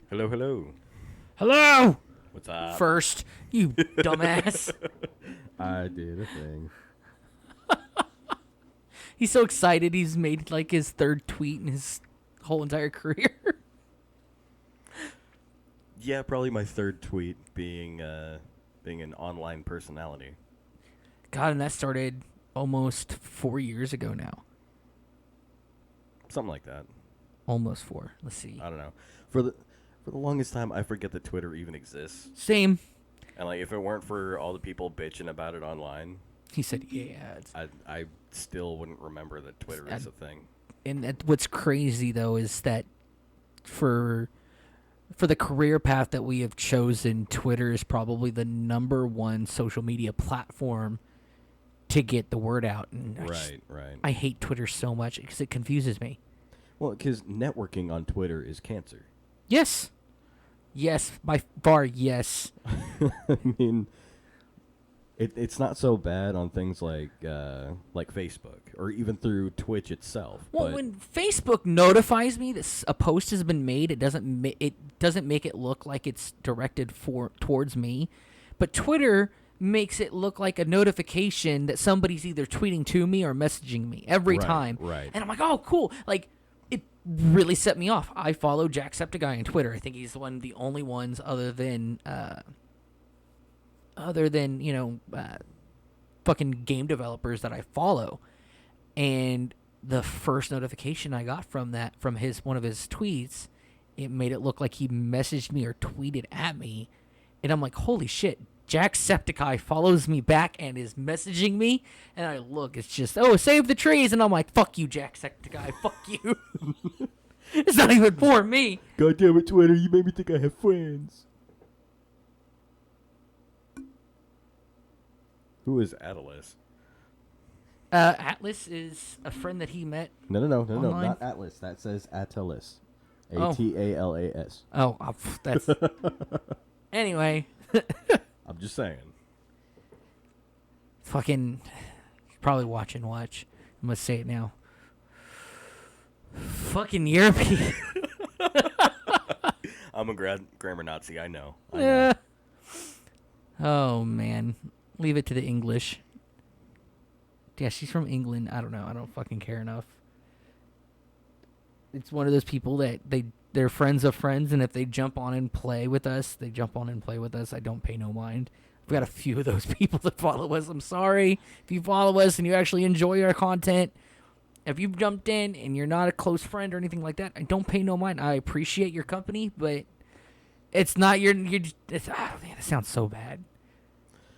Hello, hello. Hello! What's up? First, you dumbass. I did a thing. He's so excited he's made like his third tweet in his whole entire career. Yeah, probably my third tweet being an online personality. God, and that started almost 4 years ago now. Something like that. Almost 4. Let's see. I don't know. For the longest time, I forget that Twitter even exists. Same. And like, if it weren't for all the people bitching about it online, He said, yeah. I still wouldn't remember that Twitter is a thing. And what's crazy, though, is that for the career path that we have chosen, Twitter is probably the number one social media platform to get the word out. And Right. I hate Twitter so much because it confuses me. Well, because networking on Twitter is cancer. Yes. Yes, by far, yes. I mean, it's not so bad on things like Facebook or even through Twitch itself. Well, but when Facebook notifies me that a post has been made, it doesn't make it look like it's directed towards me, but Twitter makes it look like a notification that somebody's either tweeting to me or messaging me every time. Right. And I'm like, oh, cool. Like, it really set me off. I follow Jacksepticeye on Twitter. I think he's one of the only ones other than fucking game developers that I follow. And the first notification I got from one of his tweets, it made it look like he messaged me or tweeted at me. And I'm like, holy shit, Jacksepticeye follows me back and is messaging me. And I look, it's just, oh, save the trees. And I'm like, fuck you, Jacksepticeye, fuck you. It's not even for me. God damn it, Twitter, you made me think I have friends. Who is Atlas? Atlas is a friend that he met. No, Online? not Atlas. That says Atalis. Oh. Atalas. Oh, that's... Anyway. I'm just saying. Fucking... Probably watch. I'm going to say it now. Fucking European. I'm a grammar Nazi, I know. Oh, man. Leave it to the English. Yeah, she's from England. I don't know. I don't fucking care enough. It's one of those people that they're friends of friends, and if they jump on and play with us, they jump on and play with us. I don't pay no mind. We've got a few of those people that follow us. I'm sorry. If you follow us and you actually enjoy our content, if you've jumped in and you're not a close friend or anything like that, I don't pay no mind. I appreciate your company, but it's not your... that sounds so bad.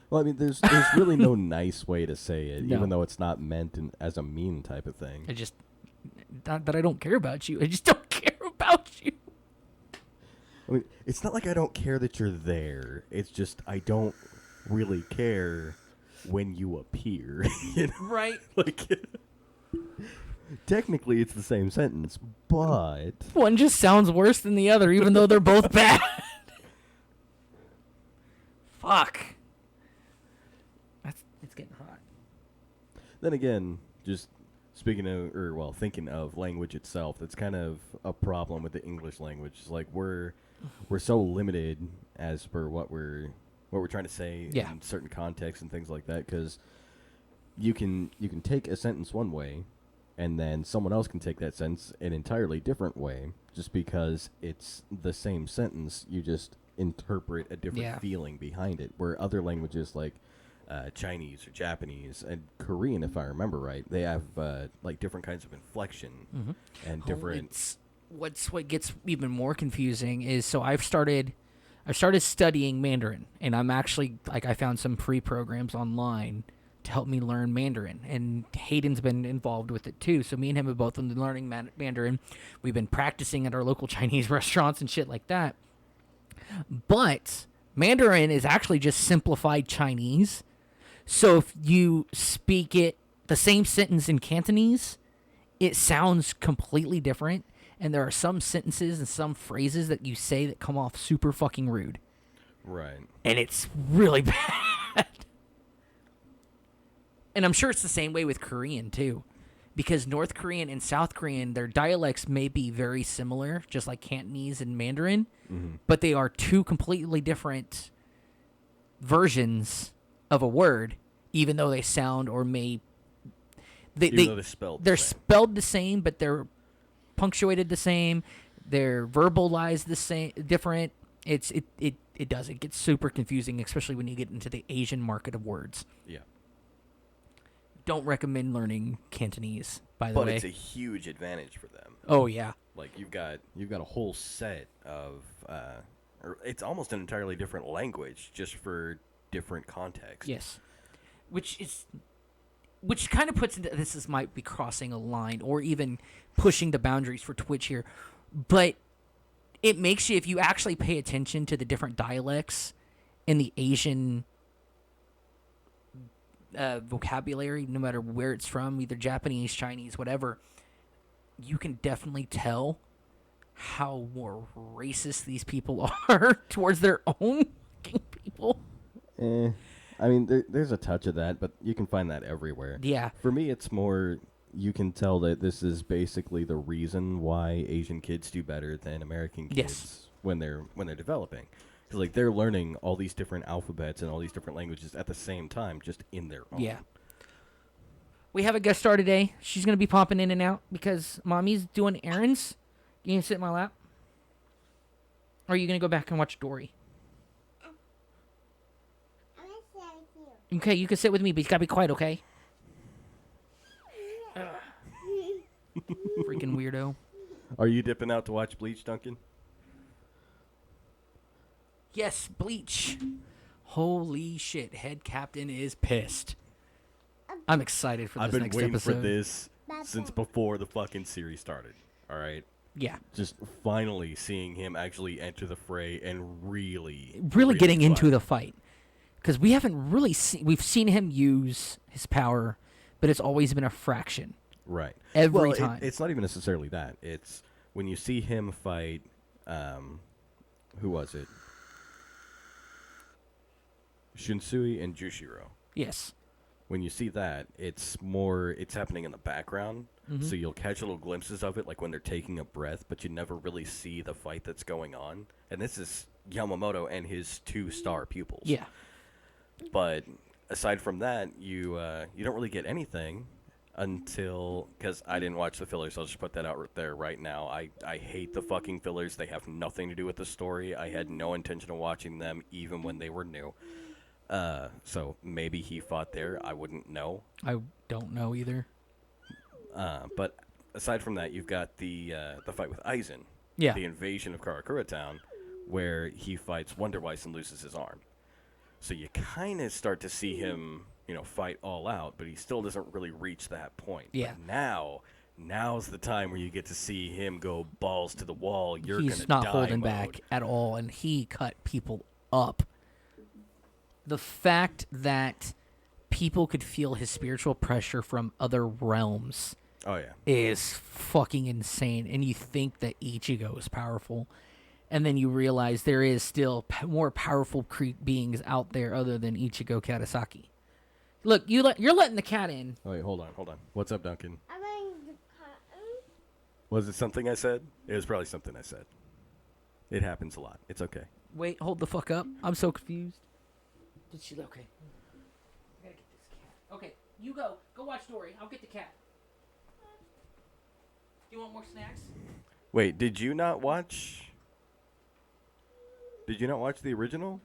Well, I mean, there's really no nice way to say it, No. even though it's not meant as a mean type of thing. I just... Not that I don't care about you. I just don't care about you. I mean, it's not like I don't care that you're there. It's just I don't really care when you appear. You know? Right. Like, technically, it's the same sentence, but... One just sounds worse than the other, even though they're both bad. Fuck. It's getting hot. Then again, just thinking of language itself, that's kind of a problem with the English language. It's like we're so limited as per what we're trying to say in certain contexts and things like that, because you can take a sentence one way, and then someone else can take that sentence an entirely different way, just because it's the same sentence. You just interpret a different feeling behind it. Where other languages like Chinese or Japanese and Korean, if I remember right, they have like different kinds of inflection and different. What gets even more confusing is, so I've started studying Mandarin, and I'm actually I found some free programs online to help me learn Mandarin, and Hayden's been involved with it too. So me and him have both been learning Mandarin. We've been practicing at our local Chinese restaurants and shit like that. But Mandarin is actually just simplified Chinese. So if you speak it, the same sentence in Cantonese, it sounds completely different. And there are some sentences and some phrases that you say that come off super fucking rude. Right. And it's really bad. And I'm sure it's the same way with Korean, too. because North Korean and South Korean, their dialects may be very similar, just like Cantonese and Mandarin, but they are two completely different versions of a word, even though they sound or may Even though they're spelled they're the same. spelled the same, but they're punctuated the same. They're verbalized the same, different. It does. It gets super confusing, especially when you get into the Asian market of words. Yeah. Don't recommend learning Cantonese, by the But way. it's a huge advantage for them. Oh yeah. Like you've got a whole set of or it's almost an entirely different language just for different context. Yes. Which kind of puts into this might be crossing a line or even pushing the boundaries for Twitch here, but it makes you, if you actually pay attention to the different dialects in the Asian vocabulary, no matter where it's from, either Japanese, Chinese, whatever, you can definitely tell how more racist these people are towards their own fucking people. I mean, there's a touch of that, but you can find that everywhere. Yeah. For me, it's more you can tell that this is basically the reason why Asian kids do better than American kids Yes. when they're developing. Because like they're learning all these different alphabets and all these different languages at the same time, just in their own. Yeah. We have a guest star today. She's going to be popping in and out because Mommy's doing errands. You can sit in my lap? Or are you going to go back and watch Dory? I'm gonna sit with you. Okay, you can sit with me, but you got to be quiet, okay? Freaking weirdo. Are you dipping out to watch Bleach, Duncan? Yes, Bleach. Holy shit, head captain is pissed. I'm excited for this I've been next waiting episode. for this since before the fucking series started. All right. Yeah. Just finally seeing him actually enter the fray and really Getting into fight. the fight. Because we haven't really seen... We've seen him use his power, but it's always been a fraction. Right. Every well, time. It's not even necessarily that. It's when you see him fight, who was it? Shinsui and Jushiro. Yes. When you see that, it's happening in the background. So you'll catch little glimpses of it, like when they're taking a breath, but you never really see the fight that's going on. And this is Yamamoto and his 2-star pupils. Yeah. But aside from that, you don't really get anything until, because I didn't watch the fillers, so I'll just put that out there right now. I hate the fucking fillers. They have nothing to do with the story. I had no intention of watching them even when they were new. So maybe he fought there. I wouldn't know. I don't know either. But aside from that, you've got the fight with Aizen. Yeah. The invasion of Karakura Town, where he fights Wonder Weiss and loses his arm. So you kind of start to see him, fight all out, but he still doesn't really reach that point. Yeah. But now's the time where you get to see him go balls to the wall. You're He's gonna not die holding mode. back at all, and he cut people up. The fact that people could feel his spiritual pressure from other realms Oh yeah. is fucking insane. And you think that Ichigo is powerful, and then you realize there is still more powerful beings out there other than Ichigo Karasaki. Look, you're letting the cat in. Oh wait, hold on. What's up, Duncan? I'm wearing the cotton. Was it something I said? It was probably something I said. It happens a lot. It's okay. Wait, hold the fuck up. I'm so confused. Did she? Okay. I gotta get this cat. Okay, you go. Go watch Dory. I'll get the cat. Do you want more snacks? Wait, did you not watch the original?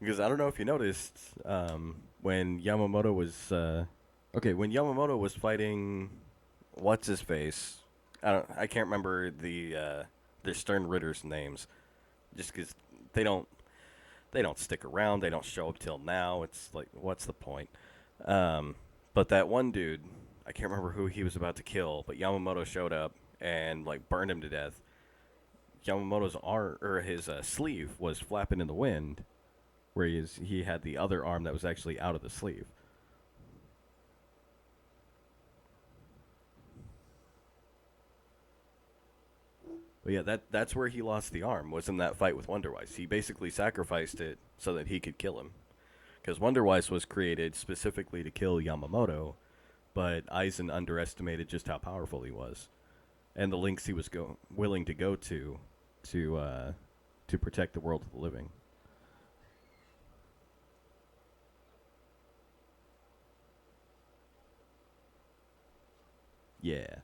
Because I don't know if you noticed, when Yamamoto was fighting what's his face, I can't remember the Stern Ritter's names, just because they don't stick around, they don't show up till now. It's like, what's the point? But that one dude, I can't remember who he was about to kill, but Yamamoto showed up and like burned him to death. Yamamoto's arm, or his sleeve, was flapping in the wind, where he had the other arm that was actually out of the sleeve. But yeah, that's where he lost the arm, was in that fight with Wonder Weiss. He basically sacrificed it so that he could kill him. Because Wonderwise was created specifically to kill Yamamoto, but Aizen underestimated just how powerful he was, and the lengths he was willing to go to protect the world of the living. Yeah.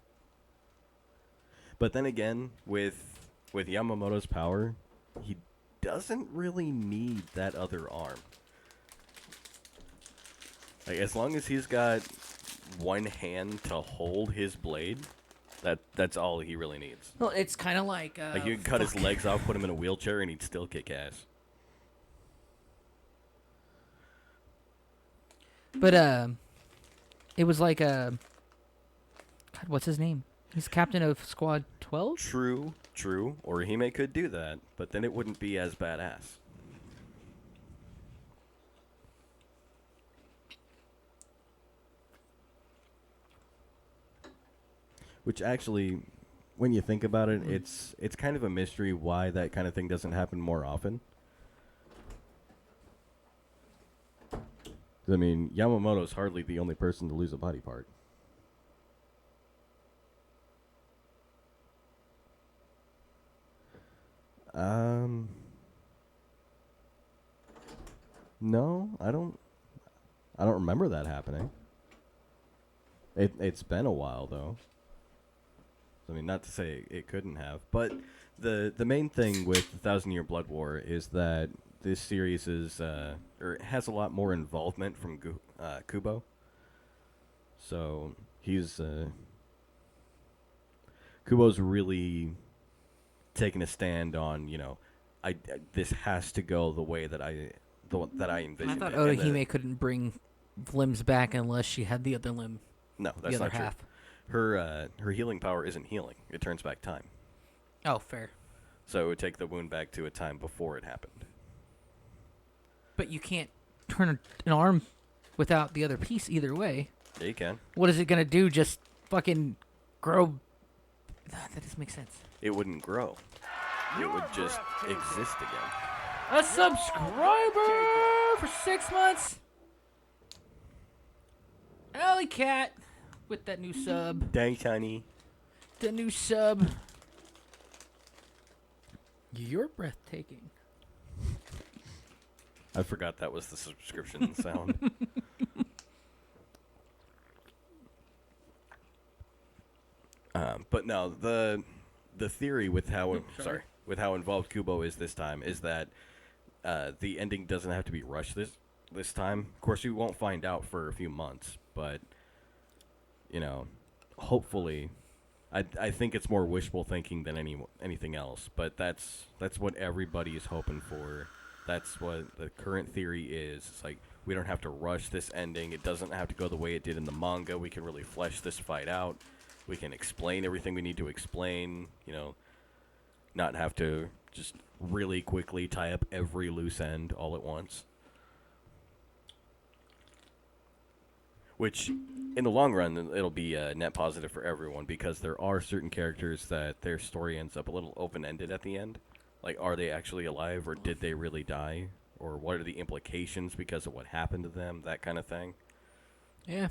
But then again, with Yamamoto's power, he doesn't really need that other arm. Like, as long as he's got one hand to hold his blade, that's all he really needs. Well, it's kind of like Like, you can cut his legs off, put him in a wheelchair, and he'd still kick ass. But it was like God, what's his name? He's captain of Squad 12. True. Orihime could do that, but then it wouldn't be as badass. Which actually, when you think about it, it's kind of a mystery why that kind of thing doesn't happen more often. I mean, Yamamoto's hardly the only person to lose a body part. No, I don't remember that happening. It's been a while though. I mean, not to say it couldn't have, but the main thing with the 1,000-Year Blood War is that this series is or it has a lot more involvement from Kubo. So he's Kubo's really taking a stand on, this has to go the way that I envisioned. I thought it. Orihime couldn't bring limbs back unless she had the other limb. No, The that's other not true. half. Her healing power isn't healing. It turns back time. Oh, fair. So it would take the wound back to a time before it happened. But you can't turn an arm without the other piece either way. Yeah, you can. What is it gonna do? Just fucking grow? That doesn't make sense. It wouldn't grow. It would just exist again. A subscriber for 6 months. Alley Cat with that new sub. Thanks, honey. The new sub. You're breathtaking. I forgot that was the subscription sound. But no, the theory with how with how involved Kubo is this time is that the ending doesn't have to be rushed this time. Of course, we won't find out for a few months, but hopefully, I think it's more wishful thinking than anything else. But that's what everybody is hoping for. That's what the current theory is. It's like, we don't have to rush this ending. It doesn't have to go the way it did in the manga. We can really flesh this fight out. We can explain everything we need to explain, not have to just really quickly tie up every loose end all at once. Which, in the long run, it'll be a net positive for everyone, because there are certain characters that their story ends up a little open-ended at the end. Like, are they actually alive, or did they really die? Or what are the implications because of what happened to them? That kind of thing. Yeah.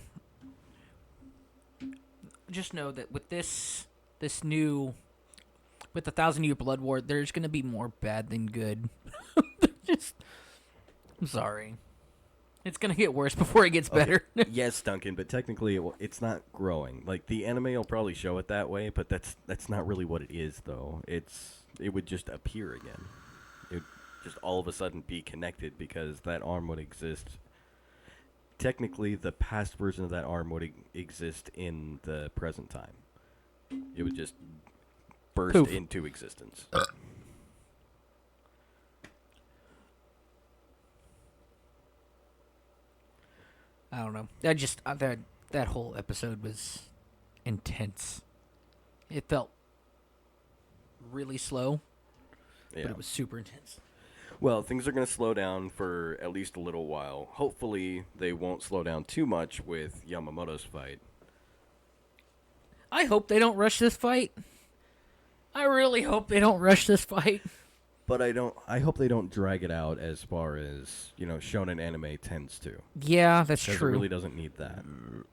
Just know that with this new, with the 1,000-Year Blood War, there's gonna be more bad than good. I'm sorry. It's gonna get worse before it gets better. Yes, Duncan, but technically it's not growing. Like, the anime will probably show it that way, but that's not really what it is, though. It would just appear again. It would just all of a sudden be connected because that arm would exist. Technically, the past version of that arm would exist in the present time. It would just burst Poof. into existence. I don't know. That whole episode was intense. It felt really slow, Yeah. but it was super intense. Well, things are going to slow down for at least a little while. Hopefully, they won't slow down too much with Yamamoto's fight. I hope they don't rush this fight. I really hope they don't rush this fight. But I hope they don't drag it out as far as shonen anime tends to. Yeah, that's 'Cause true. it really doesn't need that.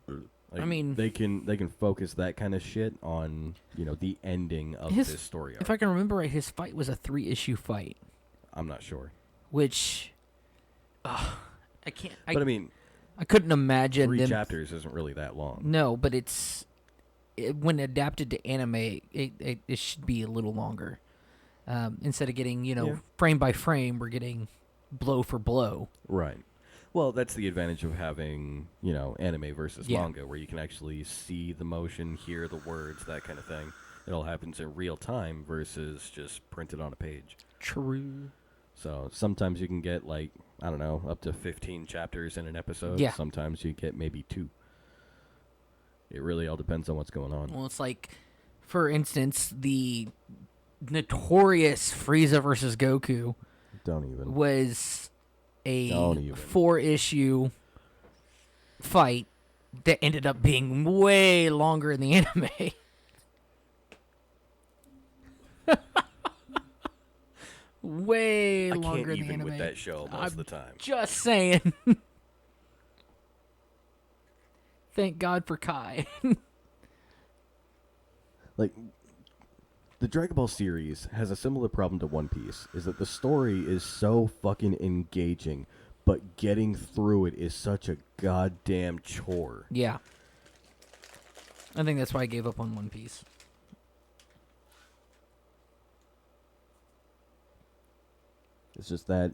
Like, I mean- they can focus that kind of shit on the ending of His- this story If arc. I can remember right, his fight was a 3-issue fight, I'm not sure, which I can't. but I mean, I couldn't imagine 3 them. chapters isn't really that long. No, but when adapted to anime, it should be a little longer. Instead of getting Yeah. frame by frame, we're getting blow for blow. Right. Well, that's the advantage of having anime versus Yeah. manga, where you can actually see the motion, hear the words, that kind of thing. It all happens in real time versus just printed on a page. True. So sometimes you can get I don't know, up to 15 chapters in an episode. Yeah. Sometimes you get maybe 2. It really all depends on what's going on. Well, it's like, for instance, the notorious Frieza versus Goku Don't even. was a Don't even. 4-issue fight that ended up being way longer in the anime. Way I longer can't in the even anime. with that show most of the time. Just saying. Thank God for Kai. Like, the Dragon Ball series has a similar problem to One Piece, is that the story is so fucking engaging, but getting through it is such a goddamn chore. Yeah. I think that's why I gave up on One Piece. It's just that...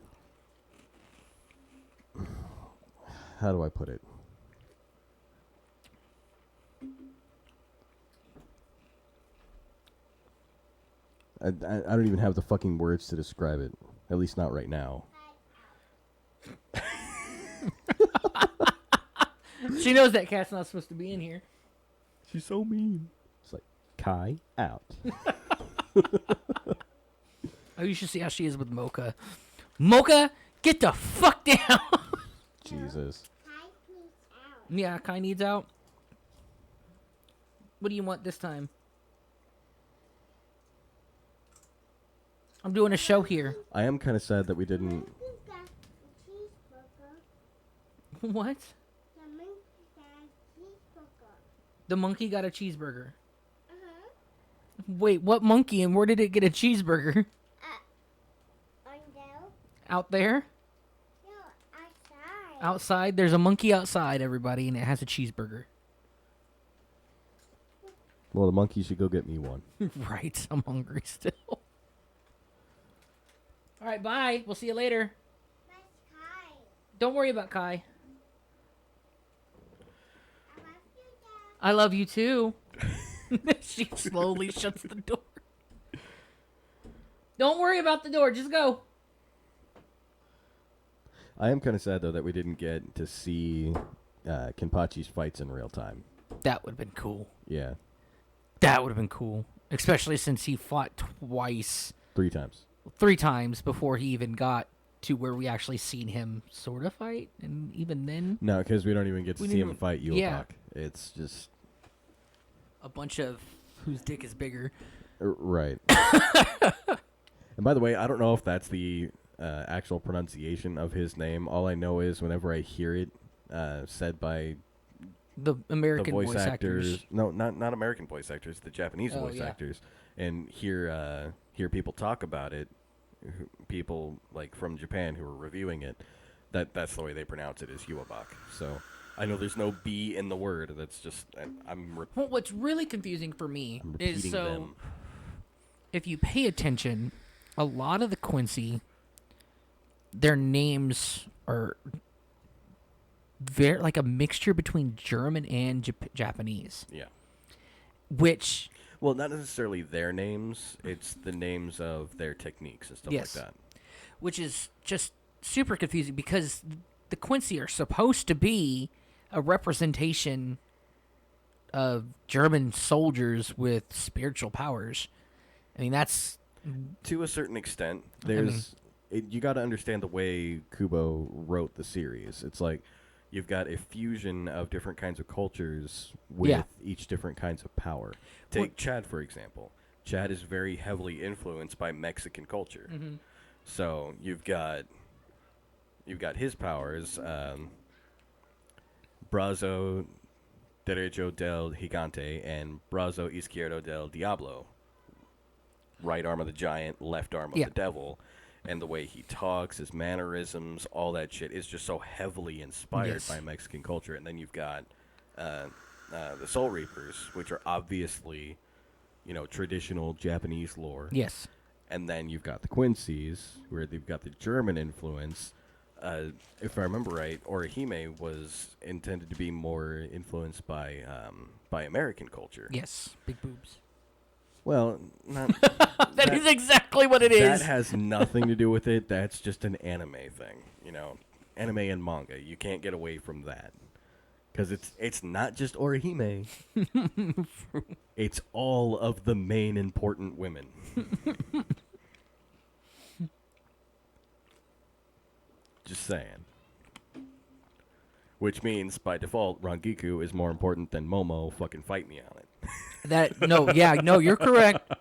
How do I put it? I don't even have the fucking words to describe it. At least not right now. She knows that cat's not supposed to be in here. She's so mean. It's like, Kai, out. Oh, you should see how she is with Mocha. Mocha, get the fuck down. Jesus. Kai needs out. Yeah, Kai needs out. What do you want this time? I'm doing a show here. I am kind of sad that we didn't... Monkey got a cheeseburger. What? The monkey got a cheeseburger. The monkey got a cheeseburger. Uh-huh. Wait, what monkey and where did it get a cheeseburger? On there? Out there? No, outside. Outside? There's a monkey outside, everybody, and it has a cheeseburger. Well, the monkey should go get me one. Right, I'm hungry still. All right, bye. We'll see you later. That's Kai. Don't worry about Kai. I love you, Dad. I love you too. She slowly shuts the door. Don't worry about the door. Just go. I am kind of sad, though, that we didn't get to see Kenpachi's fights in real time. That would have been cool. Yeah. That would have been cool. Especially since he fought twice, 3 times. 3 times before he even got to where we actually seen him sort of fight. And even then, No, because we don't even get to We see him didn't- fight Yulbach. yeah. It's just... a bunch of whose dick is bigger. Right. And by the way, I don't know if that's the actual pronunciation of his name. All I know is whenever I hear it said by The American the voice voice actors... actors. No, not American voice actors. The Japanese Oh, voice yeah. actors. And hear people talk about it, people like from Japan who are reviewing it, that's the way they pronounce it, is Yulbach. So I know there's no B in the word. That's just... Well, what's really confusing for me I'm is repeating so them. if you pay attention, a lot of the Quincy, their names are very like a mixture between German and Japanese, Yeah. which Well, not necessarily their names. It's the names of their techniques and stuff Yes. like that. which is just super confusing because the Quincy are supposed to be a representation of German soldiers with spiritual powers. I mean, that's To a certain extent, mean- there's... you got to understand the way Kubo wrote the series. It's like you've got a fusion of different kinds of cultures with Yeah. each different kinds of power. Take Chad, for example. Chad is very heavily influenced by Mexican culture. Mm-hmm. So you've got his powers, Brazo Derecho del Gigante and Brazo Izquierdo del Diablo. Right arm of the giant, left arm of the devil. And the way he talks, his mannerisms, all that shit is just so heavily inspired by Mexican culture. And then you've got the Soul Reapers, which are obviously, traditional Japanese lore. Yes. And then you've got the Quincy's, where they've got the German influence. If I remember right, Orihime was intended to be more influenced by American culture. Yes. Big boobs. Well, not that is exactly what it is. That has nothing to do with it. That's just an anime thing. Anime and manga. You can't get away from that. Because it's not just Orihime. It's all of the main important women. Just saying. Which means, by default, Rangiku is more important than Momo. Fucking fight me on it. You're correct.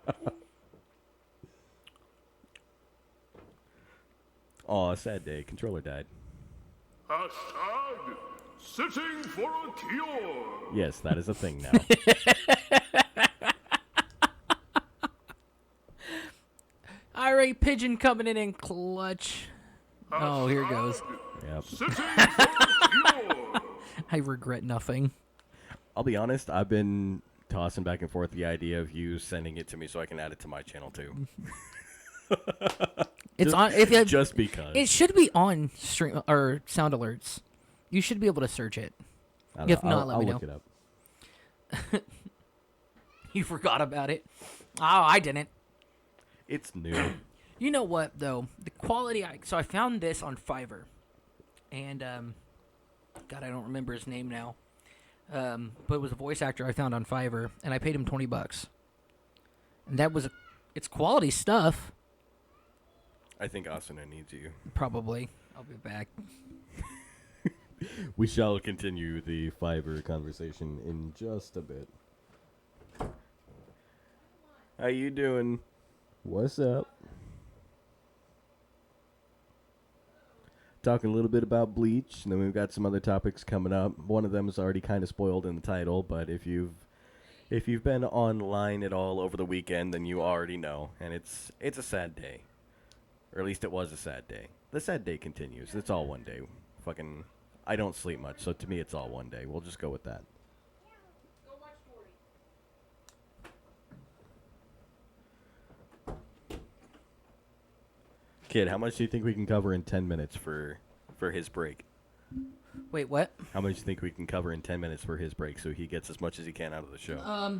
Aw, sad day. Controller died. Hashtag sitting for a cure. Yes, that is a thing now. Irate pigeon coming in clutch. Oh, here it goes. Yep. Sitting for a cure. I regret nothing. I'll be honest, I've been tossing back and forth the idea of you sending it to me so I can add it to my channel too. It's just because. It should be on stream or sound alerts. You should be able to search it. If not, let me know. I'll look it up. You forgot about it. Oh, I didn't. It's new. You know what though? The quality. So I found this on Fiverr, and God, I don't remember his name now. But it was a voice actor I found on Fiverr, and I paid him $20. And that was it's quality stuff. I think Asuna needs you. Probably. I'll be back. We shall continue the Fiverr conversation in just a bit. How you doing? What's up? Talking a little bit about Bleach, and then we've got some other topics coming up. One of them is already kind of spoiled in the title, but if you've been online at all over the weekend, then you already know, and it's a sad day. Or at least it was a sad day. The sad day continues. It's all one day. Fucking, I don't sleep much, so to me it's all one day. We'll just go with that. Kid, how much do you think we can cover in 10 minutes for his break? Wait, what? How much do you think we can cover in 10 minutes for his break so he gets as much as he can out of the show?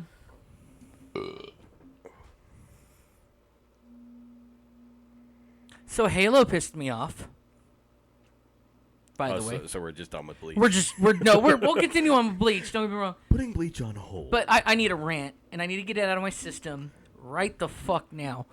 So Halo pissed me off. By the way, so we're just done with Bleach. We'll continue on with Bleach. Don't get me wrong. Putting Bleach on hold. But I need a rant, and I need to get it out of my system right the fuck now.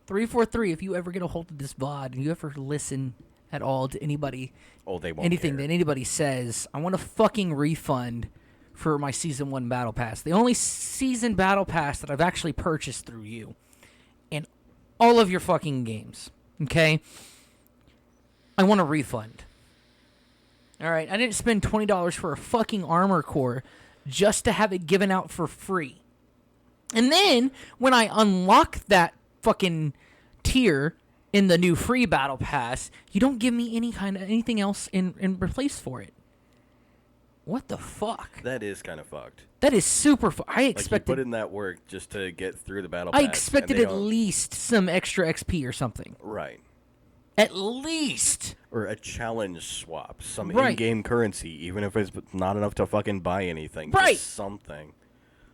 343. If you ever get a hold of this VOD and you ever listen at all to anybody, they won't anything care. that anybody says, I want a fucking refund for my Season 1 Battle Pass. The only season Battle Pass that I've actually purchased through you. And all of your fucking games. Okay? I want a refund. Alright, I didn't spend $20 for a fucking armor core just to have it given out for free. And then, when I unlock that fucking tier in the new free battle pass, you don't give me anything else in replace for it. What the fuck? That is kind of fucked. That is super I expected Like you put in that work just to get through the battle pass. I expected at least some extra XP or something. Right. At least. Or a challenge swap. Some Right. in-game currency, even if it's not enough to fucking buy anything. Right. Just something.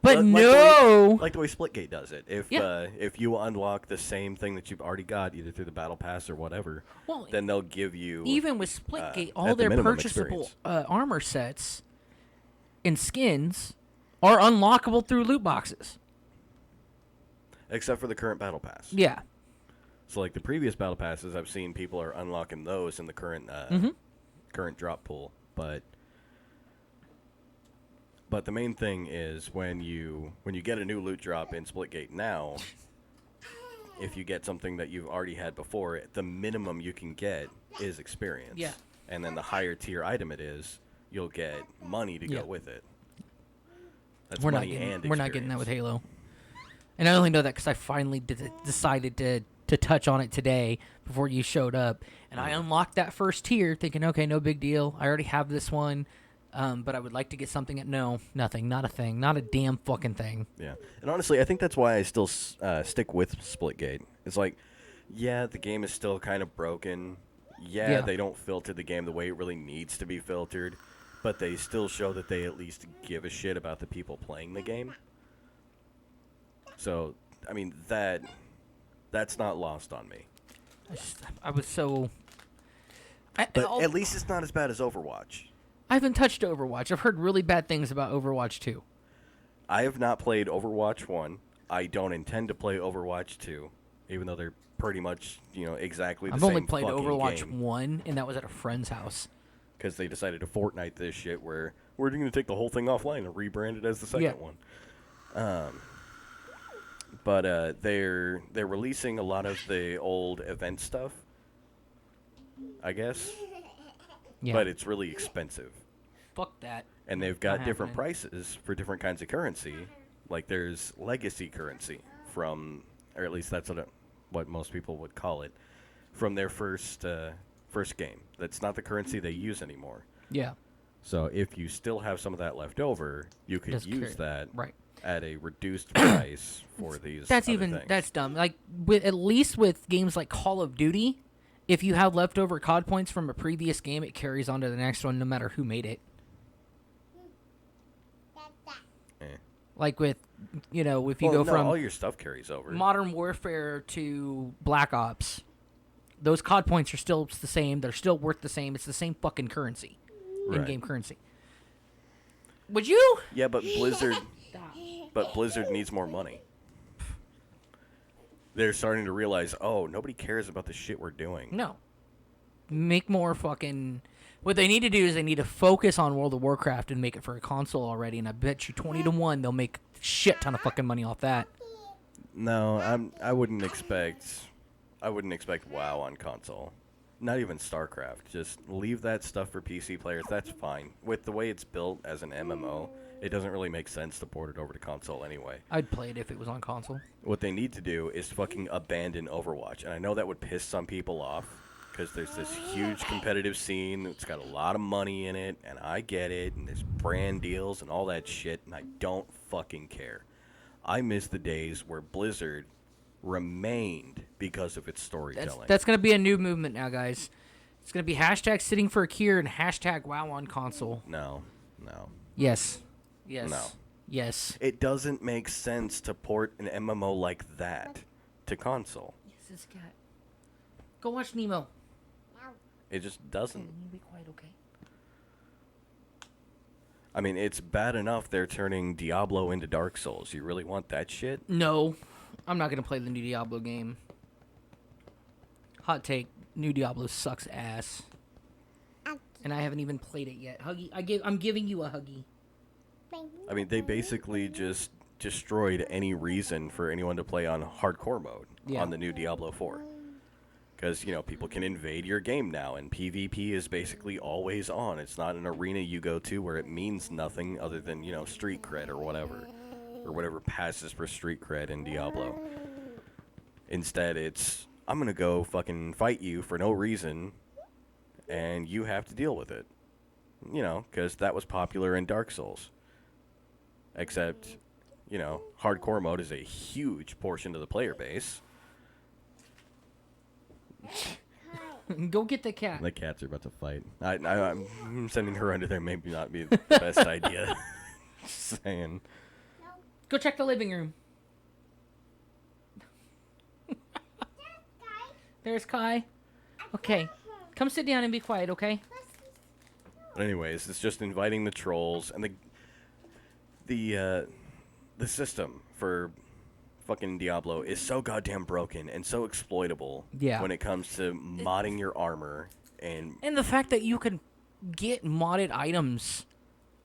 But Like the way Splitgate does it. If you unlock the same thing that you've already got, either through the battle pass or whatever, then they'll give you... Even with Splitgate, all at the their minimum purchasable armor sets and skins are unlockable through loot boxes. Except for the current battle pass. Yeah. So like the previous battle passes, I've seen people are unlocking those in the current current drop pool. But But the main thing is when you get a new loot drop in Splitgate now, if you get something that you've already had before, the minimum you can get is experience. Yeah. And then the higher tier item it is, you'll get money to Yeah. go with it. That's We're not money getting and we're not getting that with experience. Halo. And I only know that because I finally decided to touch on it today before you showed up, and I unlocked that first tier, thinking, okay, no big deal. I already have this one, but I would like to get something. Nothing, not a thing, not a damn fucking thing. Yeah. And honestly, I think that's why I still stick with Splitgate. It's like, yeah, the game is still kind of broken. Yeah, they don't filter the game the way it really needs to be filtered, but they still show that they at least give a shit about the people playing the game. So, I mean, that's not lost on me. I was so. But at least it's not as bad as Overwatch. I haven't touched Overwatch. I've heard really bad things about Overwatch 2. I have not played Overwatch 1. I don't intend to play Overwatch 2, even though they're pretty much, exactly the I've same only played fucking Overwatch game. 1, and that was at a friend's house. Because they decided to Fortnite this shit where we're going to take the whole thing offline and rebrand it as the second one. But they're releasing a lot of the old event stuff, I guess. Yeah. But it's really expensive. Fuck that. And they've got Not different happening. prices for different kinds of currency. Like there's legacy currency from, or at least that's what most people would call it, from their first game. That's not the currency they use anymore. Yeah. So if you still have some of that left over, you could Just use carry- that right. at a reduced price for these. That's other things. that's dumb. Like at least with games like Call of Duty, if you have leftover COD points from a previous game, it carries on to the next one, no matter who made it. Eh. Like with, if you Well, go no, from all your stuff carries over. Modern Warfare to Black Ops, those COD points are still the same. They're still worth the same. It's the same fucking currency, Right. in-game currency. Would you? Yeah, but Blizzard needs more money. They're starting to realize, nobody cares about the shit we're doing. No. Make more fucking... What they need to do is they need to focus on World of Warcraft and make it for a console already, and I bet you 20-1 they'll make a shit ton of fucking money off that. No, I wouldn't expect WoW on console. Not even StarCraft. Just leave that stuff for PC players. That's fine. With the way it's built as an MMO, it doesn't really make sense to port it over to console anyway. I'd play it if it was on console. What they need to do is fucking abandon Overwatch. And I know that would piss some people off because there's this huge competitive scene that's got a lot of money in it, and I get it, and there's brand deals and all that shit, and I don't fucking care. I miss the days where Blizzard remained because of its storytelling. That's going to be a new movement now, guys. It's going to be hashtag sitting for a cure and hashtag WoW on console. No. Yes. Yes. No. Yes. It doesn't make sense to port an MMO like that to console. Yes, this cat. Go watch Nemo. It just doesn't. You be quiet, okay? I mean, it's bad enough they're turning Diablo into Dark Souls. You really want that shit? No. I'm not going to play the new Diablo game. Hot take. New Diablo sucks ass. And I haven't even played it yet. Huggy, I'm giving you a huggy. I mean, they basically just destroyed any reason for anyone to play on hardcore mode on the new Diablo 4. Because, people can invade your game now, and PvP is basically always on. It's not an arena you go to where it means nothing other than, street cred or whatever passes for street cred in Diablo. Instead, it's, I'm going to go fucking fight you for no reason, and you have to deal with it. Because that was popular in Dark Souls. Except, hardcore mode is a huge portion of the player base. Go get the cat. The cats are about to fight. I'm sending her under there. Maybe not be the best idea. Just saying. Go check the living room. There's Kai. Okay. Come sit down and be quiet, okay? But anyways, it's just inviting the trolls and the system for fucking Diablo is so goddamn broken and so exploitable when it comes to modding your armor and the fact that you can get modded items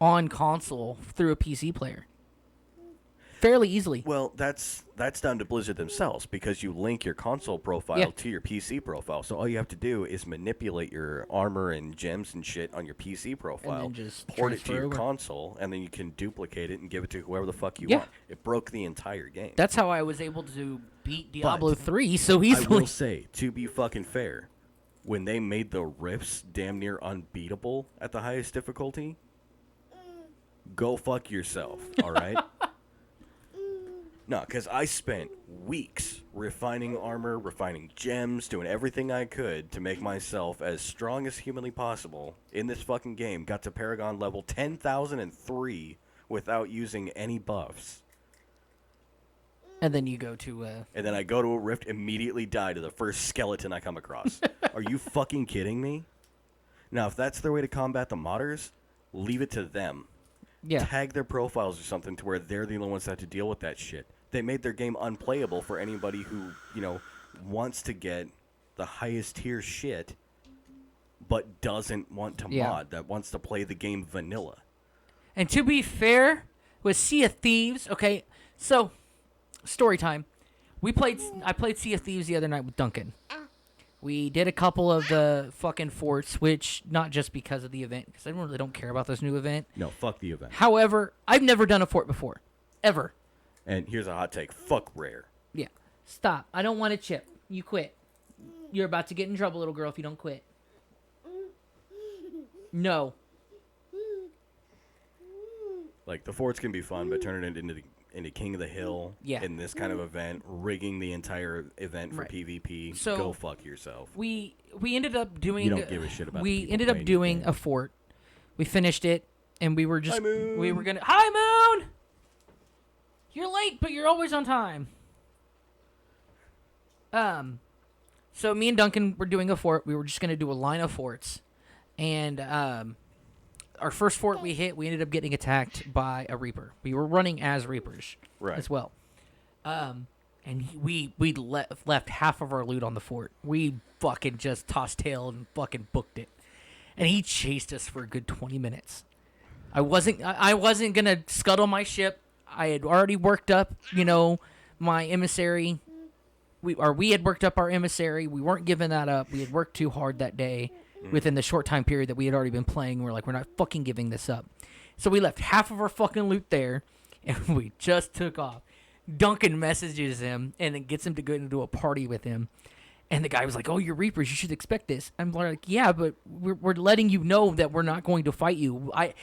on console through a PC player. Fairly easily. Well, that's down to Blizzard themselves because you link your console profile Yeah. to your PC profile. So all you have to do is manipulate your armor and gems and shit on your PC profile, just port it to transfer your over. console, and then you can duplicate it and give it to whoever the fuck you Yeah. want. It broke the entire game. That's how I was able to beat Diablo 3 so I easily. will say, to be fucking fair, when they made the rifts damn near unbeatable at the highest difficulty, go fuck yourself, all right? No, because I spent weeks refining armor, refining gems, doing everything I could to make myself as strong as humanly possible in this fucking game. Got to Paragon level 10,003 without using any buffs. And then you go to And then I go to a rift, immediately die to the first skeleton I come across. Are you fucking kidding me? Now, if that's their way to combat the modders, leave it to them. yeah. Tag their profiles or something to where they're the only ones that have to deal with that shit. They made their game unplayable for anybody who, wants to get the highest tier shit, but doesn't want to Yeah. mod, that wants to play the game vanilla. And to be fair, with Sea of Thieves, okay, so story time. I played Sea of Thieves the other night with Duncan. We did a couple of the fucking forts, which not just because of the event, because I really don't care about this new event. No, fuck the event. However, I've never done a fort before, ever. And here's a hot take. Fuck rare. Yeah, stop. I don't want a chip. You quit. You're about to get in trouble, little girl, if you don't quit. No. Like, the forts can be fun, but turn it into King of the Hill Yeah. in this kind of event, rigging the entire event for Right. PvP. So- Go fuck yourself. We ended up doing. You don't give a shit about the We people ended up playing the doing game. a fort. We finished it, and we were just. Hi, Moon. We were gonna. Hi, Moon. You're late, but you're always on time. So me and Duncan were doing a fort. We were just gonna do a line of forts, and our first fort we hit, we ended up getting attacked by a Reaper. We were running as Reapers Right. as well. And we left half of our loot on the fort. We fucking just tossed tail and fucking booked it. And he chased us for a good 20 minutes. I wasn't gonna scuttle my ship. I had already worked up, my emissary. We had worked up our emissary. We weren't giving that up. We had worked too hard that day within the short time period that we had already been playing. We're like, we're not fucking giving this up. So we left half of our fucking loot there, and we just took off. Duncan messages him and then gets him to go into a party with him. And the guy was like, "Oh, you're Reapers. You should expect this." I'm like, "Yeah, but we're letting you know that we're not going to fight you." I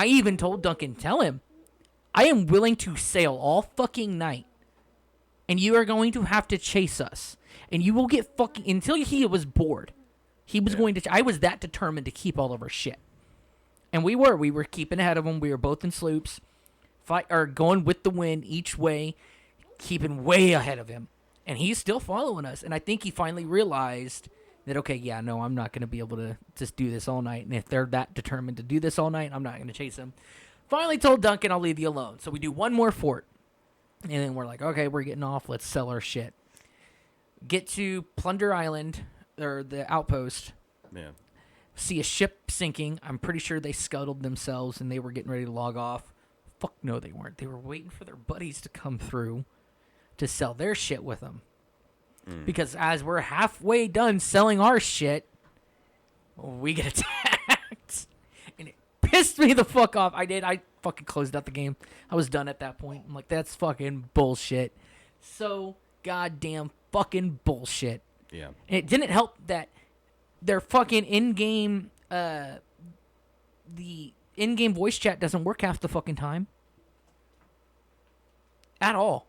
even told Duncan, "Tell him, I am willing to sail all fucking night, and you are going to have to chase us, and you will get fucking until he was bored. He was going to. I was that determined to keep all of our shit, and we were keeping ahead of him. We were both in sloops, going with the wind each way, keeping way ahead of him." And he's still following us. And I think he finally realized that, okay, yeah, no, I'm not going to be able to just do this all night. And if they're that determined to do this all night, I'm not going to chase them. Finally told Duncan, I'll leave you alone. So we do one more fort. And then we're like, okay, we're getting off. Let's sell our shit. Get to Plunder Island, or the outpost. Yeah. See a ship sinking. I'm pretty sure they scuttled themselves and they were getting ready to log off. Fuck no, they weren't. They were waiting for their buddies to come through to sell their shit with them. Because as we're halfway done selling our shit, we get attacked. And it pissed me the fuck off. I fucking closed out the game. I was done at that point. I'm like, that's fucking bullshit. So goddamn fucking bullshit. Yeah. And it didn't help that their fucking in-game, the in-game voice chat doesn't work half the fucking time. At all.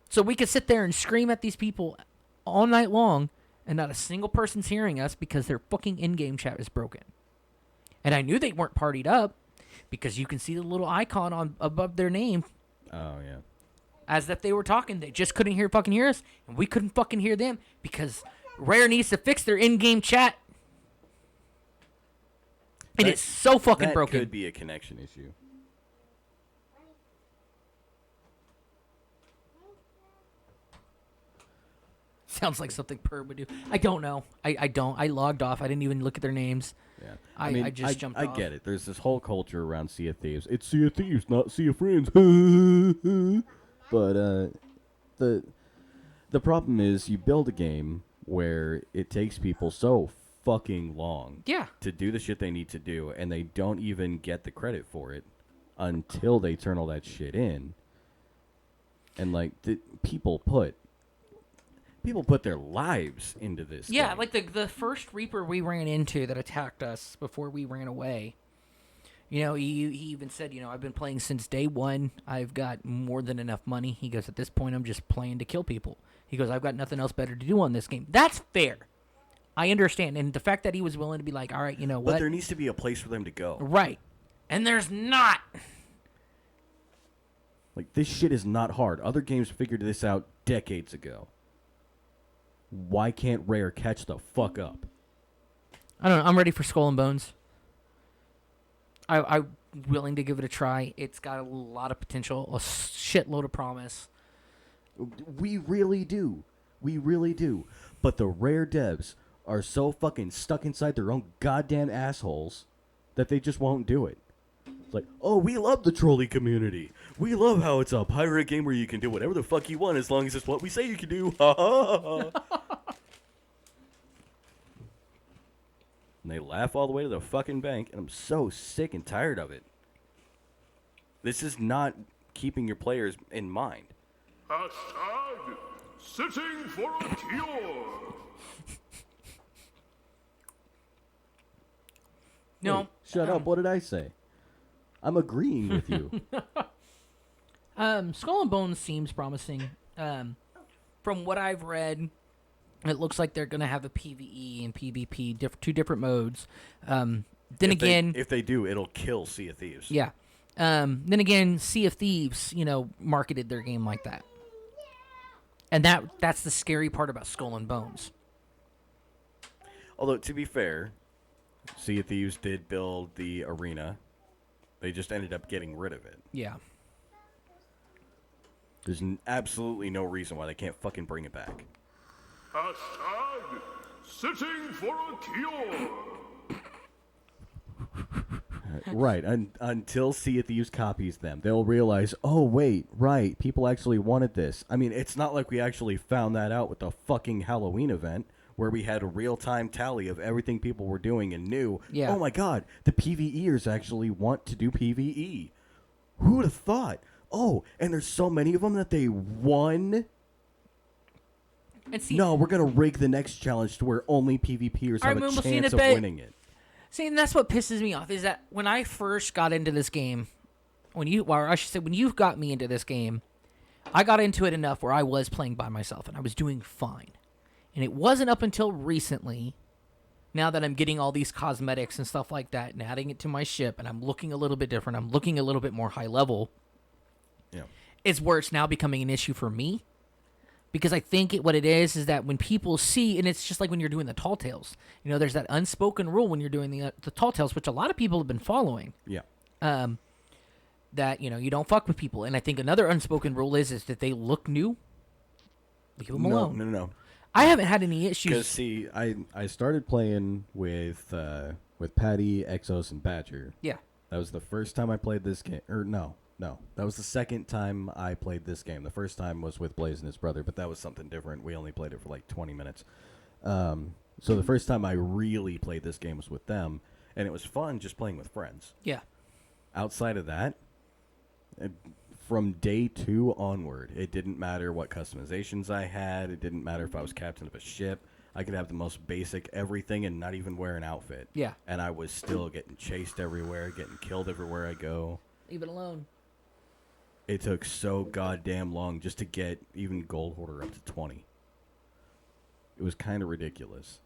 So we could sit there and scream at these people all night long, and not a single person's hearing us because their fucking in-game chat is broken. And I knew they weren't partied up because you can see the little icon on above their name Oh, yeah. as if they were talking. They just couldn't fucking hear us, and we couldn't fucking hear them because Rare needs to fix their in-game chat. And it's so fucking broken. That could be a connection issue. Sounds like something Perb would do. I don't know. I don't. I logged off. I didn't even look at their names. Yeah. I just jumped I off. get it. There's this whole culture around Sea of Thieves. It's Sea of Thieves, not Sea of Friends. But the problem is you build a game where it takes people so fucking long Yeah. to do the shit they need to do, and they don't even get the credit for it until they turn all that shit in. And like people put their lives into this. Yeah, game. like the first Reaper we ran into that attacked us before we ran away. You know, he even said, you know, I've been playing since day one. I've got more than enough money. He goes, at this point, I'm just playing to kill people. He goes, I've got nothing else better to do on this game. That's fair. I understand. And the fact that he was willing to be like, all right, you know what? But there needs to be a place for them to go. Right. And there's not. Like, this shit is not hard. Other games figured this out decades ago. Why can't Rare catch the fuck up? I don't know. I'm ready for Skull and Bones. I'm willing to give it a try. It's got a lot of potential, a shitload of promise. We really do. We really do. But the Rare devs are so fucking stuck inside their own goddamn assholes that they just won't do it. It's like, oh, we love the trolley community. We love how it's a pirate game where you can do whatever the fuck you want as long as it's what we say you can do. Ha ha ha. And they laugh all the way to the fucking bank, and I'm so sick and tired of it. This is not keeping your players in mind. Hashtag sitting for a cure. No. Hey, shut up. What did I say? I'm agreeing with you. Skull and Bones seems promising. From what I've read, it looks like they're going to have a PvE and PvP, two different modes. If they do, it'll kill Sea of Thieves. Yeah. Then again, Sea of Thieves, you know, marketed their game like that. And that's the scary part about Skull and Bones. Although, to be fair, Sea of Thieves did build the arena. They just ended up getting rid of it. Yeah. There's absolutely no reason why they can't fucking bring it back. Hashtag sitting for a cure. Right. Until Sea of Thieves copies them, they'll realize, oh, wait, right, people actually wanted this. I mean, it's not like we actually found that out with the fucking Halloween event where we had a real-time tally of everything people were doing and knew, Yeah. oh my god, the PvEers actually want to do PvE. Who would have thought? Oh, and there's so many of them that they won. And see, No, we're going to rig the next challenge to where only PvPers have a we'll see in chance a of bit. winning it. See, and that's what pisses me off is that when I first got into this game, when you got me into this game, I got into it enough where I was playing by myself and I was doing fine. And it wasn't up until recently, now that I'm getting all these cosmetics and stuff like that and adding it to my ship and I'm looking a little bit different, I'm looking a little bit more high level, Yeah. it's where it's now becoming an issue for me. Because I think what it is that when people see, and it's just like when you're doing the tall tales, you know, there's that unspoken rule when you're doing the tall tales, which a lot of people have been following, Yeah. that, you know, you don't fuck with people. And I think another unspoken rule is that they look new, leave them alone. No. I haven't had any Because, issues. see, I started playing with Patty, Exos, and Badger. Yeah. That was the first time I played this game. Or no. That was the second time I played this game. The first time was with Blaze and his brother, but that was something different. We only played it for like 20 minutes. So the first time I really played this game was with them, and it was fun just playing with friends. Yeah. Outside of that, from day 2 onward, it didn't matter what customizations I had. It didn't matter if I was captain of a ship. I could have the most basic everything and not even wear an outfit. Yeah. And I was still getting chased everywhere, getting killed everywhere I go. Leave it alone. It took so goddamn long just to get even Gold Hoarder up to 20. It was kind of ridiculous.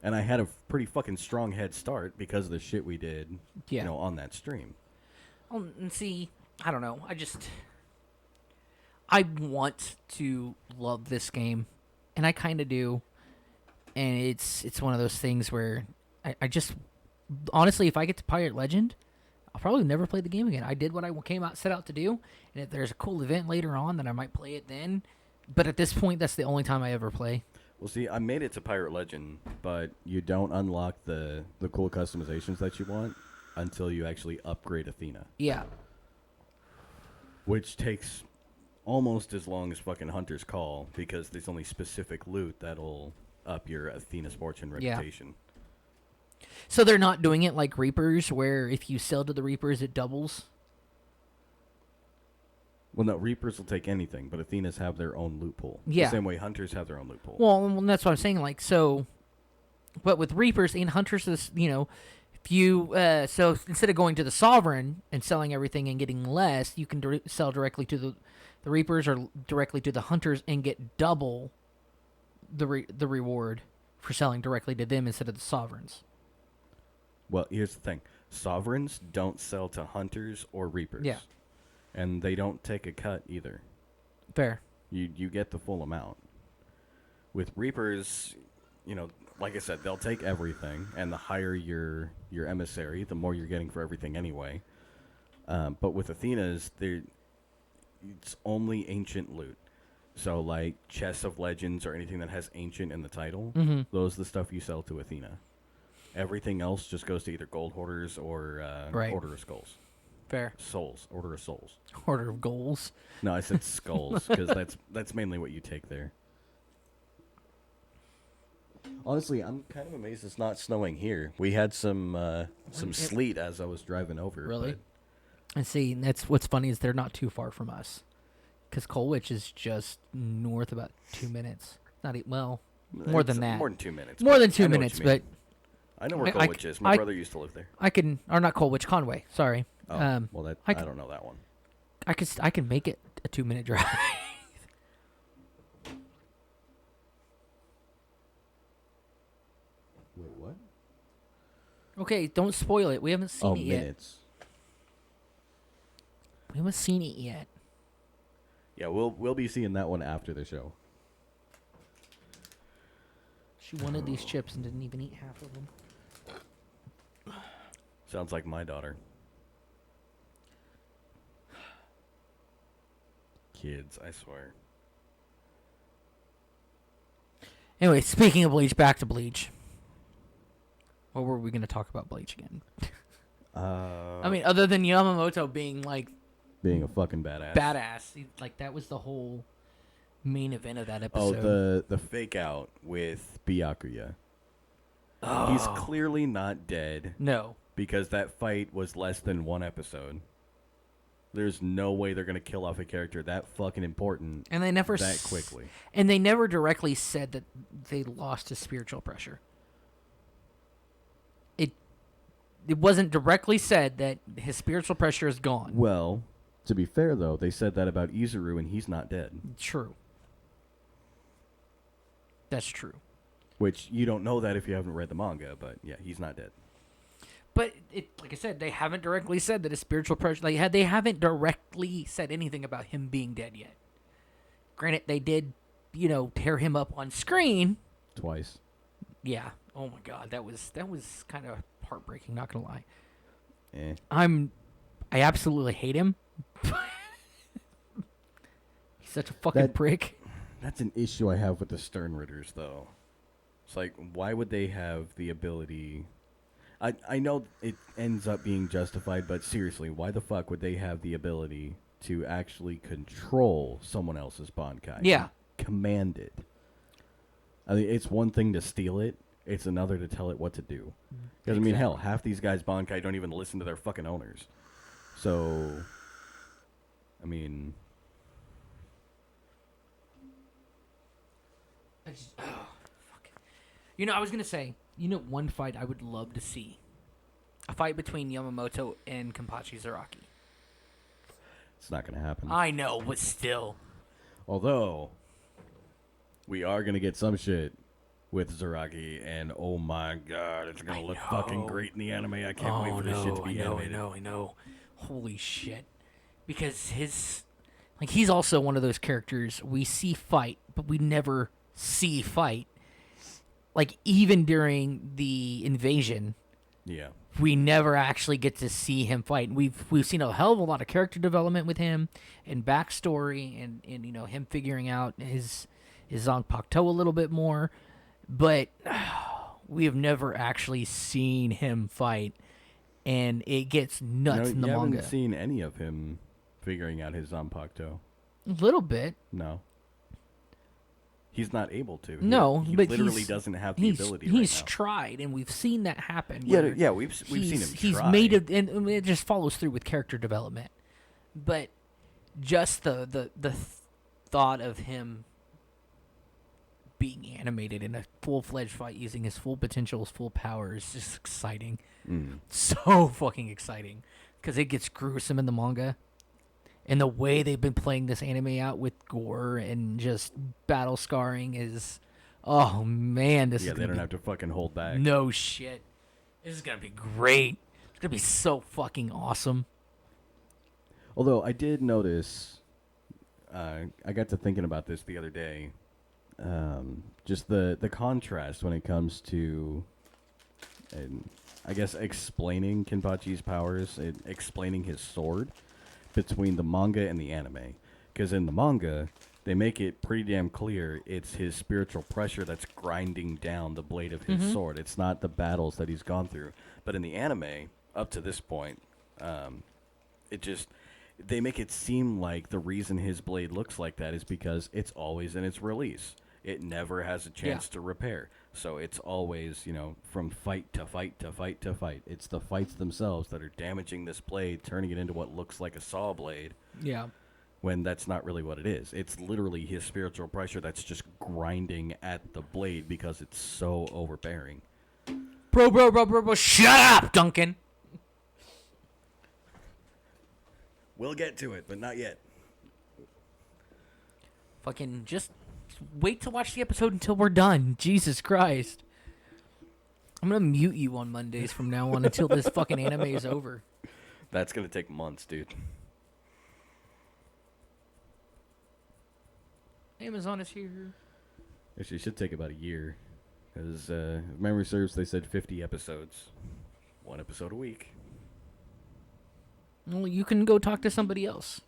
And I had a pretty fucking strong head start because of the shit we did, Yeah. you know, on that stream. And see, I don't know. I want to love this game, and I kind of do. And it's one of those things where I just, honestly, if I get to Pirate Legend, I'll probably never play the game again. I did what I set out to do, and if there's a cool event later on, then I might play it then. But at this point, that's the only time I ever play. Well, see, I made it to Pirate Legend, but You don't unlock the cool customizations that you want until you actually upgrade Athena, Yeah. which takes almost as long as fucking Hunter's Call because there's only specific loot that'll up your Athena's fortune Yeah. reputation. So they're not doing it like Reapers, where if you sell to the Reapers, it doubles? Well, no, Reapers will take anything, but Athenas have their own loot pool. Yeah. The same way Hunters have their own loot pool. Well, that's what I'm saying. Like, so, but with Reapers and Hunters, is if you so instead of going to the Sovereign and selling everything and getting less, you can sell directly to the Reapers or directly to the Hunters and get double the reward for selling directly to them instead of the Sovereigns. Well, here's the thing. Sovereigns don't sell to Hunters or Reapers. Yeah. And they don't take a cut either. Fair. You get the full amount. With Reapers, like I said, they'll take everything, and the higher your emissary, the more you're getting for everything anyway. But with Athena's, it's only ancient loot. So, like, Chests of Legends or anything that has ancient in the title, those are the stuff you sell to Athena. Everything else just goes to either Gold Hoarders or Right. Order of Skulls. Fair. Souls. Order of Souls. Order of goals. No, I said skulls, because that's mainly what you take there. Honestly, I'm kind of amazed it's not snowing here. We had some sleet as I was driving over. Really? but- And see, that's what's funny is they're not too far from us, because Colwich is just north about 2 minutes. Not more It's than that. More than 2 minutes. More but than I 2 know what minutes, you mean. but I know where I- Colwich is. My I- brother used to live there. or not Colwich, Conway. Sorry. Oh, well, I I c- don't know that one. I can make it a 2-minute drive. Wait, what? Okay, don't spoil it. We haven't seen Oh, it yet. minutes. We haven't seen it yet. Yeah, we'll be seeing That one after the show. She wanted these chips and didn't even eat half of them. Sounds like my daughter. Kids, I swear. Anyway, speaking of Bleach, back to Bleach. What were we going to talk about Bleach again? I mean, other than Yamamoto being like Being a fucking badass. badass, like that was the whole main event of that episode. the fake out with Byakuya. He's clearly not dead No. because that fight was less than one episode. There's no way they're gonna kill off a character that fucking important And they never that quickly. And they never directly said that they lost his spiritual pressure. It wasn't directly said that his spiritual pressure is gone. Well, to be fair, though, they said that about Izuru, and he's not dead. True. That's true. Which You don't know that if you haven't read the manga, but yeah, he's not dead. But like I said, they haven't directly said that his spiritual pressure. They haven't directly said anything about him being dead yet. Granted, they did, tear him up on screen. twice. Yeah. Oh my God, that was kind of heartbreaking. Not gonna lie. Eh. I absolutely hate him. He's such a fucking That- prick. That's an issue I have with the Stern Ritters, though. It's like, why would they have the ability? I know it ends up being justified, but seriously, why the fuck would they have the ability to actually control someone else's Bankai? Yeah. Command it. I mean, it's one thing to steal it. It's another to tell it what to do. Because, I mean, hell, half these guys' Bankai don't even listen to their fucking owners. So, I mean... I was gonna say, one fight I would love to see, a fight between Yamamoto and Kenpachi Zaraki. It's not going to happen. I know, but still. Although, we are going to get some shit with Zaraki, and oh my god, it's going to look fucking great in the anime. I can't wait for this shit to be animated. I know. Holy shit. Because he's also one of those characters we see fight, but we never see fight. Like, even during the invasion, Yeah. we never actually get to see him fight. We've seen a hell of a lot of character development with him and backstory and him figuring out his his Zanpakuto a little bit more, but we have never actually seen him fight, and it gets nuts in the you manga. haven't seen any of him figuring out his Zanpakuto. A little bit. No. He's not able to. No, he but literally doesn't have the he's, ability he's right now. tried, and we've seen that happen. Yeah, where yeah, we've seen him He's try. made it, and it just follows through with character development. But just the thought of him being animated in a full-fledged fight using his full potential, his full power is just exciting. So fucking exciting, because it gets gruesome in the manga. And the way they've been playing this anime out with gore and just battle scarring is, oh man, this is Yeah, they don't have to fucking hold back. no shit. This is gonna be great. It's gonna be so fucking awesome. Although I did notice, I got to thinking about this the other day. Just the contrast when it comes to, I guess, explaining Kenpachi's powers and explaining his sword between the manga and the anime. Because in the manga, they make it pretty damn clear it's his spiritual pressure that's grinding down the blade of his sword. It's not the battles that he's gone through. But in the anime, up to this point, they make it seem like the reason his blade looks like that is because it's always in its release. It never has a chance to repair. So it's always, from fight to fight to fight to fight. It's the fights themselves that are damaging this blade, turning it into what looks like a saw blade, Yeah. when that's not really what it is. It's literally his spiritual pressure that's just grinding at the blade because it's so overbearing. Bro, shut up, Duncan. We'll get to it, but not yet. Fucking just wait to watch the episode until we're done. Jesus Christ. I'm gonna mute you on Mondays from now on until this fucking anime is over. That's going to take months, dude. Amazon is here. Actually, it should take about a year. Because, if memory serves, they said 50 episodes. 1 episode a week. Well, you can go talk to somebody else.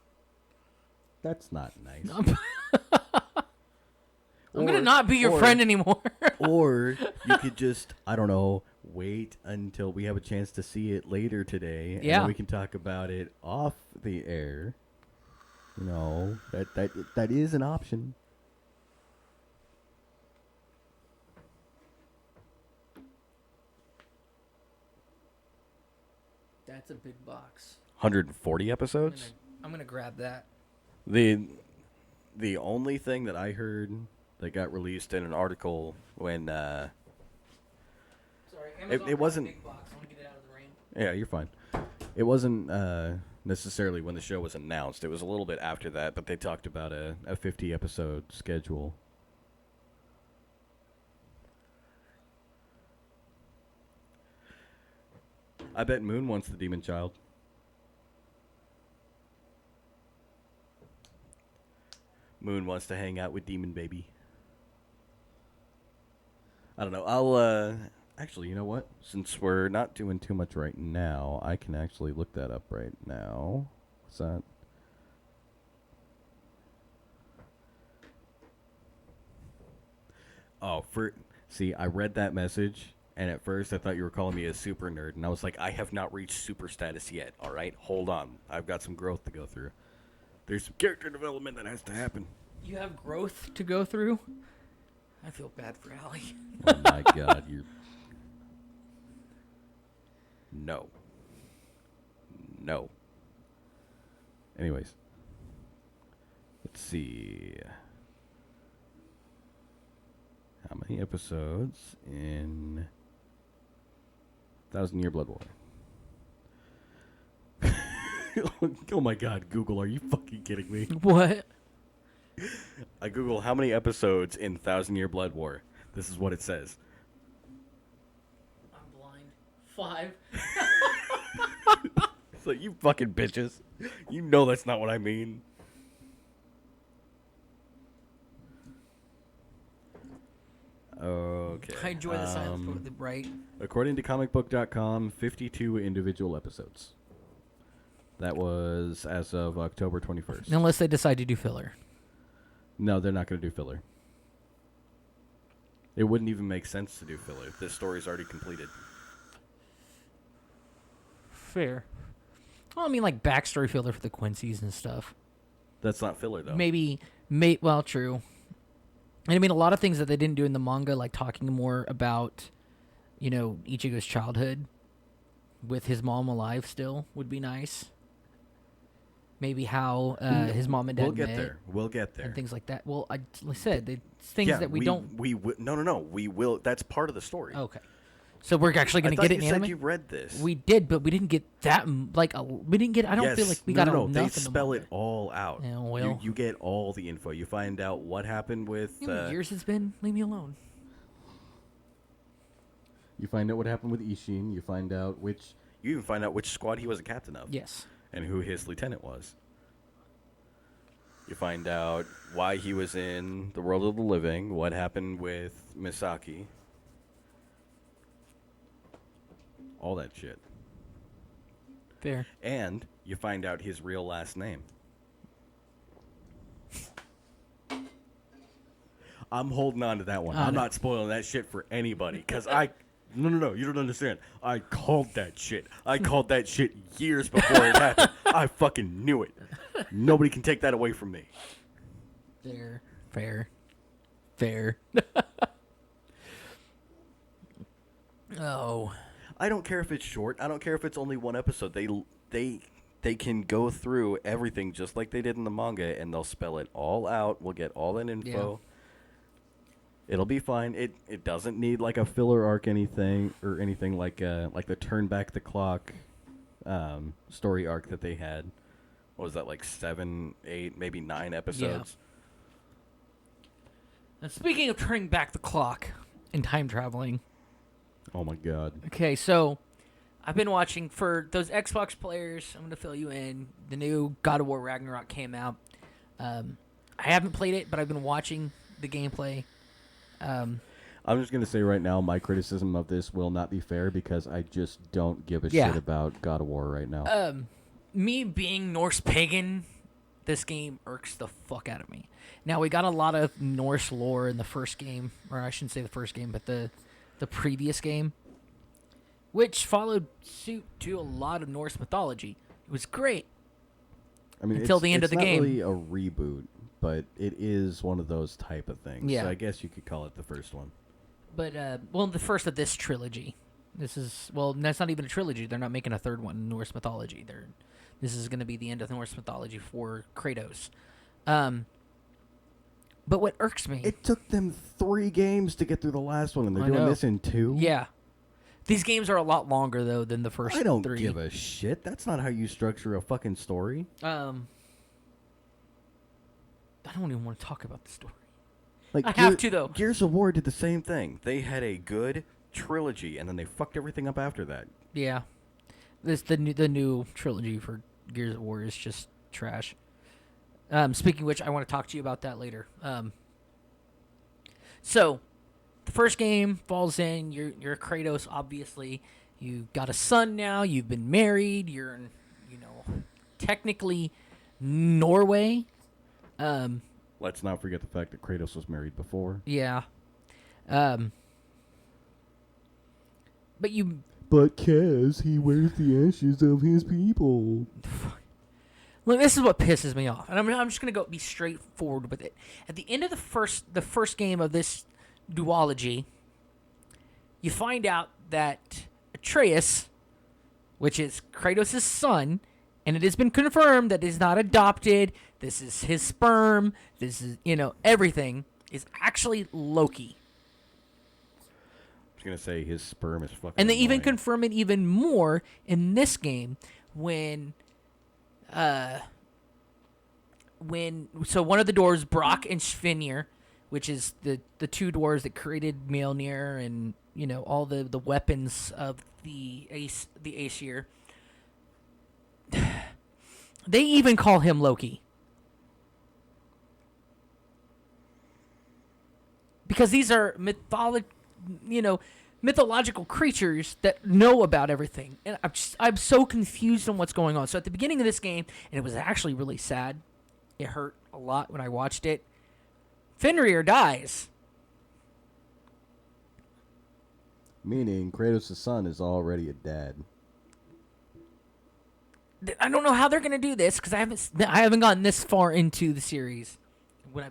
That's not nice. I'm gonna not be your friend anymore. Or you could just, I don't know, wait until we have a chance to see it later today. And then we can talk about it off the air. That is an option. That's a big box. 140 episodes? I'm gonna grab that. The only thing that I heard that got released in an article when Sorry, Amazon it wasn't. a big box. I want to get it out of the rain. Yeah, you're fine. It wasn't necessarily when the show was announced. It was a little bit after that, but they talked about a 50 episode schedule. I bet Moon wants the Demon Child. Moon wants to hang out with Demon Baby. I don't know. I'll actually, you know what? Since we're not doing too much right now, I can actually look that up right now. What's that? Oh, see, I read that message, and at first I thought you were calling me a super nerd, and I was like, I have not reached super status yet. All right, hold on. I've got some growth to go through. There's some character development that has to happen. You have growth to go through? I feel bad for Allie. Oh my god, you're... No. Anyways. Let's see. How many episodes in 1,000 Year Blood War? Oh my god, Google, are you fucking kidding me? What? I Google how many episodes in 1,000 Year Blood War. This is what it says. I'm blind. 5. It's like, you fucking bitches. You know that's not what I mean. Okay. I enjoy the silence, but right? According to comicbook.com, 52 individual episodes. That was as of October 21st. Unless they decide to do filler. No, they're not going to do filler. It wouldn't even make sense to do filler. This story's already completed. Fair. Well, I mean, like backstory filler for the Quincy's and stuff. That's not filler, though. Well, true. And I mean, a lot of things that they didn't do in the manga, like talking more about, Ichigo's childhood with his mom alive still would be nice. Maybe how his mom and dad met. We'll get there. And things like that. Well, I said, it's things that we don't... No. We will. That's part of the story. Okay. So we're actually going to get it in anime? You said you read this. We did, but we didn't get that, we didn't get, I don't feel like we got enough. They spell it all out. Yeah, well. You get all the info. You find out what happened with... You know how many years it's been? Leave me alone. You find out what happened with Ishin. You find out which... You even find out which squad he was a captain of. Yes. And who his lieutenant was. You find out why he was in the world of the living, what happened with Misaki. All that shit. Fair. And you find out his real last name. I'm holding on to that one. I'm not spoiling that shit for anybody. Because No, you don't understand. I called that shit. I called that shit years before it happened. I fucking knew it. Nobody can take that away from me. Fair. Oh. I don't care if it's short. I don't care if it's only one episode. They can go through everything just like they did in the manga, and they'll spell it all out. We'll get all that info. Yeah. It'll be fine. It doesn't need like a filler arc anything like the turn back the clock story arc that they had. What was that, like 7, 8, maybe 9 episodes? Yeah. And speaking of turning back the clock and time traveling. Oh my god. Okay, so I've been watching, for those Xbox players, I'm going to fill you in. The new God of War Ragnarok came out. I haven't played it, but I've been watching the gameplay. I'm just going to say right now, my criticism of this will not be fair because I just don't give a shit about God of War right now. Me being Norse pagan, this game irks the fuck out of me. Now, we got a lot of Norse lore in the first game, or I shouldn't say the first game, but the previous game, which followed suit to a lot of Norse mythology. It was great. I mean, until the end of the game. It's not really a reboot, but it is one of those type of things. Yeah. So I guess you could call it the first one. But, the first of this trilogy. That's not even a trilogy. They're not making a third one in Norse mythology. This is going to be the end of Norse mythology for Kratos. But what irks me... It took them 3 games to get through the last one, and they're doing this in 2? Yeah. These games are a lot longer, though, than the first 3. I don't give a shit. That's not how you structure a fucking story. I don't even want to talk about the story. Like, I have to, though. Gears of War did the same thing. They had a good trilogy, and then they fucked everything up after that. Yeah. The new trilogy for Gears of War is just trash. Speaking of which, I want to talk to you about that later. So, the first game falls in. You're Kratos, obviously. You got a son now. You've been married. You're in, technically Norway. Let's not forget the fact that Kratos was married before. Yeah. But Kaz, he wears the ashes of his people. Look, this is what pisses me off, and I'm just gonna be straightforward with it. At the end of the first game of this duology, you find out that Atreus, which is Kratos' son, and it has been confirmed that he's not adopted. This is his sperm. This is everything is actually Loki. I was gonna say his sperm is fucking. And they annoying. even confirm it even more in this game when one of the dwarves, Brock and Svinir, which is the 2 dwarves that created Mjolnir and all the weapons of the Aesir. They even call him Loki. Because these are mythological creatures that know about everything. And I'm so confused on what's going on. So at the beginning of this game, and it was actually really sad. It hurt a lot when I watched it. Fenrir dies. Meaning Kratos' son is already a dad. I don't know how they're gonna do this because I haven't gotten this far into the series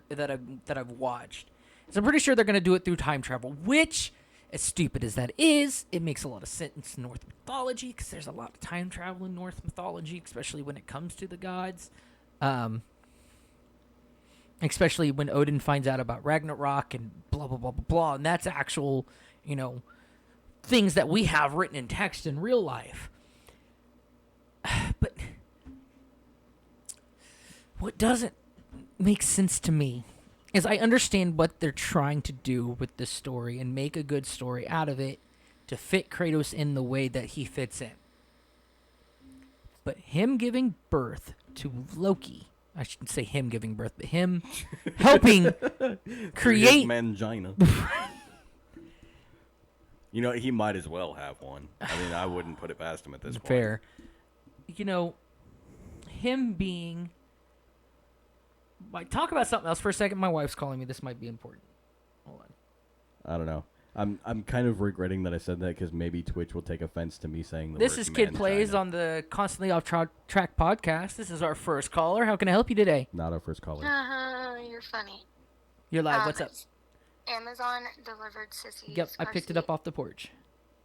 that I've watched. So I'm pretty sure they're gonna do it through time travel, which, as stupid as that is, it makes a lot of sense in Norse mythology because there's a lot of time travel in Norse mythology, especially when it comes to the gods. Especially when Odin finds out about Ragnarok and blah blah blah blah blah, and that's actual, things that we have written in text in real life. But what doesn't make sense to me is I understand what they're trying to do with this story and make a good story out of it to fit Kratos in the way that he fits in. But him giving birth to Loki, I shouldn't say him giving birth, but him helping create mangina. He might as well have one. I mean, I wouldn't put it past him at this point. Fair. Him being... Like, talk about something else for a second. My wife's calling me. This might be important. Hold on. I don't know. I'm kind of regretting that I said that because maybe Twitch will take offense to me saying the This word is Kid Plays mangina. on the Constantly Off-track podcast. This is our first caller. How can I help you today? Not our first caller. You're funny. You're live. What's up? Amazon delivered Sissy's Yep, I car picked it seat. up off the porch.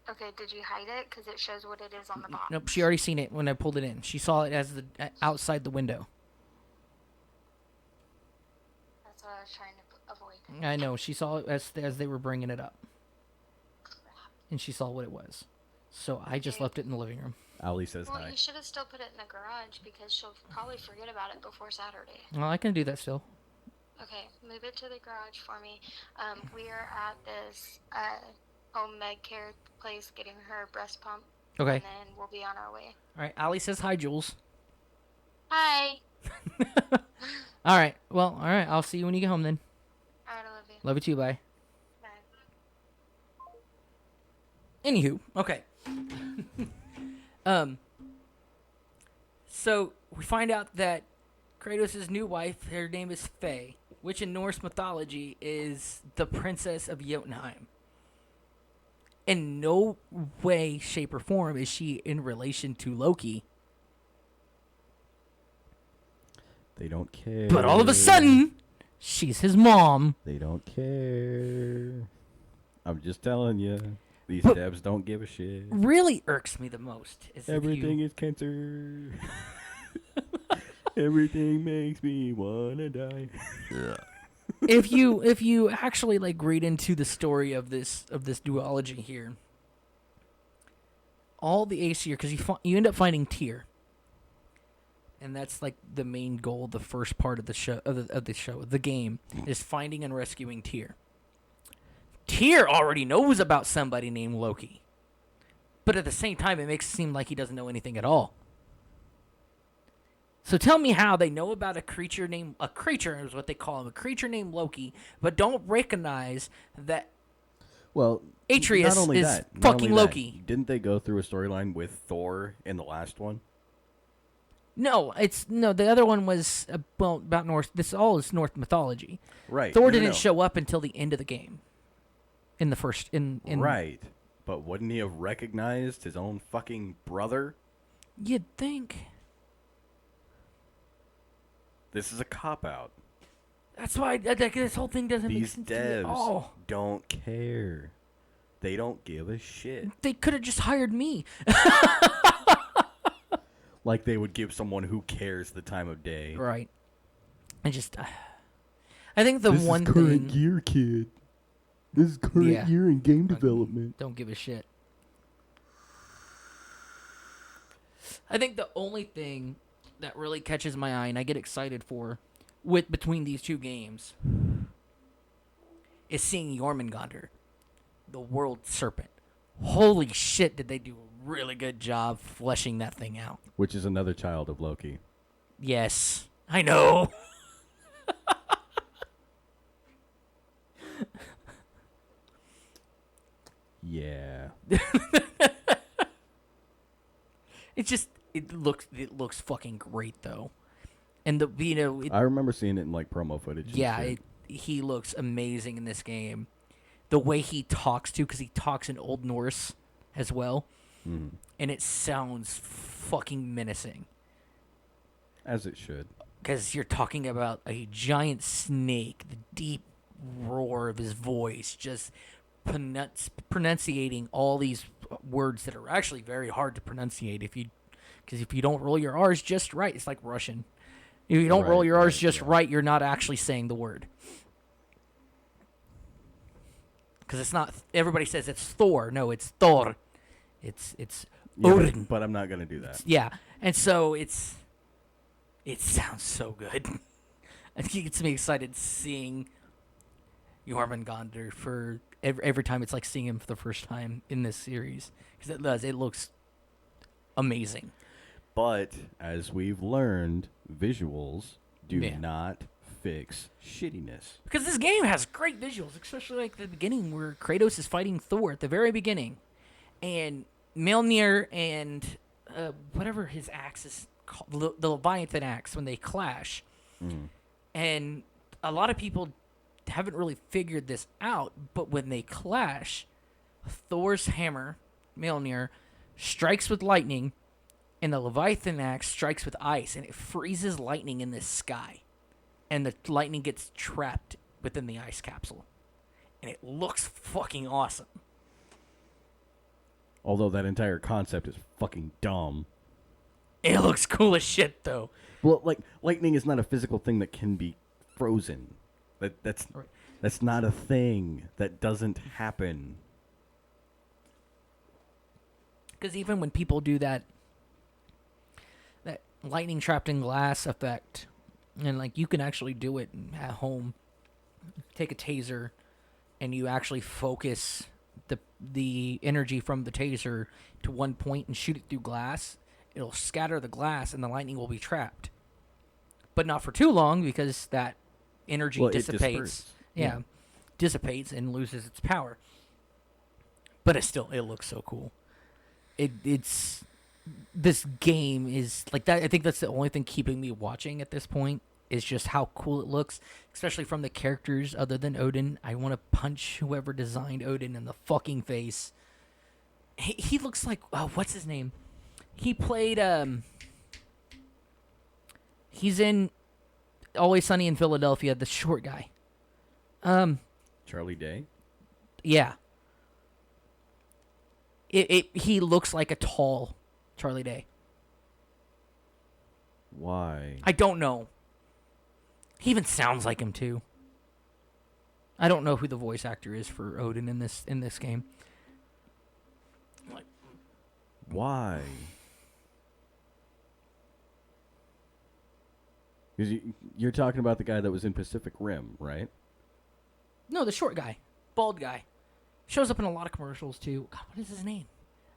Okay, did you hide it? Because it shows what it is on the box. Nope, she already seen it when I pulled it in. She saw it as outside the window. That's what I was trying to avoid. I know. She saw it as they were bringing it up. And she saw what it was. So I just left it in the living room. Ali says Well, hi. you should have still put it in the garage because she'll probably forget about it before Saturday. Well, I can do that still. Okay, move it to the garage for me. We are at this home med care place getting her breast pump. Okay. And then we'll be on our way. All right. Allie says hi, Jules. Hi. All right. Well, all right. I'll see you when you get home then. Alright, I love you. Love you too. Bye. Bye. Anywho, okay. So we find out that Kratos' new wife, her name is Faye, which in Norse mythology is the princess of Jotunheim. In no way, shape, or form is she in relation to Loki. They don't care. But all of a sudden, she's his mom. They don't care. I'm just telling you. These But- devs don't give a shit. Really irks me the most is Everything is cancer. Everything makes me wanna die. if you actually like read into the story of this duology here, all the Aesir, because you end up finding Tyr, and that's like the main goal, the first part of the show the game is finding and rescuing Tyr. Tyr already knows about somebody named Loki, but at the same time, it makes it seem like he doesn't know anything at all. So tell me how they know about a creature is what they call him, a creature named Loki, but don't recognize that Well, Atreus not only is that, not fucking only that, Loki. Didn't they go through a storyline with Thor in the last one? No, the other one was about Norse. This all is Norse mythology. Right. Thor No, didn't no. show up until the end of the game. In the first in Right. But wouldn't he have recognized his own fucking brother? You'd think. This is a cop-out. That's why this whole thing doesn't make These sense to me at devs all. don't care. They don't give a shit. They could have just hired me. Like they would give someone who cares the time of day. Right. I think the one thing year, kid. This is current Yeah. year in game development. don't give a shit. I think the only thing that really catches my eye and I get excited for between these two games is seeing Jormungandr, the world serpent. Holy shit, did they do a really good job fleshing that thing out. Which is another child of Loki. Yes, I know. Yeah. It looks fucking great though. And I remember seeing it in like promo footage. and yeah, shit. he looks amazing in this game. the way he talks too, because he talks in Old Norse as well, Mm. and it sounds fucking menacing. As it should. Because you're talking about a giant snake, the deep roar of his voice, just pronunciating all these words that are actually very hard to pronunciate because if you don't roll your R's just right, it's like Russian. If you don't roll your R's just right, you're not actually saying the word. Because it's not. Everybody says it's Thor. No, it's Thor. It's Yeah, Odin. but I'm not gonna do that. Yeah, and so it sounds so good. I think it gets me excited seeing Jormungandr for every time. It's like seeing him for the first time in this series because it does. It looks amazing. But as we've learned, visuals do Yeah. not fix shittiness. Because this game has great visuals, especially like the beginning where Kratos is fighting Thor at the very beginning, and Mjolnir and whatever his axe is called, the Leviathan axe, when they clash. And a lot of people haven't really figured this out, but when they clash, Thor's hammer, Mjolnir, strikes with lightning, and the Leviathan axe strikes with ice, and it freezes lightning in the sky. And the lightning gets trapped within the ice capsule. And it looks fucking awesome. Although that entire concept is fucking dumb. It looks cool as shit, though. Well, like, lightning is not a physical thing that can be frozen. That's not a thing. That doesn't happen. Because even when people do that lightning trapped in glass effect, and like you can actually do it at home, take a taser, and you actually focus the energy from the taser to one point and shoot it through glass. It'll scatter the glass, and the lightning will be trapped. But not for too long, because that energy dissipates. Dissipates and loses its power. But it looks so cool. It's this game is like that. I think that's the only thing keeping me watching at this point is just how cool it looks, especially from the characters other than Odin. I want to punch whoever designed Odin in the fucking face. He looks like what's his name? He played he's in Always Sunny in Philadelphia, the short guy. Charlie Day? Yeah. He looks like a tall Charlie Day. Why? I don't know. He even sounds like him too. I don't know who the voice actor is for Odin in this game. Why? Because you're talking about the guy that was in Pacific Rim, right? No, the short guy, bald guy, shows up in a lot of commercials too. God, what is his name?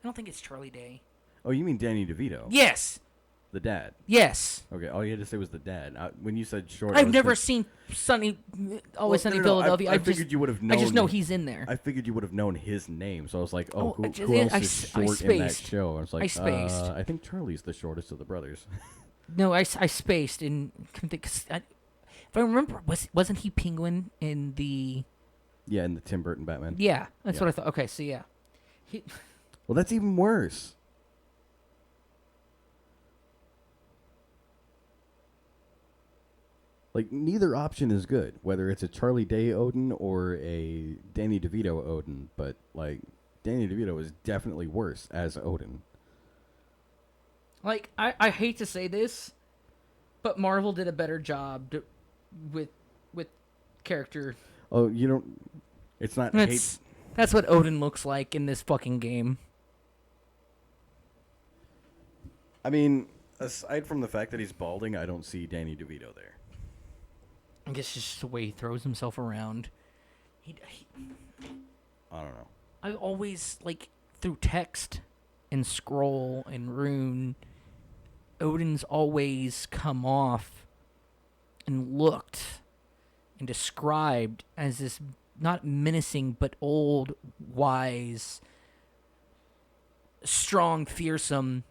I don't think it's Charlie Day. Oh, you mean Danny DeVito? Yes. The dad. Yes. Okay, all you had to say was the dad. When you said short, I've never seen Always Sunny in Philadelphia. I figured you would have known. I just know he's in there. I figured you would have known his name, so I was like, Oh, who else I is short in that spaced. show? I was like, I spaced. I think Charlie's the shortest of the brothers. No, I spaced and if I remember, wasn't he Penguin in the? Yeah, in the Tim Burton Batman. Yeah, that's Yeah. what I thought. Okay, so yeah, Well, that's even worse. Like, neither option is good, whether it's a Charlie Day Odin or a Danny DeVito Odin, but, like, Danny DeVito is definitely worse as Odin. like I hate to say this, but Marvel did a better job with character. Oh, you don't... It's not hate... That's what Odin looks like in this fucking game. I mean, aside from the fact that he's balding, I don't see Danny DeVito there. I guess it's just the way he throws himself around. He I don't know. I always, like, through text and scroll and rune, Odin's always come off and looked and described as this not menacing but old, wise, strong, fearsome,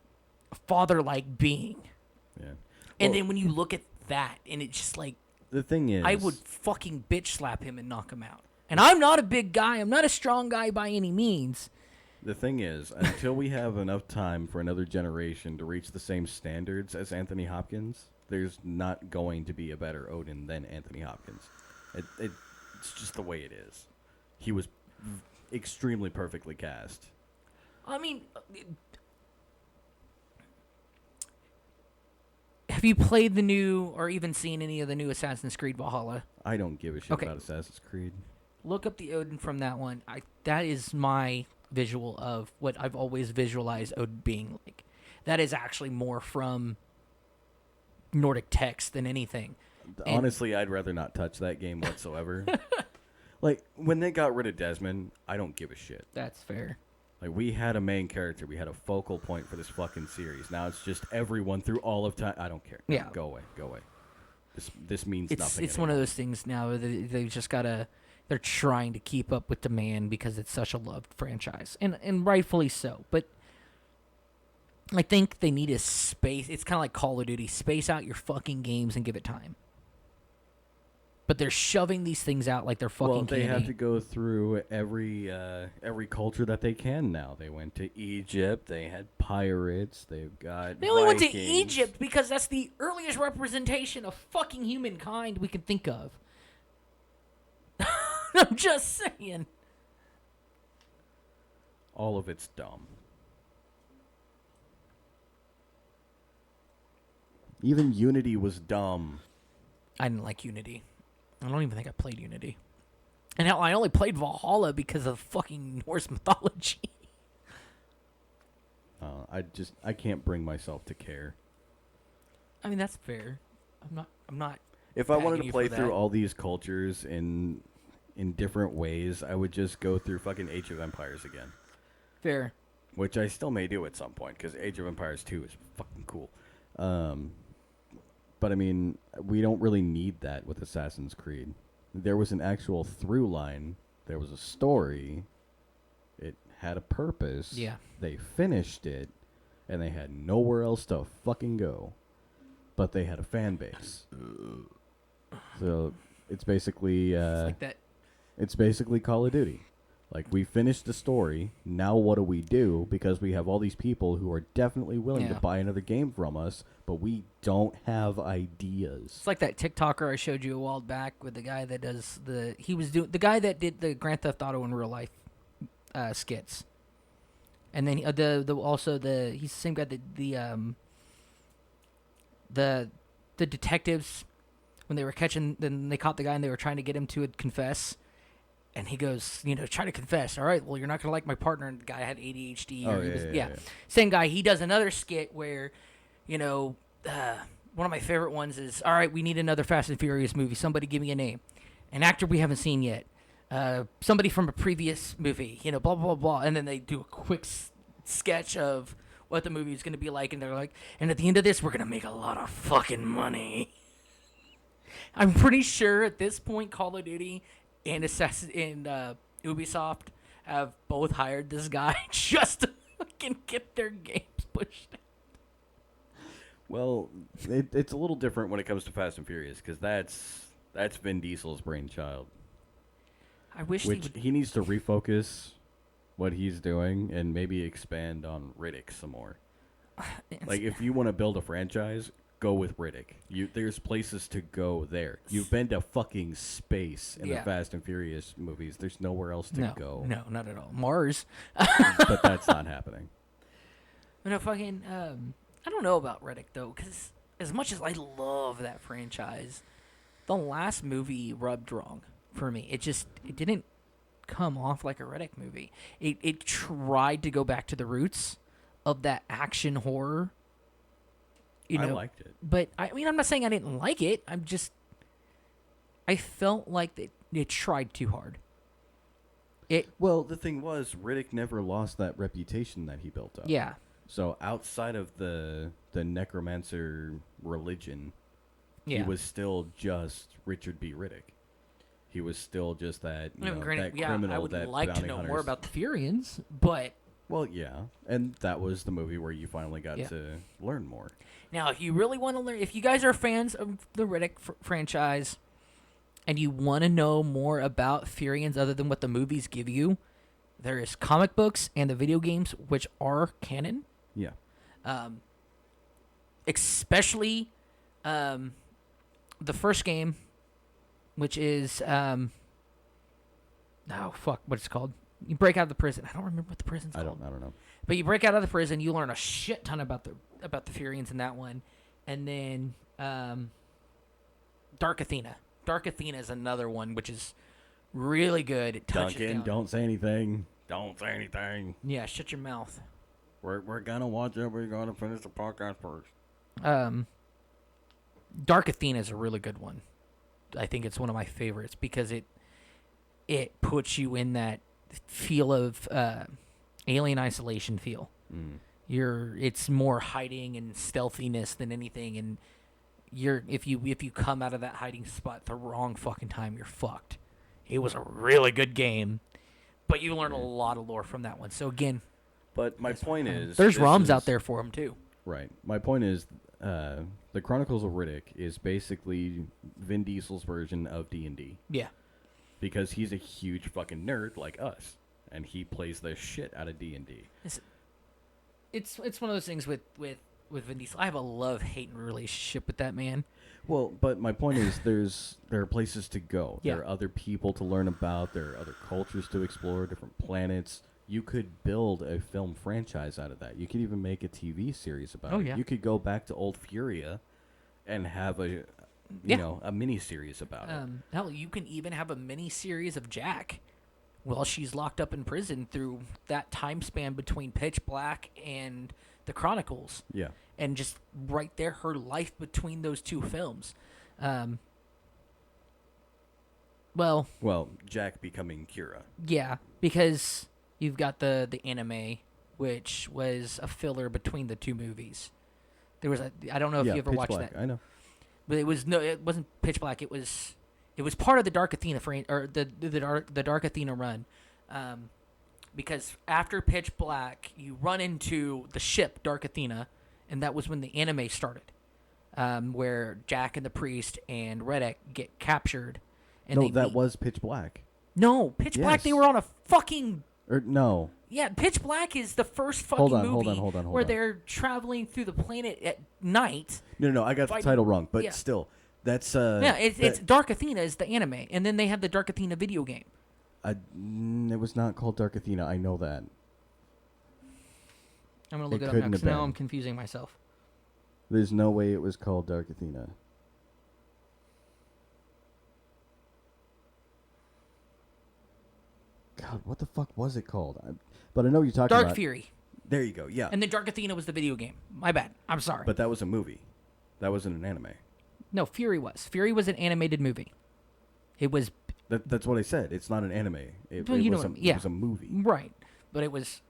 father-like being. Yeah. And Well, then when you look at that, and it's just like, the thing is... I would fucking bitch slap him and knock him out. And I'm not a big guy. I'm not a strong guy by any means. The thing is, until we have enough time for another generation to reach the same standards as Anthony Hopkins, there's not going to be a better Odin than Anthony Hopkins. It's just the way it is. He was extremely perfectly cast. I mean, have you played the new or even seen any of the new Assassin's Creed Valhalla? I don't give a shit Okay. about Assassin's Creed. Look up the Odin from that one. That is my visual of what I've always visualized Odin being like. That is actually more from Nordic text than anything. Honestly, I'd rather not touch that game whatsoever. Like, when they got rid of Desmond, I don't give a shit. That's fair. Like, we had a main character. We had a focal point for this fucking series. Now it's just everyone through all of time. I don't care. Yeah. Go away. Go away. This means nothing It's one of those things now. They've just got to... They're trying to keep up with demand because it's such a loved franchise. And rightfully so. But I think they need a space. It's kind of like Call of Duty. Space out your fucking games and give it time. But they're shoving these things out like they're fucking Well, they candy. have to go through every culture that they can now. They went to Egypt. They had pirates. They've got They only went to Vikings. Egypt because that's the earliest representation of fucking humankind we can think of. I'm just saying. All of it's dumb. Even Unity was dumb. I didn't like Unity. I don't even think I played Unity. And hell, I only played Valhalla because of fucking Norse mythology. I can't bring myself to care. I mean, that's fair. I'm not. If I wanted Tagging to you play for through that. all these cultures in different ways, I would just go through fucking Age of Empires again, Fair. which I still may do at some point because Age of Empires 2 is fucking cool. But I mean, we don't really need that with Assassin's Creed. There was an actual through line. There was a story. It had a purpose. Yeah. They finished it, and they had nowhere else to fucking go. But they had a fan base. So it's basically It's like that. it's basically Call of Duty. Like, we finished the story. Now what do we do? Because we have all these people who are definitely willing to Yeah. buy another game from us, but we don't have ideas. It's like that TikToker I showed you a while back with the guy that does the. He was doing the guy that did the Grand Theft Auto in real life skits, and then he's the same guy that the detectives when they were catching. Then they caught the guy and they were trying to get him to confess. And he goes, try to confess. All right, well, you're not going to like my partner. And the guy had ADHD. Oh, or he yeah, was, yeah. Same guy. He does another skit where, one of my favorite ones is, all right, we need another Fast and Furious movie. Somebody give me a name. An actor we haven't seen yet. Somebody from a previous movie, blah, blah, blah, blah. And then they do a quick sketch of what the movie is going to be like. And they're like, and at the end of this, we're going to make a lot of fucking money. I'm pretty sure at this point, Call of Duty and Ubisoft have both hired this guy just to fucking get their games pushed out. Well, it's a little different when it comes to Fast and Furious, because that's Vin Diesel's brainchild. I wish He needs to refocus what he's doing and maybe expand on Riddick some more. Like, if you want to build a franchise, go with Riddick. There's places to go there. You've been to fucking space in the Fast and Furious movies. There's nowhere else to go. No, not at all. Mars. But that's not happening. No, fucking. I don't know about Riddick though, because as much as I love that franchise, the last movie rubbed wrong for me. It didn't come off like a Riddick movie. It tried to go back to the roots of that action horror. I liked it. But, I mean, I'm not saying I didn't like it. I felt like it tried too hard. Well, the thing was, Riddick never lost that reputation that he built up. Yeah. So outside of the necromancer religion, he was still just Richard B. Riddick. He was still just that, that criminal. I would that like to bounty know hunters. more about the Furians, but... Well, yeah, and that was the movie where you finally got to learn more. Now, if you really want to learn, if you guys are fans of the Riddick franchise, and you want to know more about Furians other than what the movies give you, there is comic books and the video games, which are canon. Yeah. Especially the first game, which is oh fuck, what it's called? You break out of the prison. I don't remember what the prison's called. I don't know. But you break out of the prison, you learn a shit ton about the Furians in that one, and then Dark Athena. Dark Athena is another one which is really good. It touches Duncan, down. don't say anything. Don't say anything. Yeah, shut your mouth. We're gonna watch it. We're gonna finish the podcast first. Dark Athena is a really good one. I think it's one of my favorites because it puts you in that feel of Alien Isolation feel. It's more hiding and stealthiness than anything, and if you come out of that hiding spot the wrong fucking time, you're fucked. It was a really good game, but you learn a lot of lore from that one. So again, but my point is, there's ROMs out there for them too. Right. My point is, the Chronicles of Riddick is basically Vin Diesel's version of D&D. Yeah. Because he's a huge fucking nerd like us, and he plays the shit out of D&D. It's one of those things with Vin Diesel. I have a love-hate relationship with that man. Well, but my point is, there are places to go. Yeah. There are other people to learn about. There are other cultures to explore, different planets. You could build a film franchise out of that. You could even make a TV series about it. Yeah. You could go back to old Furia and have a mini series about it. Hell, you can even have a mini series of Jack while she's locked up in prison through that time span between Pitch Black and the Chronicles. Yeah. And just right there, her life between those two films. Well, Jack becoming Kira. yeah, because you've got the anime, which was a filler between the two movies. There was I don't know if you ever Pitch watched Black, that. I know. But it wasn't Pitch Black. It was part of the Dark Athena or the Dark Athena run, because after Pitch Black, you run into the ship Dark Athena, and that was when the anime started, where Jack and the priest and Redek get captured. And No, that was Pitch Black. No, Pitch Black. Yes. They were on a fucking. No. Yeah, Pitch Black is the first fucking movie hold where on. they're traveling through the planet at night. No, I got the title wrong, but Yeah. still, that's It's Dark Athena is the anime, and then they have the Dark Athena video game. it was not called Dark Athena. I know that. I'm gonna look It it up now couldn't because have now been. I'm confusing myself. There's no way it was called Dark Athena. God, what the fuck was it called? But I know you're talking about Dark Fury, There you go. Yeah. and then Dark Athena was the video game. My bad. I'm sorry. But that was a movie. That wasn't an anime. No, Fury was. Fury was an animated movie. It was That's what I said. It's not an anime. It Well, you know was what I mean. it was a movie. right, but it was.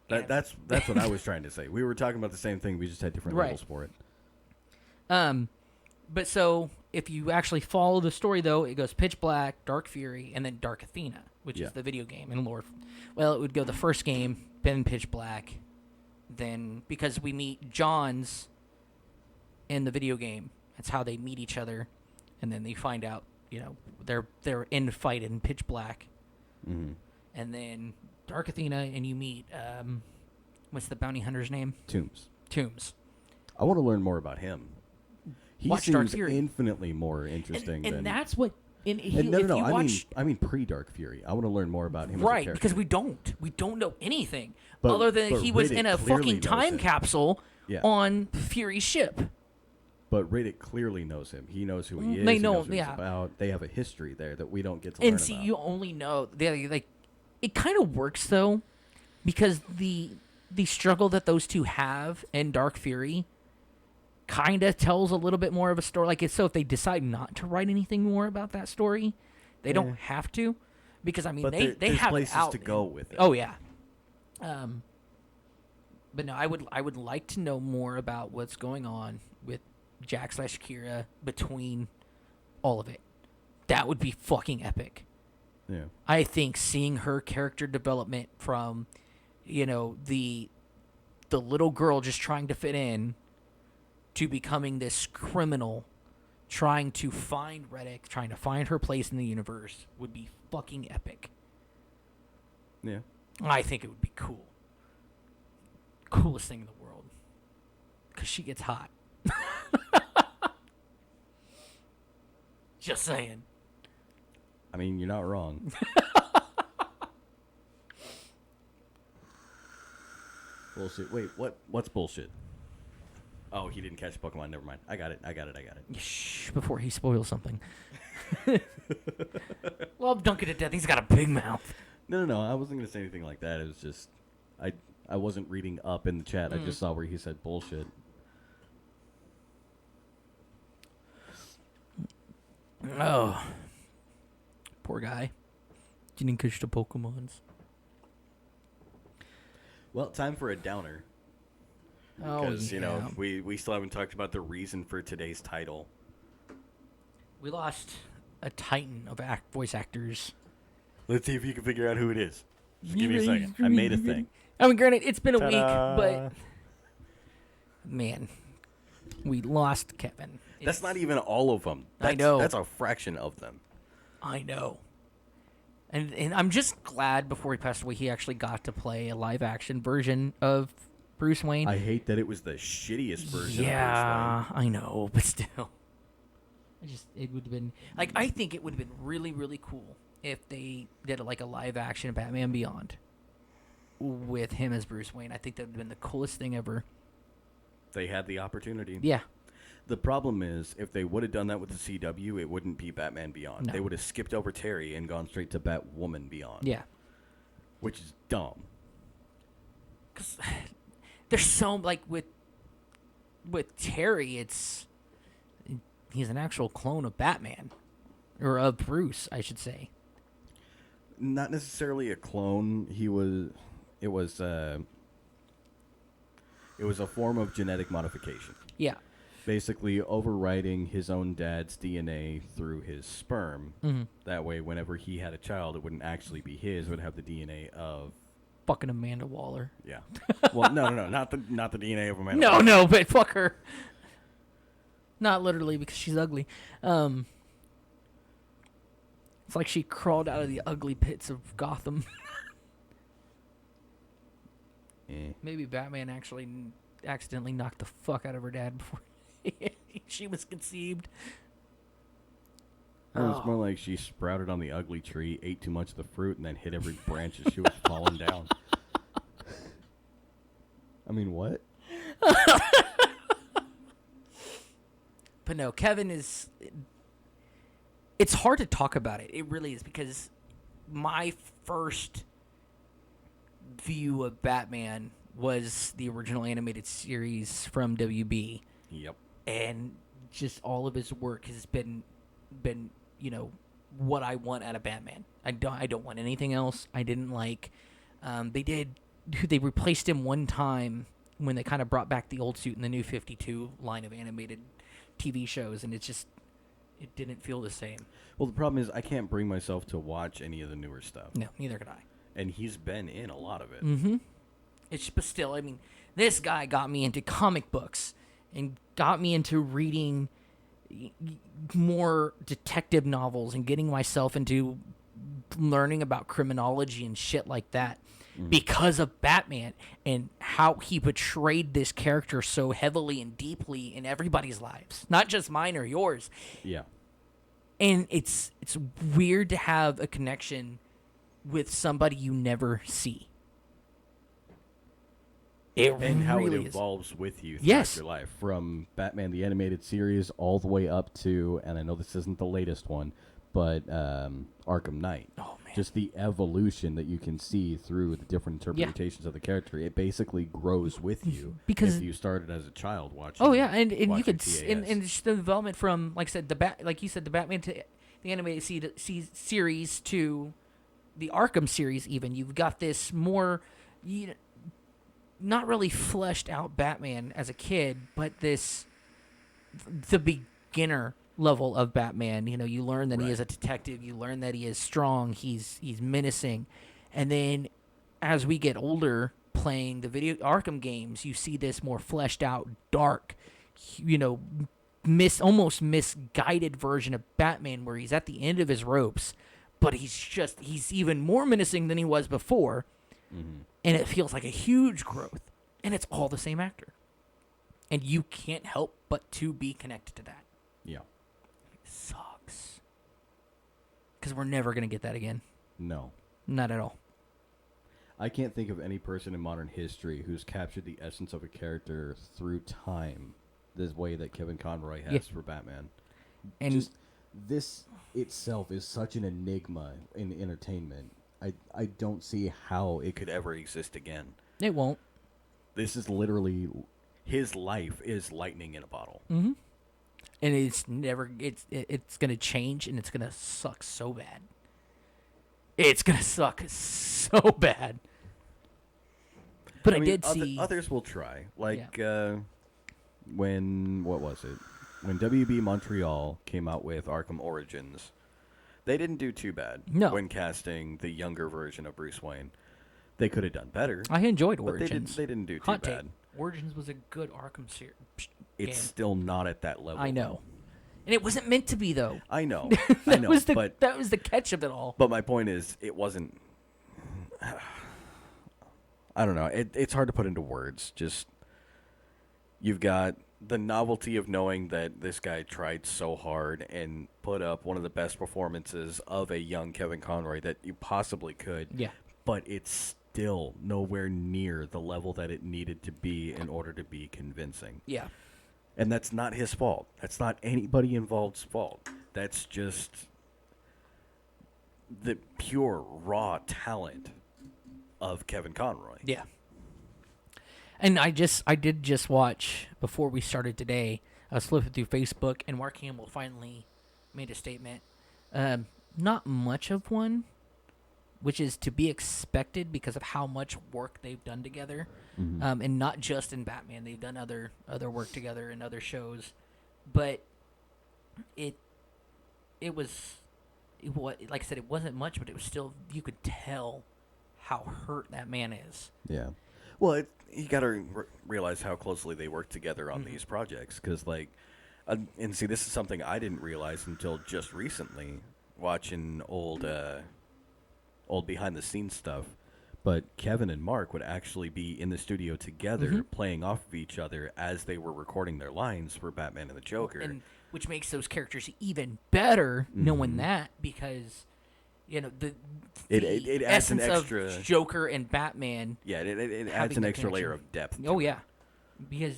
That's what I was trying to say. We were talking about the same thing. We just had different Right. levels for it. But so if you actually follow the story, though, it goes Pitch Black, Dark Fury, and then Dark Athena, which Yeah. is the video game and lore. Well, it would go the first game, then Pitch Black, then because we meet Johns in the video game, that's how they meet each other, and then they find out, they're in fight in Pitch Black, Mm-hmm. and then Dark Athena, and you meet what's the bounty hunter's name? Tombs. I want to learn more about him. He Watch Dark seems Fury. infinitely more interesting And than. that's what. And No. if you watch, I mean pre-Dark Fury. I want to learn more about him. right, as a character. because we don't know anything But- other than but he was Riddick in a clearly fucking knows time him. capsule Yeah. on Fury's ship. But Riddick clearly knows him. He knows who he is. They he know, knows what yeah. he's about. They have a history there that we don't get to learn And see, about. you only know it kind of works though, because the struggle that those two have in Dark Fury kind of tells a little bit more of a story. Like, so if they decide not to write anything more about that story, they don't have to, because I mean But they there's have it places out to go with it. Oh yeah. But no, I would like to know more about what's going on with Jack/Kira between all of it. That would be fucking epic. Yeah. I think seeing her character development from, the little girl just trying to fit in to becoming this criminal trying to find Reddick, trying to find her place in the universe would be fucking epic. Yeah. I think it would be cool. Coolest thing in the world. Because she gets hot. Just saying. I mean, you're not wrong. Bullshit. Wait, what's bullshit? Oh, he didn't catch Pokemon. Never mind. I got it. Shh, before he spoils something. Love Duncan to death. He's got a big mouth. No. I wasn't going to say anything like that. It was just... I wasn't reading up in the chat. I just saw where he said bullshit. Oh. Poor guy. Didn't catch the Pokemons. Well, time for a downer. Because, you know, we still haven't talked about the reason for today's title. We lost a titan of voice actors. Let's see if you can figure out who it is. Just give me a second. I made a thing. I mean, granted, it's been a week, Ta-da. but... Man. We lost Kevin. That's not even all of them. I know. That's a fraction of them. I know. And I'm just glad before he passed away, he actually got to play a live-action version of Bruce Wayne. I hate that it was the shittiest version of Bruce Wayne. Yeah, I know, but still. It would have been... Like, I think it would have been really, really cool if they did, like, a live-action Batman Beyond with him as Bruce Wayne. I think that would have been the coolest thing ever. They had the opportunity. Yeah. The problem is, if they would have done that with the CW, it wouldn't be Batman Beyond. No. They would have skipped over Terry and gone straight to Batwoman Beyond. Yeah. Which is dumb. Because there's so, like, with Terry, he's an actual clone of Batman. Or of Bruce, I should say. Not necessarily a clone. It was a form of genetic modification. Yeah. Basically overriding his own dad's DNA through his sperm. Mm-hmm. That way, whenever he had a child, it wouldn't actually be his. It would have the DNA of... Fucking Amanda Waller. Yeah. Well, no, not the DNA of Amanda No, Waller. no, but fuck her. Not literally, because she's ugly. It's like she crawled out of the ugly pits of Gotham. Maybe Batman actually accidentally knocked the fuck out of her dad before she was conceived. Or it's more like she sprouted on the ugly tree, ate too much of the fruit, and then hit every branch as she was falling down. I mean, what? But no, Kevin is... It's hard to talk about it. It really is, because my first view of Batman was the original animated series from WB. Yep. And just all of his work has been what I want out of Batman. I don't want anything else. I didn't like they replaced him one time when they kind of brought back the old suit in the New 52 line of animated TV shows, and it didn't feel the same. Well, the problem is I can't bring myself to watch any of the newer stuff. No, neither could I. And he's been in a lot of it. Mm-hmm. But still, I mean, this guy got me into comic books and got me into reading more detective novels and getting myself into learning about criminology and shit like that because of Batman and how he portrayed this character so heavily and deeply in everybody's lives, not just mine or yours. Yeah. And it's weird to have a connection with somebody you never see. And how really it evolves with you throughout Yes. your life. From Batman the Animated Series all the way up to, and I know this isn't the latest one, but Arkham Knight. Oh, man. Just the evolution that you can see through the different interpretations of the character. It basically grows with you Because- if you started as a child watching. Oh yeah, and you watching could TAS. and just the development from, like I said, like you said, the Batman to the animated series to the Arkham series. Even you've got this more, not really fleshed out Batman as a kid, but the beginner level of Batman. You learn that he is a detective. You learn that he is strong. He's menacing, and then as we get older, playing the video Arkham games, you see this more fleshed out, dark, almost misguided version of Batman where he's at the end of his ropes, but he's even more menacing than he was before, and it feels like a huge growth, and it's all the same actor, and you can't help but to be connected to that. Yeah. It sucks because we're never gonna get that again. No. Not at all. I can't think of any person in modern history who's captured the essence of a character through time the way that Kevin Conroy has for Batman. And just this itself is such an enigma in entertainment. I don't see how it could ever exist again. it won't. This is literally his life is lightning in a bottle. Mm-hmm. And it's gonna change, and it's gonna suck so bad. It's gonna suck so bad. But I mean, did see others will try. Like when When WB Montreal came out with Arkham Origins, they didn't do too bad when casting the younger version of Bruce Wayne. They could have done better. I enjoyed but Origins. They didn't do too Hot bad. take. Origins was a good Arkham series. It's still not at that level. I know. And it wasn't meant to be, though. I know. that I know. was but the catch of it all. But my point is, it wasn't. I don't know. It's hard to put into words. Just you've got the novelty of knowing that this guy tried so hard and put up one of the best performances of a young Kevin Conroy that you possibly could. Yeah. But it's still nowhere near the level that it needed to be in order to be convincing. Yeah. And that's not his fault. That's not anybody involved's fault. That's just the pure, raw talent of Kevin Conroy. Yeah. And I did just watch, before we started today, I was flipping through Facebook, and Mark Hamill finally made a statement. Not much of one, which is to be expected because of how much work they've done together. Mm-hmm. And not just in Batman. They've done other work together in other shows. But it was, like I said, it wasn't much, but it was still, you could tell how hurt that man is. Yeah. Well, you got to realize how closely they work together on these projects. Because, like, and see, this is something I didn't realize until just recently, watching old behind-the-scenes stuff. But Kevin and Mark would actually be in the studio together, playing off of each other as they were recording their lines for Batman and the Joker. And which makes those characters even better, knowing that, because the it adds an essence extra of Joker and Batman. Yeah, it adds an extra layer of depth. Oh yeah, because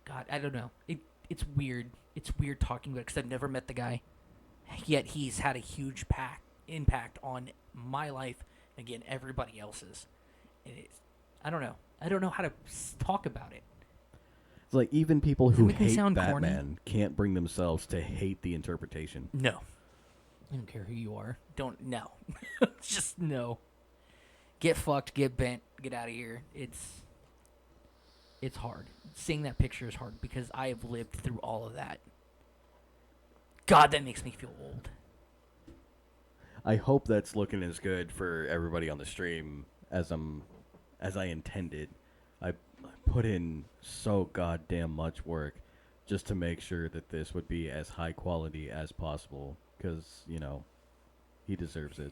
God, I don't know. It's weird. It's weird talking about it because I've never met the guy, yet he's had a huge impact on my life. Again, everybody else's. I don't know. I don't know how to talk about it. It's like even people who hate Batman corny? can't bring themselves to hate the interpretation. No. I don't care who you are. No. Just no. Get fucked, get bent, get out of here. It's hard. Seeing that picture is hard because I have lived through all of that. God, that makes me feel old. I hope that's looking as good for everybody on the stream as I intended. I put in so goddamn much work just to make sure that this would be as high quality as possible because, he deserves it.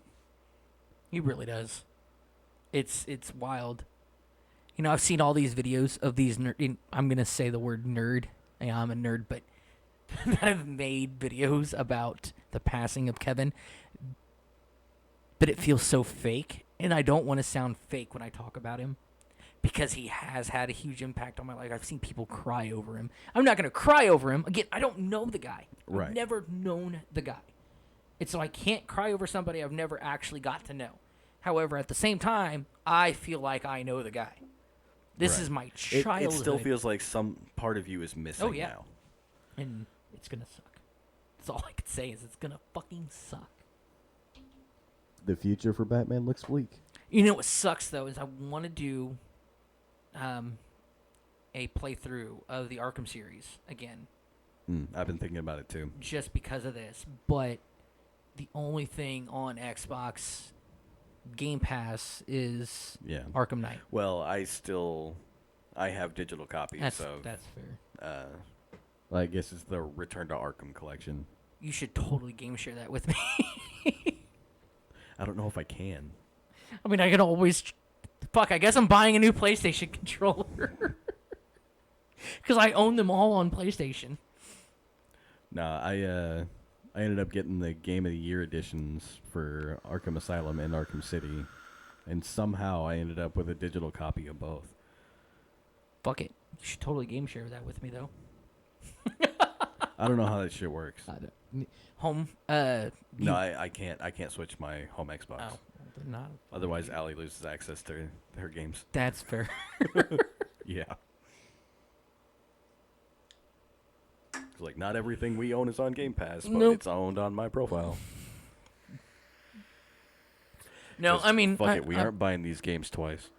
He really does. It's wild. I've seen all these videos of these I'm going to say the word nerd. Yeah, I'm a nerd, but that have made videos about the passing of Kevin. But it feels so fake, and I don't want to sound fake when I talk about him because he has had a huge impact on my life. I've seen people cry over him. I'm not going to cry over him. Again, I don't know the guy. Right. I've never known the guy. And so I can't cry over somebody I've never actually got to know. However, at the same time, I feel like I know the guy. This is my childhood. It still feels like some part of you is missing now. And it's going to suck. That's all I can say is it's going to fucking suck. The future for Batman looks bleak. What sucks, though, is I want to do a playthrough of the Arkham series again. I've been thinking about it, too. Just because of this. But the only thing on Xbox Game Pass is Arkham Knight. Well, I have digital copies, That's so fair. Well, I guess it's the Return to Arkham collection. You should totally game share that with me. I don't know if I can. I mean, I can always. Fuck, I guess I'm buying a new PlayStation controller. Because I own them all on PlayStation. Nah, I ended up getting the Game of the Year editions for Arkham Asylum and Arkham City, and somehow I ended up with a digital copy of both. Fuck it. You should totally game share that with me, though. I don't know how that shit works. Home. No, I can't. I can't switch my home Xbox. Oh, well, not. Otherwise, Allie loses access to her games. That's fair. Yeah. It's like, not everything we own is on Game Pass, but Nope. it's owned on my profile. No, 'Cause I mean, fuck it, we aren't buying these games twice.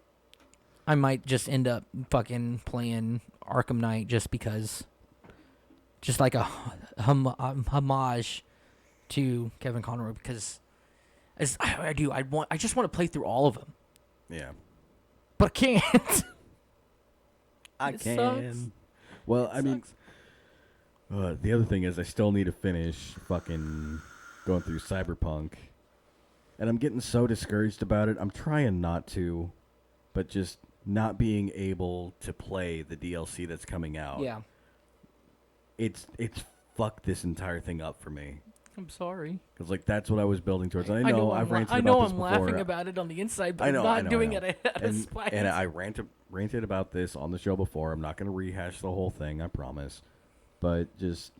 I might just end up fucking playing Arkham Knight just because. Just like a homage to Kevin Conroy, because as I just want to play through all of them, Yeah. but I can't. I It can. sucks. Well, I mean, the other thing is I still need to finish fucking going through Cyberpunk. And I'm getting so discouraged about it. I'm trying not to, but just not being able to play the DLC that's coming out. Yeah, It's fucked this entire thing up for me. I'm sorry. Because, like, that's what I was building towards. And I know I've ranted I about know this I'm before. laughing about it on the inside, but I know, I'm I not know, doing I know. it out of spite. And I ranted about this on the show before. I'm not going to rehash the whole thing, I promise. But just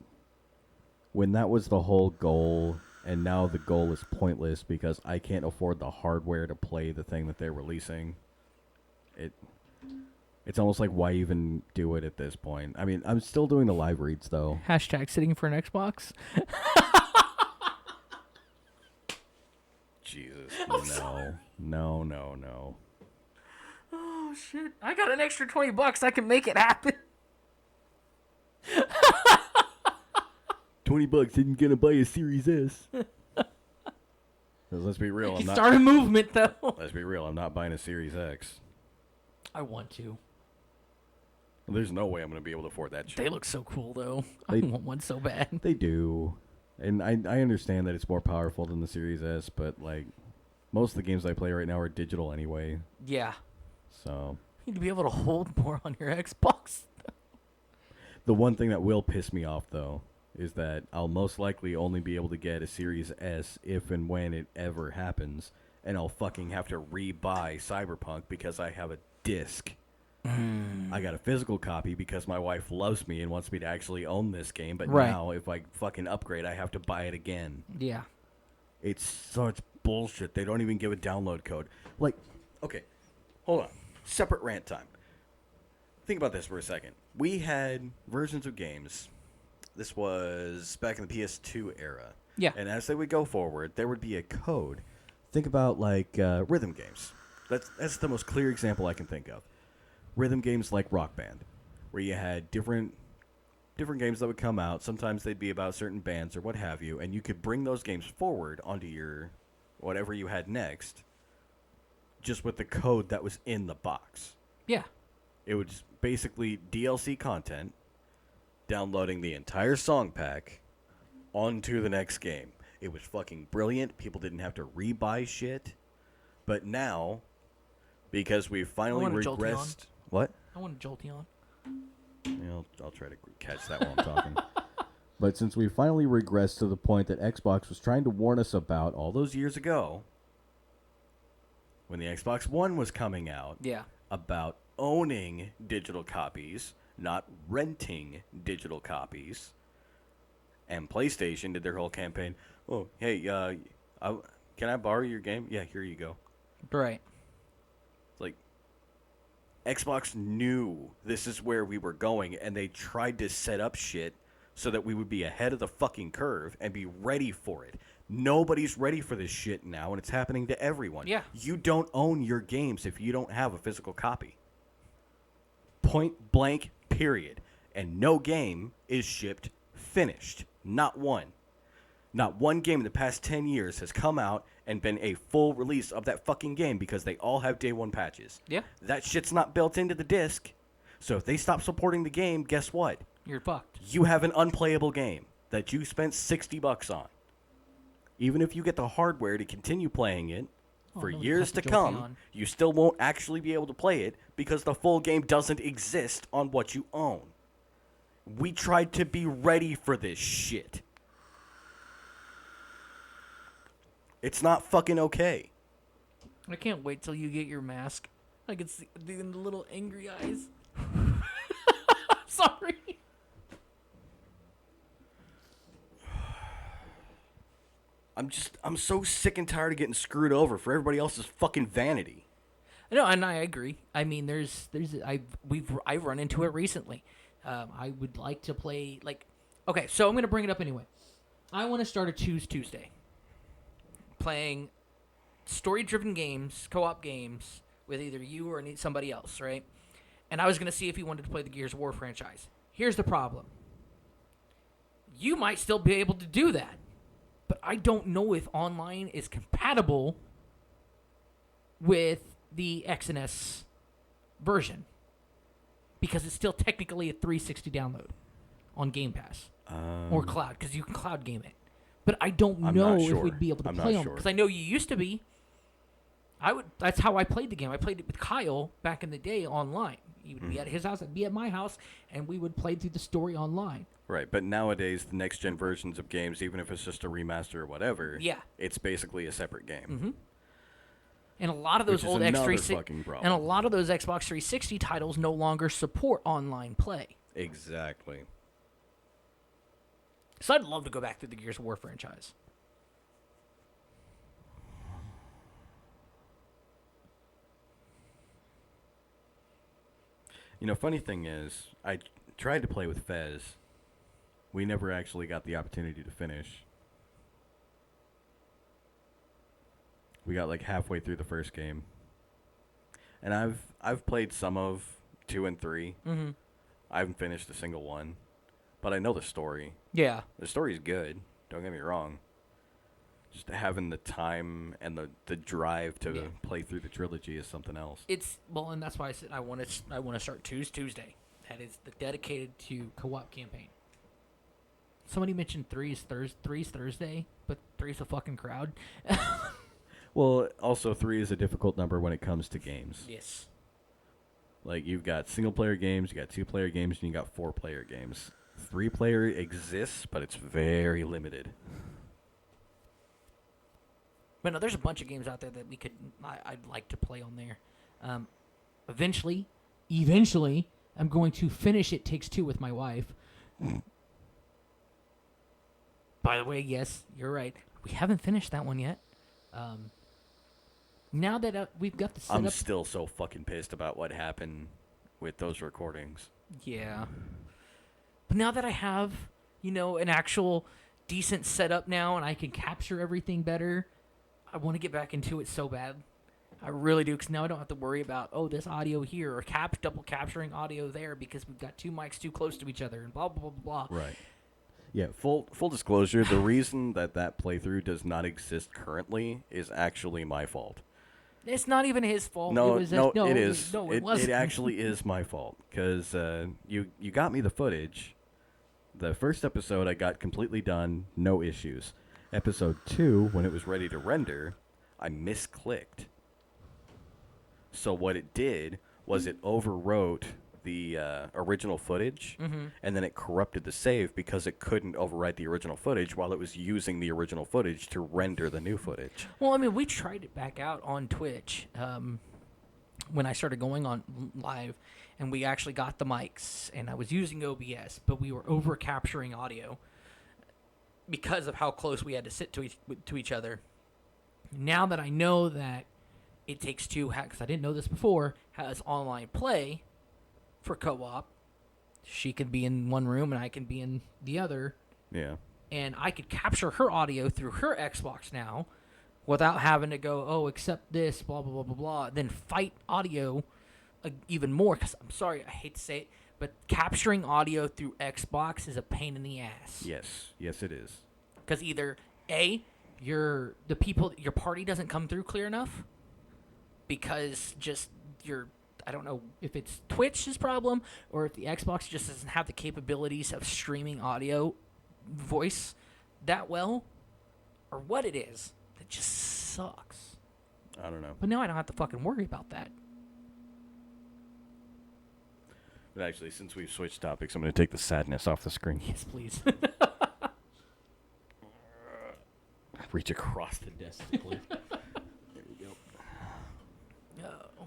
when that was the whole goal, and now the goal is pointless because I can't afford the hardware to play the thing that they're releasing, it's almost like, why even do it at this point? I mean, I'm still doing the live reads, though. Hashtag sitting for an Xbox. Jesus. No. Oh shit! I got an extra $20. I can make it happen. $20 isn't going to buy a Series S. 'Cause let's be real, I'm not... Start a movement, though. Let's be real, I'm not buying a Series X. I want to. There's no way I'm going to be able to afford that shit. They look so cool, though. They- I want one so bad. They do. And I understand that it's more powerful than the Series S, but, like, most of the games I play right now are digital anyway. Yeah. So, You need to be able to hold more on your Xbox. the one thing that will piss me off, though, is that I'll most likely only be able to get a Series S if and when it ever happens, and I'll fucking have to re-buy Cyberpunk because I have a disc. I got a physical copy because my wife loves me and wants me to actually own this game, but Right. now if I fucking upgrade, I have to buy it again. Yeah. It's such bullshit. They don't even give a download code. Like, okay, hold on. Separate rant time. Think about this for a second. We had versions of games. This was back in the PS2 era. Yeah. And as they would go forward, there would be a code. Think about, like, rhythm games. That's the most clear example I can think of. Rhythm games like Rock Band, where you had different games that would come out. Sometimes they'd be about certain bands or what have you, and you could bring those games forward onto your whatever you had next, just with the code that was in the box. Yeah. It was basically DLC content, downloading the entire song pack onto the next game. It was fucking brilliant. People didn't have to re-buy shit. But now, because we finally want a Jolteon. regressed... What? I want a Jolteon. Yeah, I'll try to catch that while I'm talking. But since we finally regressed to the point that Xbox was trying to warn us about all those years ago, when the Xbox One was coming out, Yeah. about owning digital copies, not renting digital copies, and PlayStation did their whole campaign. Oh, hey, can I borrow your game? Yeah, here you go. Right. Like, Xbox knew this is where we were going, and they tried to set up shit so that we would be ahead of the fucking curve and be ready for it. Nobody's ready for this shit now, and it's happening to everyone. Yeah. You don't own your games if you don't have a physical copy. Point blank, period. And no game is shipped finished. Not one. Not one game in the past 10 years has come out and been a full release of that fucking game because they all have day one patches. Yeah. That shit's not built into the disc. So if they stop supporting the game, guess what? You're fucked. You have an unplayable game that you spent $60 on. Even if you get the hardware to continue playing it for nobody years cut to the joke come, on. you still won't actually be able to play it because the full game doesn't exist on what you own. We tried to be ready for this shit. It's not fucking okay. I can't wait till you get your mask. I can see the little angry eyes. Sorry. I'm so sick and tired of getting screwed over for everybody else's fucking vanity. No, and I agree. I mean, I've run into it recently. I would like to play okay. So I'm gonna bring it up anyway. I want to start a Tuesday, playing story-driven games, co-op games with either you or somebody else, right? And I was gonna see if you wanted to play the Gears of War franchise. Here's the problem. You might still be able to do that, but I don't know if online is compatible with the X and S version because it's still technically a 360 download on Game Pass or cloud because you can cloud game it. But I don't know if we'd be able to play on because I know you used to be. That's how I played the game. I played it with Kyle back in the day online. He would be at his house, I'd be at my house, and we would play through the story online. Right, but nowadays the next gen versions of games, even if it's just a remaster or whatever, it's basically a separate game. Mm-hmm. And a lot of those old X360 and a lot of those Xbox 360 titles no longer support online play. Exactly. So I'd love to go back through the Gears of War franchise. You know, funny thing is, I tried to play with Fez. We never actually got the opportunity to finish. We got like halfway through the first game. And I've played some of 2 and 3. Mm-hmm. I haven't finished a single one. But I know the story. Yeah. The story's good. Don't get me wrong. Just having the time and the drive to play through the trilogy is something else. And that's why I said I want to start Tuesday. That is the dedicated to co-op campaign. Somebody mentioned three's Thursday, but 3's a fucking crowd. Well, also 3 is a difficult number when it comes to games. Yes. Like you've got single player games, you got 2-player games, and you got 4-player games. 3-player exists, but it's very limited. But no, there's a bunch of games out there that I'd like to play on there. Eventually, I'm going to finish It Takes Two with my wife. By the way, yes, you're right. We haven't finished that one yet. Now that we've got the setup... I'm still so fucking pissed about what happened with those recordings. Yeah. But now that I have, an actual decent setup now and I can capture everything better, I want to get back into it so bad. I really do, because now I don't have to worry about, this audio here or double capturing audio there because we've got 2 mics too close to each other and blah, blah, blah, blah. Right. Yeah, full disclosure, the reason that playthrough does not exist currently is actually my fault. It's not even his fault. No, it is. No, it wasn't. It actually is my fault, because you got me the footage. The first episode I got completely done, no issues. Episode 2, when it was ready to render, I misclicked. So what it did was it overwrote the original footage, and then it corrupted the save because it couldn't overwrite the original footage while it was using the original footage to render the new footage. Well, I mean, we tried it back out on Twitch when I started going on live, and we actually got the mics, and I was using OBS, but we were over-capturing audio because of how close we had to sit to each other. Now that I know that It Takes Two, because I didn't know this before, has online play for co-op, she could be in one room and I can be in the other. Yeah. And I could capture her audio through her Xbox now without having to go, accept this, blah, blah, blah, blah, blah, then fight audio even more. Because I'm sorry, I hate to say it, but capturing audio through Xbox is a pain in the ass. Yes, it is. Because either your party doesn't come through clear enough because just I don't know if it's Twitch's problem or if the Xbox just doesn't have the capabilities of streaming audio voice that well, or what it is. That just sucks. I don't know. But now I don't have to fucking worry about that. But actually, since we've switched topics, I'm going to take the sadness off the screen. Yes, please. Reach across the desk to click. There we go. Oh.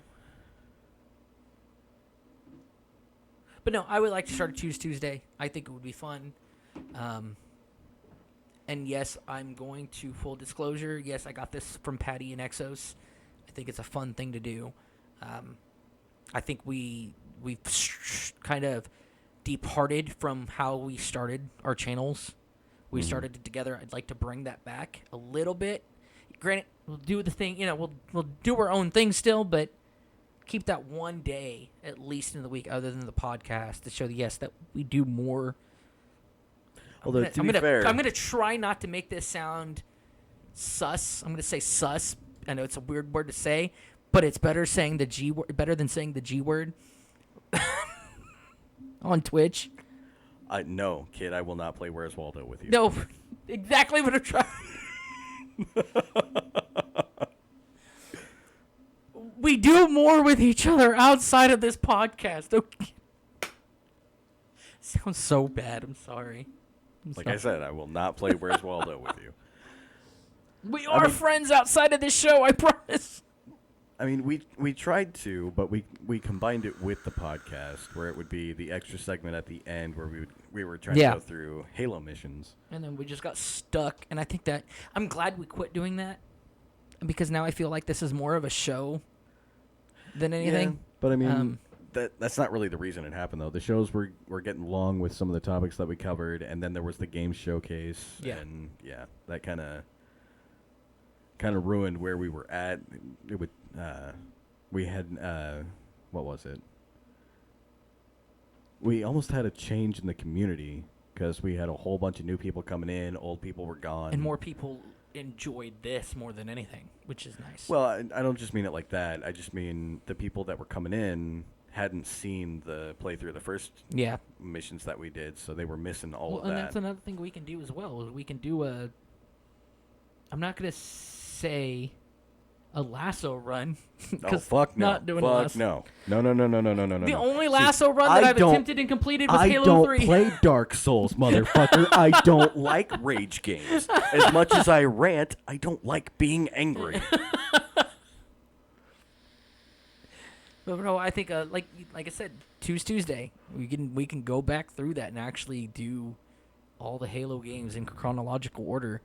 But no, I would like to start a Choose Tuesday. I think it would be fun. And yes, I'm going to, full disclosure, yes, I got this from Patty and Exos. I think it's a fun thing to do. I think we've kind of departed from how we started our channels. We started it together. I'd like to bring that back a little bit. Granted, we'll do the thing, we'll do our own thing still, but keep that one day at least in the week other than the podcast to show that we do more. Although, to be fair, I'm gonna try not to make this sound sus. I'm gonna say sus. I know it's a weird word to say, but it's better saying the G word, better than saying the G word on Twitch. No, kid, I will not play Where's Waldo with you. No, exactly what I'm trying. We do more with each other outside of this podcast. Okay. Sounds so bad. I'm sorry. I said, I will not play Where's Waldo with you. We are friends outside of this show, I promise. I mean, we tried to, but we combined it with the podcast, where it would be the extra segment at the end where we were trying to go through Halo missions. And then we just got stuck, and I think that I'm glad we quit doing that, because now I feel like this is more of a show than anything. Yeah, but I mean, that's not really the reason it happened, though. The shows were getting long with some of the topics that we covered, and then there was the game showcase, and that kind of ruined where we were at. It would we had what was it? We almost had a change in the community because we had a whole bunch of new people coming in, old people were gone, and more people enjoyed this more than anything, which is nice. Well, I don't just mean it like that. I just mean the people that were coming in hadn't seen the playthrough of the first missions that we did, so they were missing all of that. And that's another thing we can do as well. Is we can do a. I'm not gonna say a lasso run. Oh fuck no! Not doing fuck no! No! The only lasso run that I've attempted and completed was Halo 3. I don't play Dark Souls, motherfucker. I don't like rage games. As much as I rant, I don't like being angry. But no, I think like I said, Tuesday we can go back through that and actually do all the Halo games in chronological order.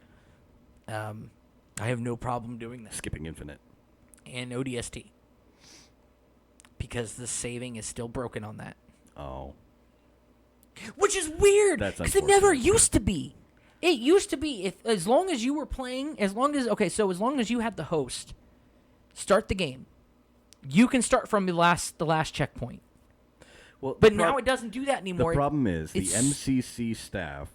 I have no problem doing that. Skipping Infinite. And ODST. Because the saving is still broken on that. Oh. Which is weird. Because it never used to be. It used to be, as long as you were playing, as long as you had the host start the game, you can start from the last checkpoint. Well, but now it doesn't do that anymore. The problem is the MCC staff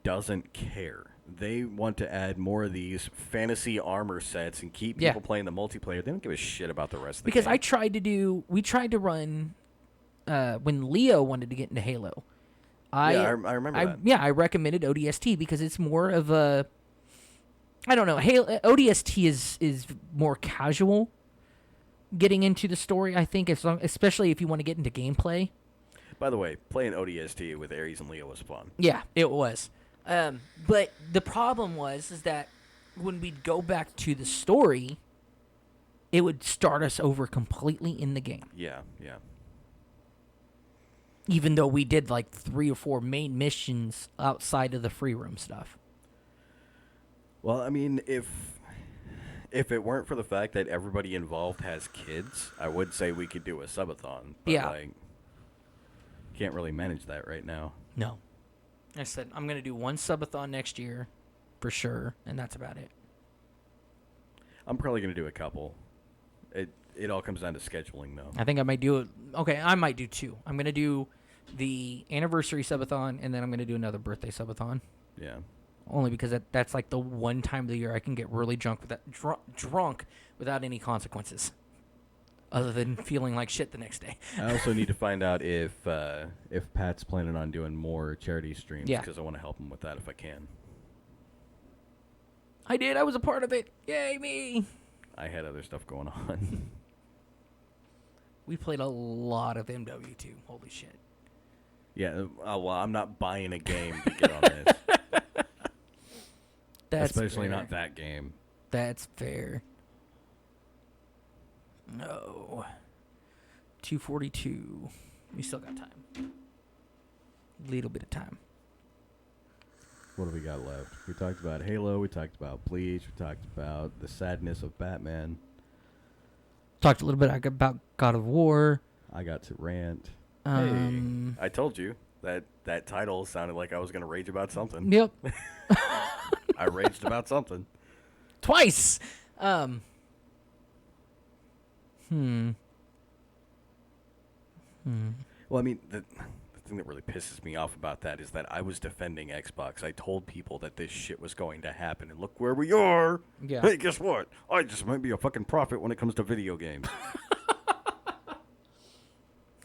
doesn't care. They want to add more of these fantasy armor sets and keep people playing the multiplayer. They don't give a shit about the rest of the game. Because we tried to run when Leo wanted to get into Halo. I remember that. Yeah, I recommended ODST because it's more of a, I don't know, Halo ODST is more casual getting into the story, I think, especially if you want to get into gameplay. By the way, playing ODST with Ares and Leo was fun. Yeah, it was. But the problem was that when we'd go back to the story, it would start us over completely in the game. Yeah. Even though we did like 3 or 4 main missions outside of the free room stuff. Well, I mean, if it weren't for the fact that everybody involved has kids, I would say we could do a subathon. But can't really manage that right now. No. I said, I'm going to do one subathon next year, for sure, and that's about it. I'm probably going to do a couple. It all comes down to scheduling, though. I think I might do it. Okay, I might do 2. I'm going to do the anniversary subathon, and then I'm going to do another birthday subathon. Yeah. Only because that's like the one time of the year I can get really drunk without any consequences. other than feeling like shit the next day. I also need to find out if Pat's planning on doing more charity streams, Yeah. because I want to help him with that if I can. I did. I was a part of it. Yay, me. I had other stuff going on. We played a lot of MW2. Holy shit. Yeah, well, I'm not buying a game to get on this. That's Especially fair. not that game. That's fair. No. 2:42. We still got time. Little bit of time. What do we got left? We talked about Halo. We talked about Bleach. We talked about the sadness of Batman. Talked a little bit about God of War. I got to rant. Um, Hey, I told you that title sounded like I was going to rage about something. Yep. I raged about something. Twice. Well, I mean, the thing that really pisses me off about that is that I was defending Xbox. I told people that this shit was going to happen, and look where we are. Yeah. Hey, guess what? I just might be a fucking prophet when it comes to video games.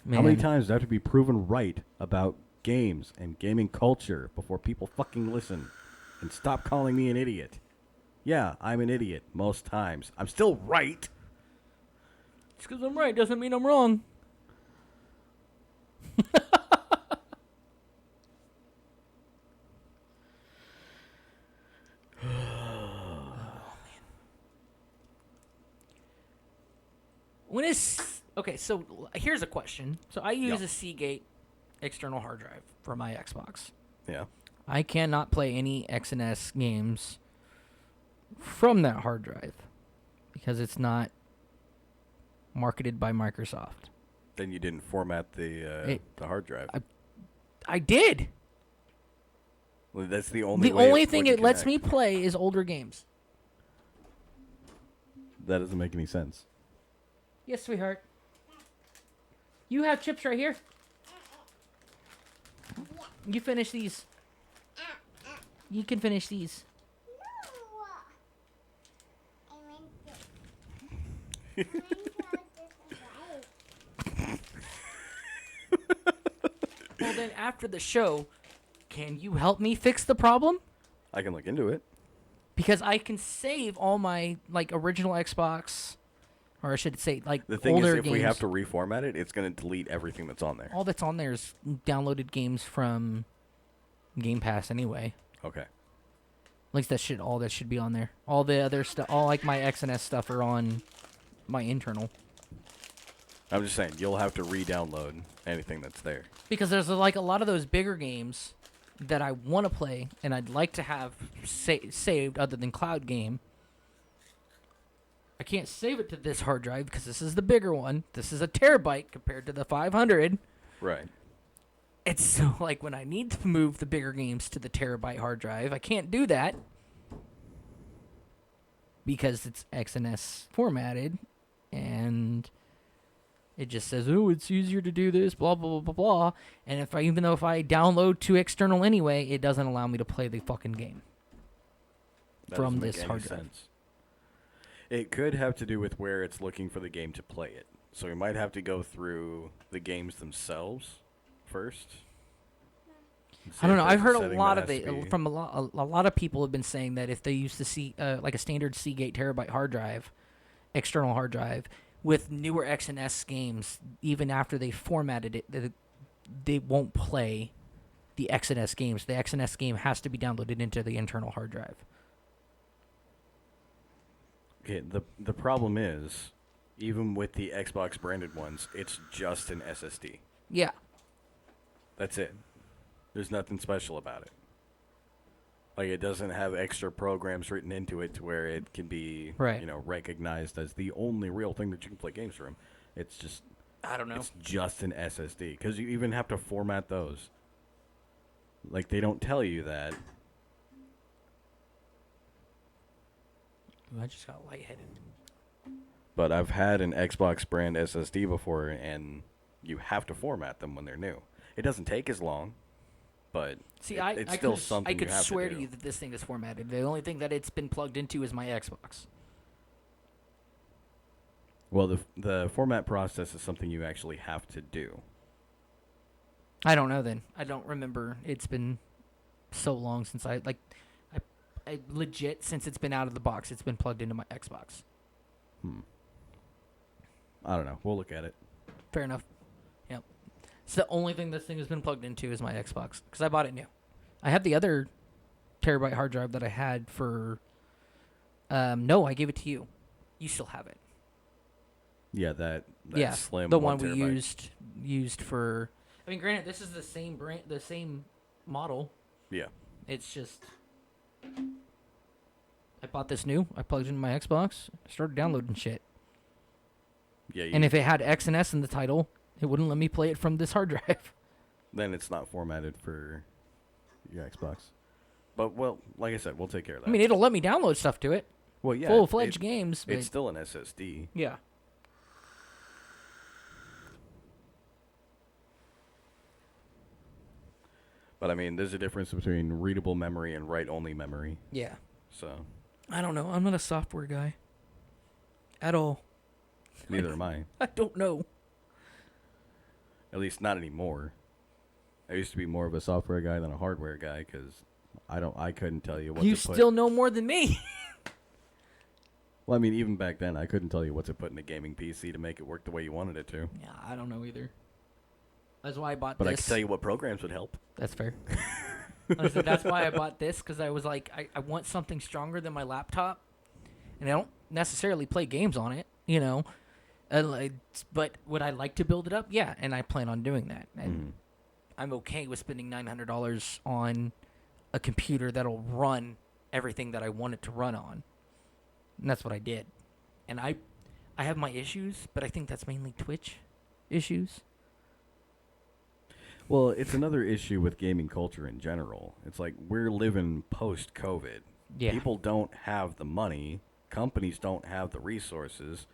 Man. How many times do I have to be proven right about games and gaming culture before people fucking listen and stop calling me an idiot? Yeah, I'm an idiot most times. I'm still right. Just because I'm right doesn't mean I'm wrong. When is okay? So here's a question. So I use Yeah. a Seagate external hard drive for my Xbox. Yeah. I cannot play any X&S games from that hard drive because it's not marketed by Microsoft. Then you didn't format the hard drive. I did. Well, that's the only The way only it thing would it lets connect. me play is older games. That doesn't make any sense. Yes, sweetheart. You have chips right here. You finish these. You can finish these. Well, then after the show, can you help me fix the problem? I can look into it. Because I can save all my like original Xbox, or I should say like The thing older is, if games. we have to reformat it, it's going to delete everything that's on there. All that's on there is downloaded games from Game Pass anyway. Okay. At least that should all that should be on there. All the other stuff, all like my X&S stuff are on my internal. I'm just saying, you'll have to re-download anything that's there. Because there's like a lot of those bigger games that I want to play and I'd like to have saved other than Cloud Game. I can't save it to this hard drive because this is the bigger one. This is a terabyte compared to the 500. Right. It's so like when I need to move the bigger games to the terabyte hard drive, I can't do that because it's X&S formatted, and it just says, "Oh, it's easier to do this." Blah blah blah blah blah. And even though if I download to external anyway, it doesn't allow me to play the fucking game That from doesn't make this any hard drive. sense. It could have to do with where it's looking for the game to play it. So we might have to go through the games themselves first. and see I don't if know. there's I've heard a setting lot that of has to it be- from a lot of people have been saying that if they use the like a standard Seagate terabyte hard drive, external hard drive with newer X&S games, even after they formatted it, they won't play the X&S games. The X&S game has to be downloaded into the internal hard drive. Okay, the problem is, even with the Xbox branded ones, it's just an SSD. Yeah. That's it. There's nothing special about it. Like, it doesn't have extra programs written into it to where it can be, Right. recognized as the only real thing that you can play games from. It's just, I don't know. it's just an SSD. Because you even have to format those. Like, they don't tell you that. I just got lightheaded. But I've had an Xbox brand SSD before, and you have to format them when they're new. It doesn't take as long, but See, it's I still could, something I could you have swear to to do. you that this thing is formatted. The only thing that it's been plugged into is my Xbox. Well, the format process is something you actually have to do. I don't know then. I don't remember. It's been so long since I legit, since it's been out of the box, it's been plugged into my Xbox. I don't know. We'll look at it. Fair enough. Yep. It's the only thing this thing has been plugged into is my Xbox because I bought it new. I have the other terabyte hard drive that I had for. No, I gave it to you. You still have it. Yeah, that Yeah, slim the 1 one we terabyte. used for. I mean, granted, this is the same brand, the same model. Yeah. It's just. I bought this new. I plugged it into my Xbox. Started downloading shit. Yeah. And if it had X and S in the title, it wouldn't let me play it from this hard drive. then it's not formatted for your Xbox. But well, like I said, we'll take care of that. I mean, it'll let me download stuff to it. well, yeah, Full-fledged games. But It's still an SSD. yeah. But I mean, there's a difference between readable memory and write-only memory. Yeah. So I don't know. I'm not a software guy. At all. neither am I. I don't know. At least not anymore. I used to be more of a software guy than a hardware guy because I couldn't tell you what You to put. still know more than me. Well, I mean, even back then, I couldn't tell you what to put in a gaming PC to make it work the way you wanted it to. Yeah, I don't know either. That's why I bought But this. I can tell you what programs would help. That's fair. Honestly, that's why I bought this, because I was like, I want something stronger than my laptop. And I don't necessarily play games on it, you know. But would I like to build it up? Yeah, and I plan on doing that. And I'm okay with spending $900 on a computer that'll run everything that I want it to run on. And that's what I did. And I have my issues, but I think that's mainly Twitch issues. Well, it's another issue with gaming culture in general. It's like we're living post-COVID. Yeah. People don't have the money. Companies don't have the resources.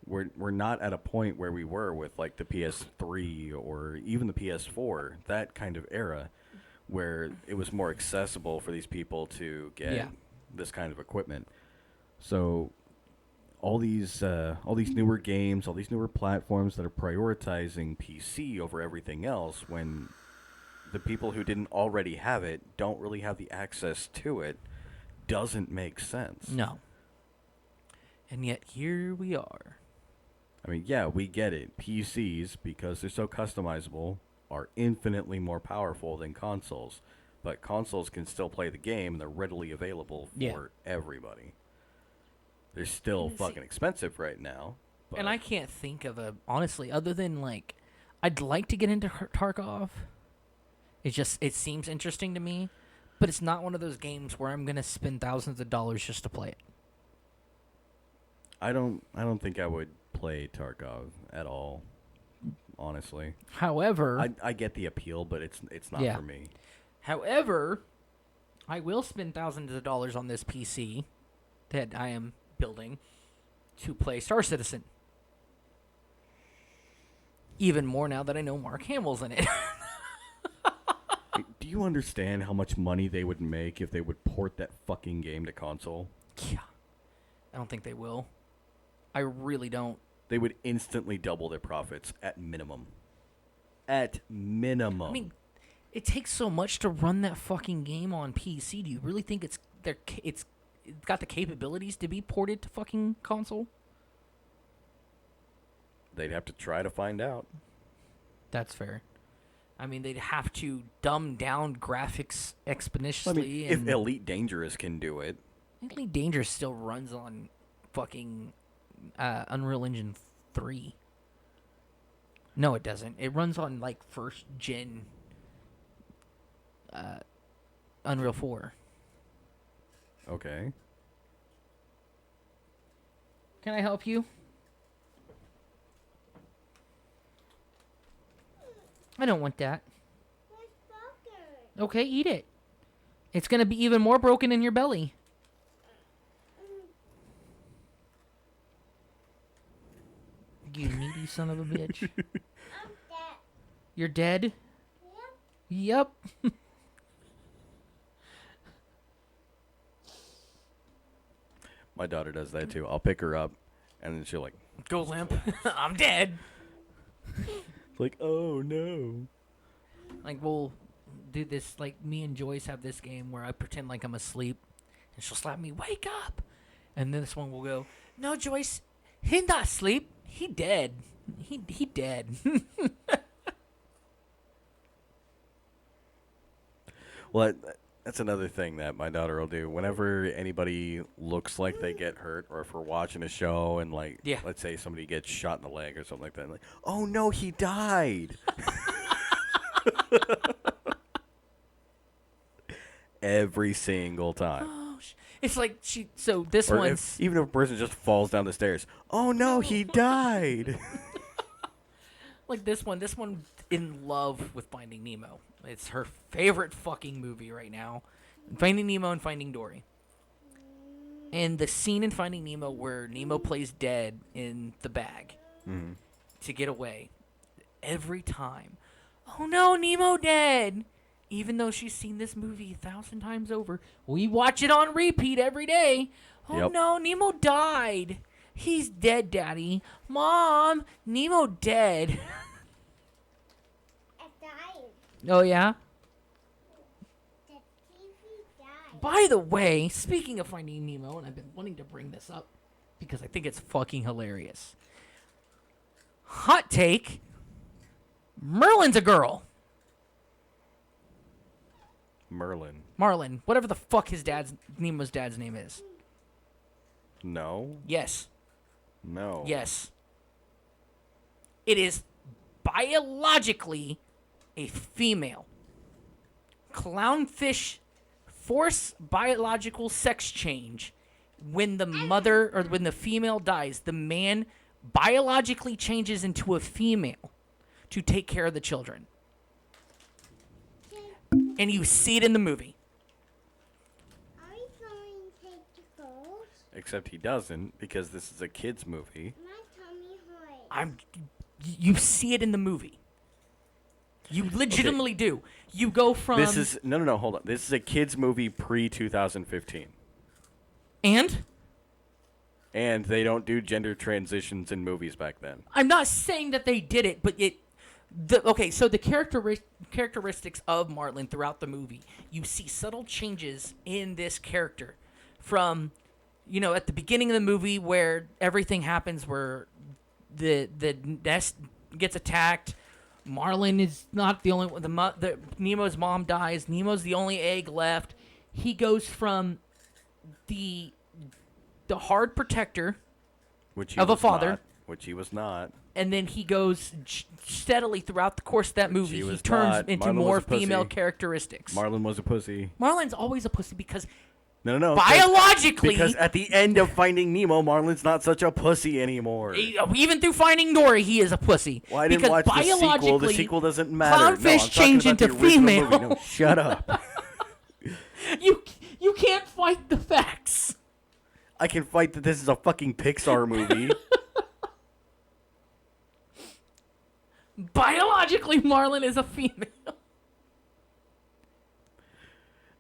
We're not at a point where we were with like the PS3 or even the PS4, that kind of era, where it was more accessible for these people to get this kind of equipment. So all these newer games, all these newer platforms that are prioritizing PC over everything else, when the people who didn't already have it don't really have the access to it, doesn't make sense. No. And yet here we are. I mean, yeah, we get it. PCs, because they're so customizable, are infinitely more powerful than consoles. But consoles can still play the game, and they're readily available for everybody. They're still fucking expensive right now. But And I can't think of honestly, other than like, I'd like to get into Tarkov. It seems interesting to me, but it's not one of those games where I'm gonna spend thousands of dollars just to play it. I don't think I would play Tarkov at all, honestly. However, I get the appeal, but it's not for me. However, I will spend thousands of dollars on this PC that I am building to play Star Citizen. Even more now that I know Mark Hamill's in it. Do you understand how much money they would make if they would port that fucking game to console? Yeah. I don't think they will. I really don't. They would instantly double their profits at minimum. At minimum. I mean, it takes so much to run that fucking game on PC. Do you really think it's got the capabilities to be ported to fucking console? They'd have to try to find out. That's fair. I mean, they'd have to dumb down graphics exponentially. I mean, if Elite Dangerous can do it. Elite Dangerous still runs on fucking Unreal Engine 3. No, it doesn't. It runs on, like, first gen Unreal 4. Okay. Can I help you? I don't want that. Okay, eat it. It's going to be even more broken in your belly. You needy son of a bitch. I'm dead. You're dead? Yep. My daughter does that too. I'll pick her up, And then she'll like, Go limp. I'm dead. like, oh no. Like, we'll do this, like, me and Joyce have this game where I pretend like I'm asleep, and she'll slap me, wake up! And then this one will go, no, Joyce, he not asleep. He dead. He dead. Well, that's another thing that my daughter will do. Whenever anybody looks like they get hurt, or if we're watching a show and, like, Yeah. let's say somebody gets shot in the leg or something like that, like, oh no, he died. Every single time. Oh, it's like so this Or one's... even if a person just falls down the stairs, oh no, he died. Like this one in love with Finding Nemo. It's her favorite fucking movie right now. Finding Nemo and Finding Dory. And the scene in Finding Nemo where Nemo plays dead in the bag to get away. Every time. Oh no, Nemo dead! Even though she's seen this movie 1,000 times over. We watch it on repeat every day. Oh Yep. no, Nemo died. He's dead, Daddy. Mom, Nemo dead. I died. Oh, yeah? The TV died. By the way, speaking of Finding Nemo, and I've been wanting to bring this up because I think it's fucking hilarious. Hot take. Merlin's a girl. Marlin. Whatever the fuck Nemo's dad's name is. No. Yes. No. Yes. It is biologically a female. Clownfish force biological sex change. When the mother or when the female dies, the man biologically changes into a female to take care of the children. And you see it in the movie. Are we going to take the gold? Except he doesn't, because this is a kid's movie. My tummy hurts. You see it in the movie. You legitimately do. You go from This is no, hold on. This is a kid's movie pre-2015. and And they don't do gender transitions in movies back then. I'm not saying that they did it, but so the characteristics of Marlin throughout the movie, you see subtle changes in this character from, at the beginning of the movie where everything happens, where the nest gets attacked. Marlin is not the only one. Nemo's mom dies. Nemo's the only egg left. He goes from the hard protector Which he of a was father. not, which he was not. And then he goes steadily throughout the course of that movie. He He was turns not. into Marlin was more a pussy. female characteristics. Marlin was a pussy. Marlin's always a pussy because No. biologically, Because at the end of Finding Nemo, Marlin's not such a pussy anymore. even through Finding Dory, he is a pussy. Well, I didn't because watch the sequel. The biologically, sequel doesn't matter. clownfish I'm change talking about into the original female. movie. No, shut up. You can't fight the facts. I can fight that this is a fucking Pixar movie. Biologically, Marlin is a female.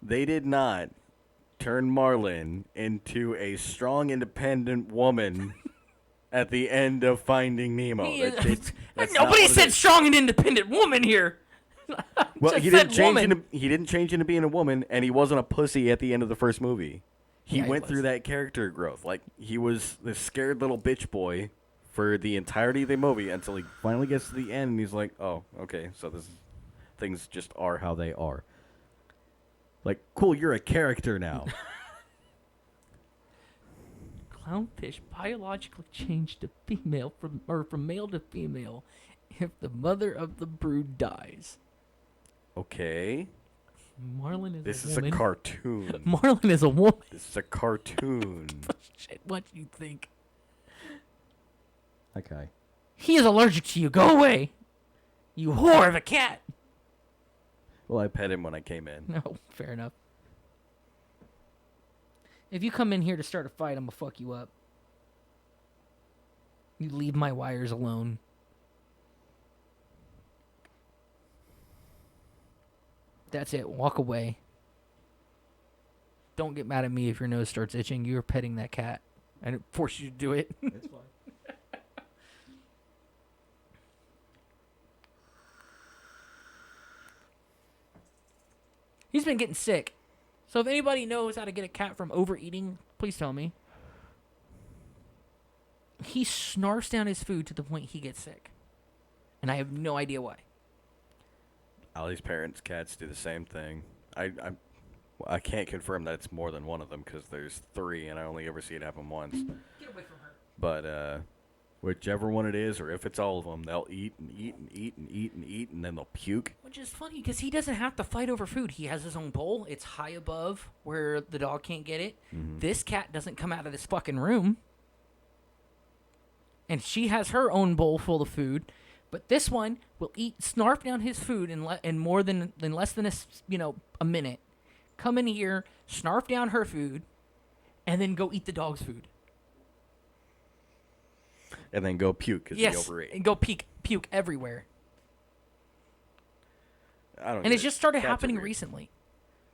They did not turn Marlin into a strong, independent woman at the end of Finding Nemo. That's not Nobody what it said is. strong and independent woman here. Well, Just he said didn't change woman. into he didn't change into being a woman, and he wasn't a pussy at the end of the first movie. He Yeah, he went was. through that character growth. Like, he was this scared little bitch boy for the entirety of the movie until he finally gets to the end, and he's like, "Oh, okay, so things just are how they are." Like, cool, you're a character now. Clownfish biologically changed to female from male to female if the mother of the brood dies. Okay, Marlin is this a is woman. a cartoon. Marlin is a woman. This is a cartoon. Shit, what do you think? Okay. He is allergic to you. Go away. You whore of a cat. Well, I pet him when I came in. No, fair enough. If you come in here to start a fight, I'm gonna fuck you up. You leave my wires alone. That's it. Walk away. Don't get mad at me if your nose starts itching. You're petting that cat. I didn't force you to do it. It's fine. He's been getting sick. So if anybody knows how to get a cat from overeating, please tell me. He snarfs down his food to the point he gets sick. And I have no idea why. Allie's parents' cats do the same thing. I can't confirm that it's more than one of them because there's 3, and I only ever see it happen once. Get away from her. But whichever one it is, or if it's all of them, they'll eat and eat and eat and eat and eat, and then they'll puke. Which is funny because he doesn't have to fight over food. He has his own bowl. It's high above where the dog can't get it. Mm-hmm. This cat doesn't come out of this fucking room. And she has her own bowl full of food. But this one will snarf down his food in less than a minute. Come in here, snarf down her food, and then go eat the dog's food. And then go puke because he overate. And go puke everywhere. I don't. And it's just started Cats are happening weird. recently,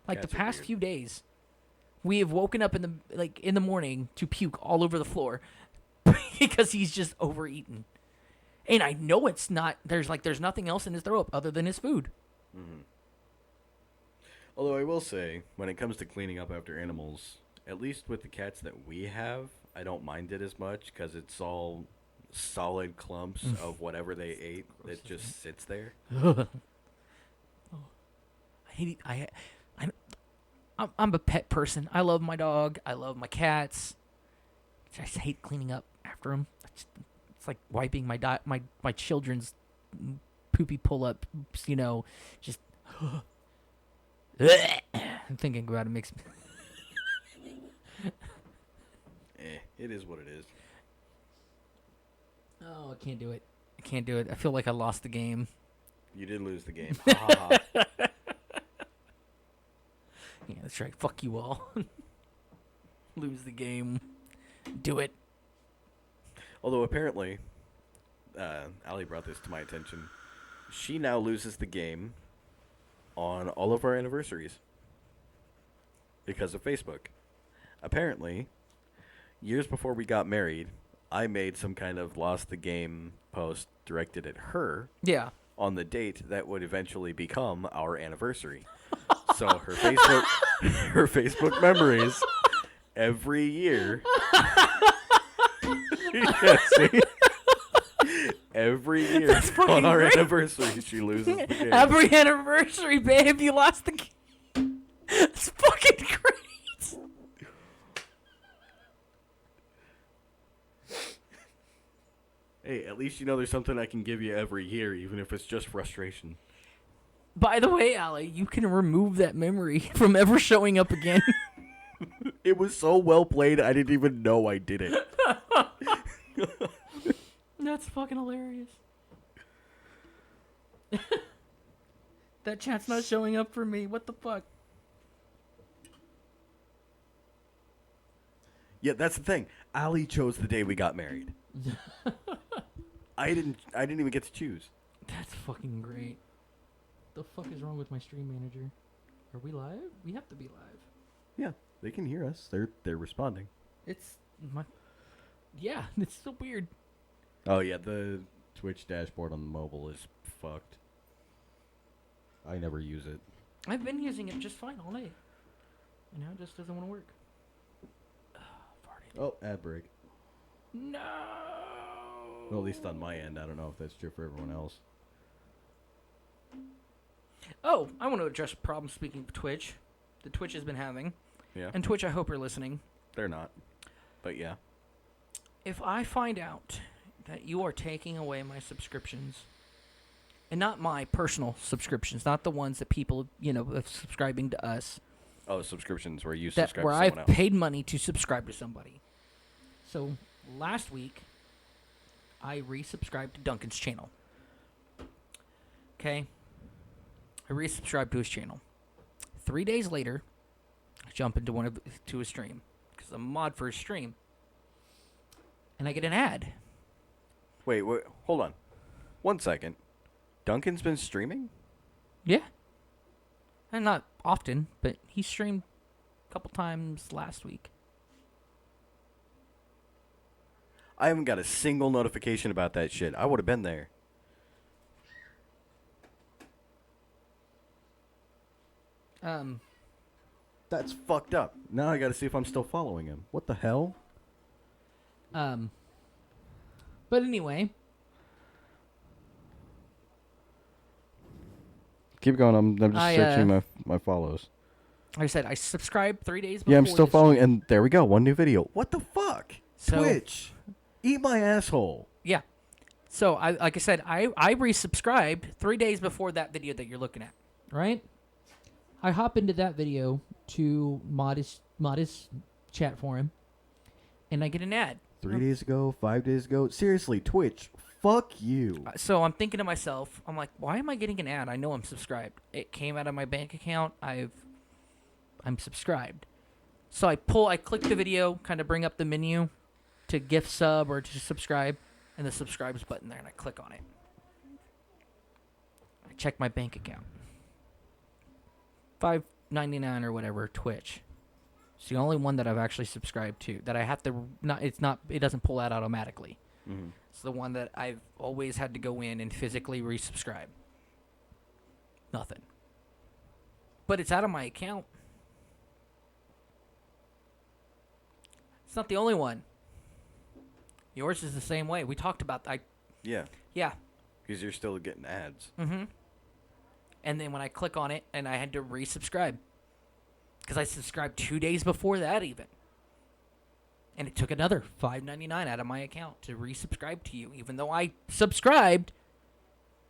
like Cats the are past weird. few days. We have woken up in the morning to puke all over the floor because he's just overeaten. And I know it's not. There's nothing else in his throat other than his food. Mm-hmm. Although I will say, when it comes to cleaning up after animals, at least with the cats that we have, I don't mind it as much because it's all solid clumps of whatever they ate that just sits there. I'm a pet person. I love my dog. I love my cats. I just hate cleaning up after them. It's like wiping my children's poopy pull-ups. Just. I'm thinking about it makes me. It is what it is. Oh, I can't do it. I feel like I lost the game. You did lose the game. Ha, ha, ha. Yeah, that's right. Fuck you all. Lose the game. Do it. Although apparently, Allie brought this to my attention. She now loses the game on all of our anniversaries because of Facebook. Apparently, years before we got married, I made some kind of lost the game post directed at her. Yeah. On the date that would eventually become our anniversary. So her Facebook memories every year. Yeah, see? Every year on our anniversary, she loses the game. Every anniversary, babe, you lost the game. It's fucking great. Hey, at least you know there's something I can give you every year, even if it's just frustration. By the way, Allie, you can remove that memory from ever showing up again. It was so well played, I didn't even know I did it. That's fucking hilarious. That chat's not showing up for me. What the fuck? Yeah, that's the thing. Allie chose the day we got married. I didn't even get to choose. That's fucking great. The fuck is wrong with my stream manager? Are we live? We have to be live. Yeah, they can hear us. They're responding. It's my. Yeah, it's so weird. Oh yeah, the Twitch dashboard on the mobile is fucked. I never use it. I've been using it just fine all day. And now it just doesn't want to work. Farted. Oh, ad break. No. Well, at least on my end. I don't know if that's true for everyone else. Oh, I want to address a problem speaking of Twitch that Twitch has been having. Yeah. And Twitch, I hope you're listening. They're not. But yeah. If I find out that you are taking away my subscriptions, and not my personal subscriptions, not the ones that people, subscribing to us, Oh, subscriptions where you that subscribe where to I've someone else. paid money to subscribe to somebody. So last week, I resubscribed to Duncan's channel. Okay? I resubscribed to his channel. 3 days later, I jump to his stream because I'm a mod for his stream, and I get an ad. Wait, hold on. 1 second. Duncan's been streaming? Yeah. And not often, but he streamed a couple times last week. I haven't got a single notification about that shit. I would have been there. That's fucked up. Now I got to see if I'm still following him. What the hell? But anyway, Keep going. I'm just searching my follows. like I said, I subscribed 3 days before. Yeah, I'm still this following, stream. and there we go. One new video. What the fuck? So- Twitch, eat my asshole. Yeah. So like I said, I resubscribed 3 days before that video that you're looking at. Right? I hop into that video to modest chat forum, and I get an ad. 3 days ago, 5 days ago. Seriously, Twitch, fuck you. So I'm thinking to myself, I'm like, why am I getting an ad? I know I'm subscribed. It came out of my bank account. I'm subscribed. So I click the video, kind of bring up the menu to gift sub or to subscribe, and the subscribes button there, and I click on it. I check my bank account. $5.99 or whatever, Twitch. It's the only one that I've actually subscribed to that I have to it doesn't pull out automatically. Mhm. It's the one that I've always had to go in and physically resubscribe. Nothing. But it's out of my account. It's not the only one. Yours is the same way. We talked about Yeah, yeah. because you're still getting ads. Mm-hmm. And then when I click on it, and I had to resubscribe. Because I subscribed 2 days before that even. And it took another $5.99 out of my account to resubscribe to you, even though I subscribed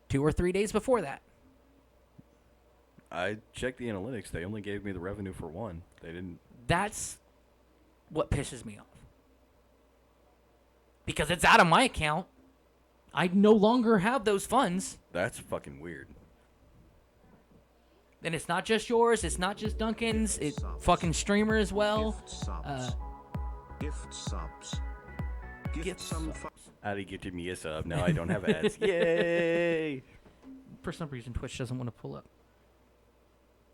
2 or 3 days before that. I checked the analytics. They only gave me the revenue for one. They didn't. That's what pisses me off. Because it's out of my account. I no longer have those funds. That's fucking weird. And it's not just yours. It's not just Duncan's. It's fucking streamer as well. Gift subs. Gift some Ali gifted me a sub. Now I don't have ads. Yay! For some reason, Twitch doesn't want to pull up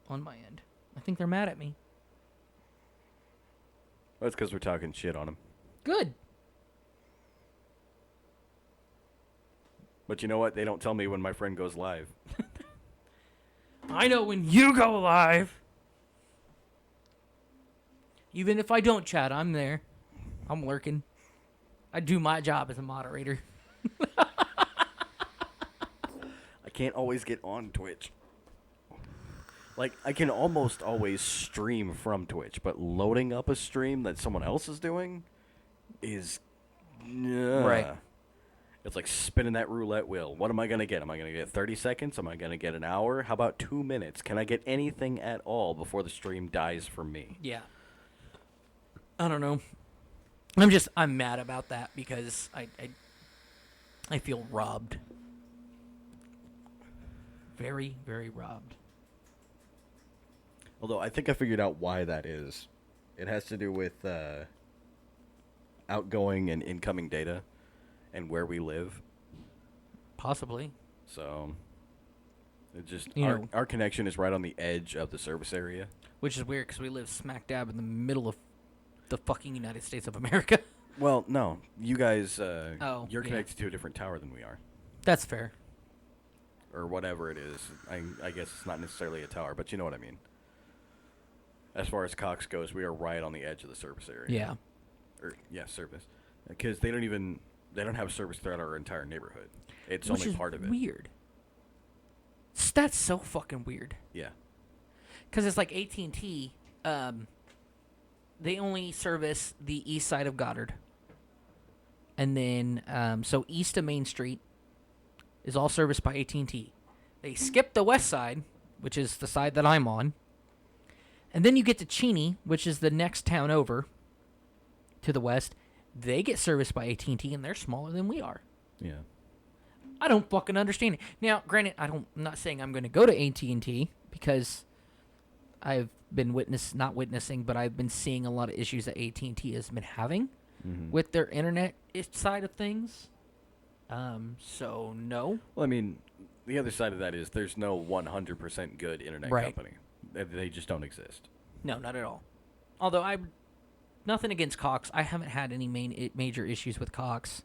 on my end. I think they're mad at me. That's because we're talking shit on them. Good. But you know what? They don't tell me when my friend goes live. I know when you go live. Even if I don't chat, I'm there. I'm lurking. I do my job as a moderator. I can't always get on Twitch. Like, I can almost always stream from Twitch, but loading up a stream that someone else is doing is... Right. It's like spinning that roulette wheel. What am I going to get? Am I going to get 30 seconds? Am I going to get an hour? How about 2 minutes? Can I get anything at all before the stream dies for me? Yeah. I don't know. I'm mad about that because I feel robbed. Very, very robbed. Although I think I figured out why that is. It has to do with Outgoing and incoming data and where we live. Possibly. So, it just... You know- Our connection is right on the edge of the service area. Which is weird because we live smack dab in the middle of the fucking United States of America. Well, no. You guys... Oh, you're yeah. connected to a different tower than we are. That's fair. Or whatever it is. I guess it's not necessarily a tower, but you know what I mean. As far as Cox goes, we are right on the edge of the service area. Yeah. Service. Because they don't have service throughout our entire neighborhood. It's Which only is part of it. weird. That's so fucking weird. Yeah. Because it's like AT&T, they only service the east side of Goddard. And then, so east of Main Street is all serviced by AT&T. They skip the west side, which is the side that I'm on. And then you get to Cheney, which is the next town over to the west. They get serviced by AT&T, and they're smaller than we are. yeah. I don't fucking understand it. Now, granted, I'm not saying I'm going to go to AT&T because I've been not witnessing, but I've been seeing a lot of issues that AT&T has been having with their internet side of things. So no. Well, I mean, the other side of that is there's no 100% good internet Right. company. They just don't exist. No, not at all. Although nothing against Cox. I haven't had any major issues with Cox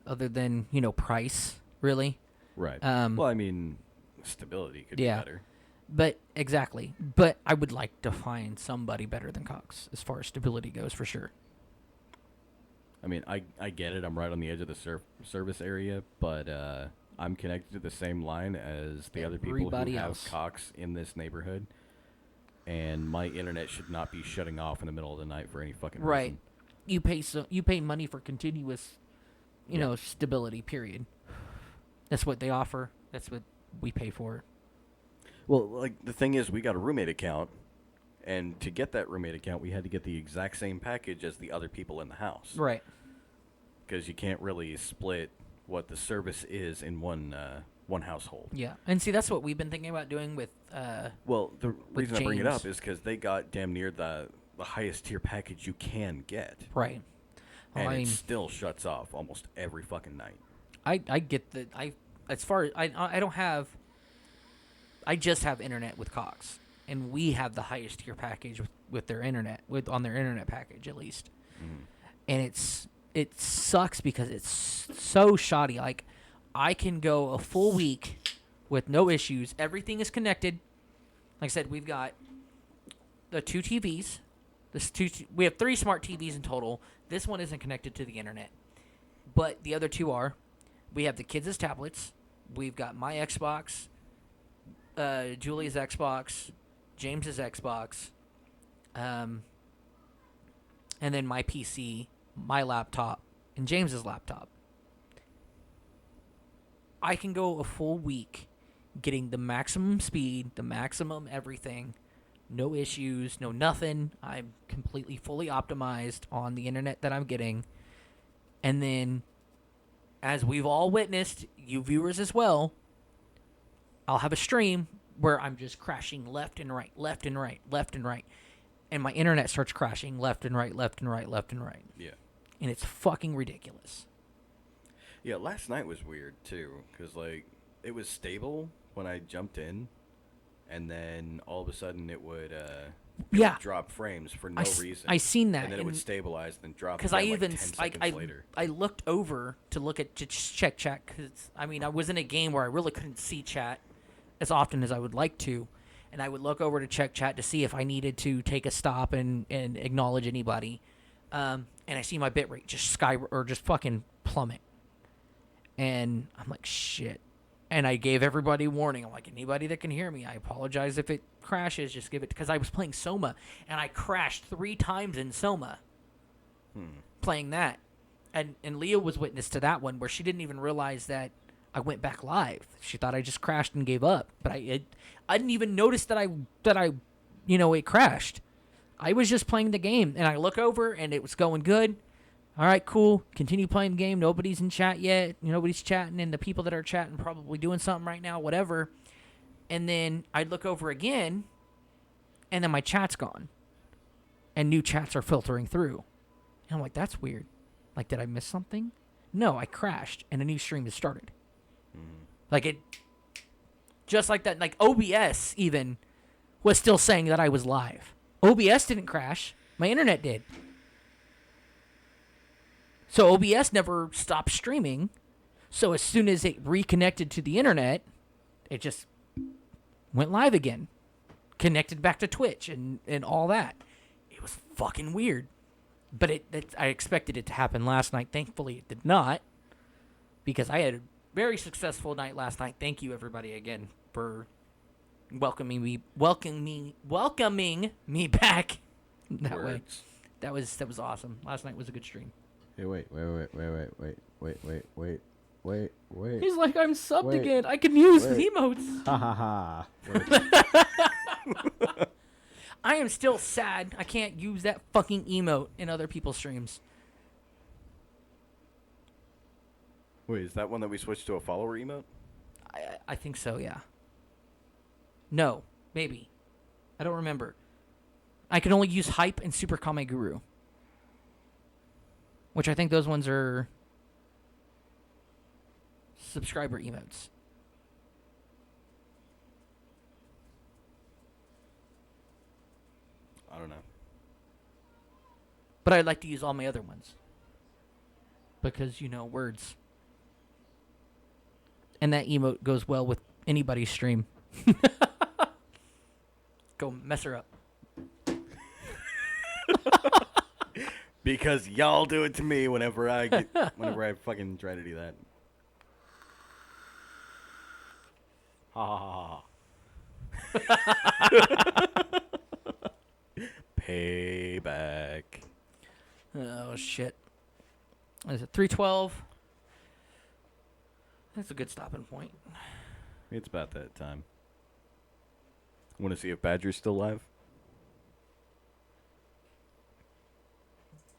other than, price, really. Right. Well, I mean, stability could Yeah. be better. But exactly. But I would like to find somebody better than Cox as far as stability goes, for sure. I mean, I get it. I'm right on the edge of the service area, but I'm connected to the same line as the other people who Everybody have else. Cox in this neighborhood, and my internet should not be shutting off in the middle of the night for any fucking Right. reason. You pay money for continuous, you know, stability. Period. That's what they offer. That's what we pay for. Well, like, the thing is, we got a roommate account, and to get that roommate account, we had to get the exact same package as the other people in the house. Right. Because you can't really split what the service is in one household. Yeah. And see, that's what we've been thinking about doing with. Well, the reason I bring it James. up is because they got damn near the highest tier package you can get. Right. Well, And I it mean, still shuts off almost every fucking night. I get that. As far as I don't have. I just have internet with Cox, and we have the highest tier package with their internet, on their internet package at least. And it sucks because it's so shoddy. Like, I can go a full week with no issues. Everything is connected. Like I said, we've got the 2 TVs. We have 3 smart TVs in total. This one isn't connected to the internet, but the other 2 are. We have the kids' tablets. We've got my Xbox, Julie's Xbox, James's Xbox, and then my PC, my laptop, and James's laptop. I can go a full week getting the maximum speed, the maximum everything, no issues, no nothing. I'm completely fully optimized on the internet that I'm getting. And then, as we've all witnessed, you viewers as well, I'll have a stream where I'm just crashing left and right, left and right, left and right. And my internet starts crashing left and right, left and right, left and right. Yeah. And it's fucking ridiculous. Yeah, last night was weird, too, because, like, it was stable when I jumped in, and then all of a sudden it would drop frames for no reason. I seen that. And then it would stabilize, then drop because again, I even 10 seconds later. I looked over to check chat because I mean I was in a game where I really couldn't see chat as often as I would like to, and I would look over to check chat to see if I needed to take a stop and acknowledge anybody, and I see my bitrate just just fucking plummet, and I'm like shit. And I gave everybody warning. I'm like, anybody that can hear me, I apologize if it crashes. Just give it, because I was playing Soma, and I crashed 3 times in Soma playing that. And Leah was witness to that one where she didn't even realize that I went back live. She thought I just crashed and gave up. But I didn't even notice that I it crashed. I was just playing the game, and I look over, and it was going good. All right, cool. Continue playing the game. Nobody's in chat yet. Nobody's chatting, and the people that are chatting probably doing something right now, whatever. And then I'd look over again, and then my chat's gone. And new chats are filtering through. And I'm like, that's weird. Like, did I miss something? No, I crashed, and a new stream has started. Like, it... Just like that. Like, OBS, even, was still saying that I was live. OBS didn't crash. My internet did. So OBS never stopped streaming. So as soon as it reconnected to the internet, it just went live again. Connected back to Twitch and all that. It was fucking weird. But I expected it to happen last night. Thankfully, it did not. Because I had a very successful night last night. Thank you, everybody, again, for welcoming me back that way. That was awesome. Last night was a good stream. Hey, wait. He's like, I'm subbed Wait. again. I can use Wait. the emotes. Ha ha ha. I am still sad I can't use that fucking emote in other people's streams. Wait, is that one that we switched to a follower emote? I think so, yeah. No, maybe. I don't remember. I can only use Hype and Super Kame Guru. Which I think those ones are subscriber emotes. I don't know. But I'd like to use all my other ones. Because, words. And that emote goes well with anybody's stream. Go mess her up. Because y'all do it to me whenever I fucking try to do that. Ha ha ha ha. Payback. Oh shit. Is it 3:12? That's a good stopping point. It's about that time. Want to see if Badger's still live?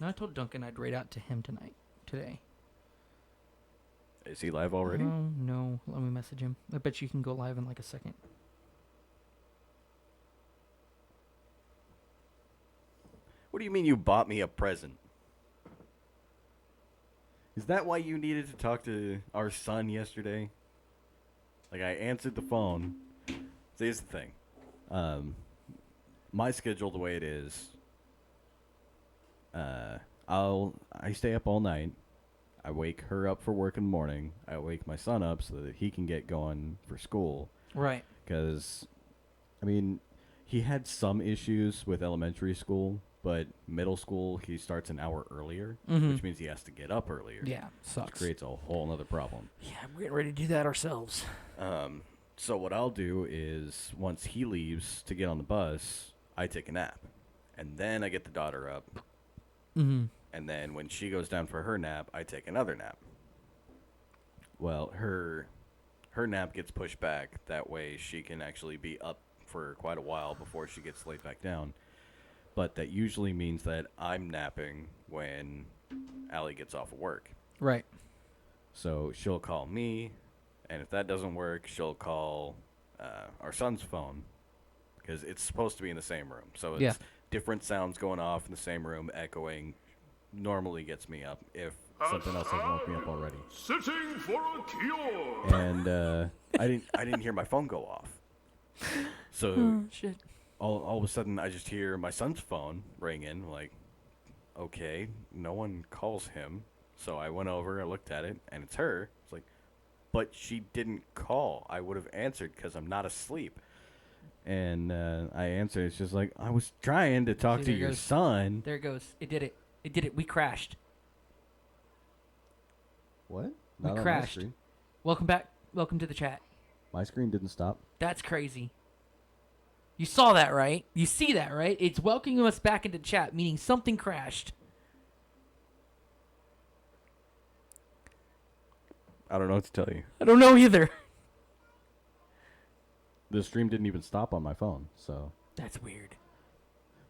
No, I told Duncan I'd raid out to him today. Is he live already? Oh, no. Let me message him. I bet you can go live in like a second. What do you mean you bought me a present? Is that why you needed to talk to our son yesterday? Like, I answered the phone. So here's the thing. My schedule the way it is, I stay up all night. I wake her up for work in the morning. I wake my son up so that he can get going for school. Right. Because, I mean, he had some issues with elementary school, but middle school he starts an hour earlier, which means he has to get up earlier. Yeah, Which sucks. creates a whole other problem. Yeah, we're getting ready to do that ourselves. So what I'll do is once he leaves to get on the bus, I take a nap. And then I get the daughter up. Mm-hmm. And then when she goes down for her nap, I take another nap. Well, her nap gets pushed back. That way she can actually be up for quite a while before she gets laid back down. But that usually means that I'm napping when Allie gets off of work. Right. So she'll call me, and if that doesn't work, she'll call our son's phone, because it's supposed to be in the same room. So it's different sounds going off in the same room, echoing, normally gets me up if something else hasn't woke me up already. Sitting for a cure. And I didn't hear my phone go off. So Oh, shit. all of a sudden I just hear my son's phone ring in, like, okay, no one calls him. So I went over, I looked at it, and it's her. It's like, but she didn't call. I would have answered because I'm not asleep. And I answered. It's just like, I was trying to talk to your son. There it goes. It did it. It did it. We crashed. What? We Not on my crashed. screen. Welcome back. Welcome to the chat. My screen didn't stop. That's crazy. You saw that, right? You see that, right? It's welcoming us back into chat, meaning something crashed. I don't know what to tell you. I don't know either. The stream didn't even stop on my phone, so. That's weird.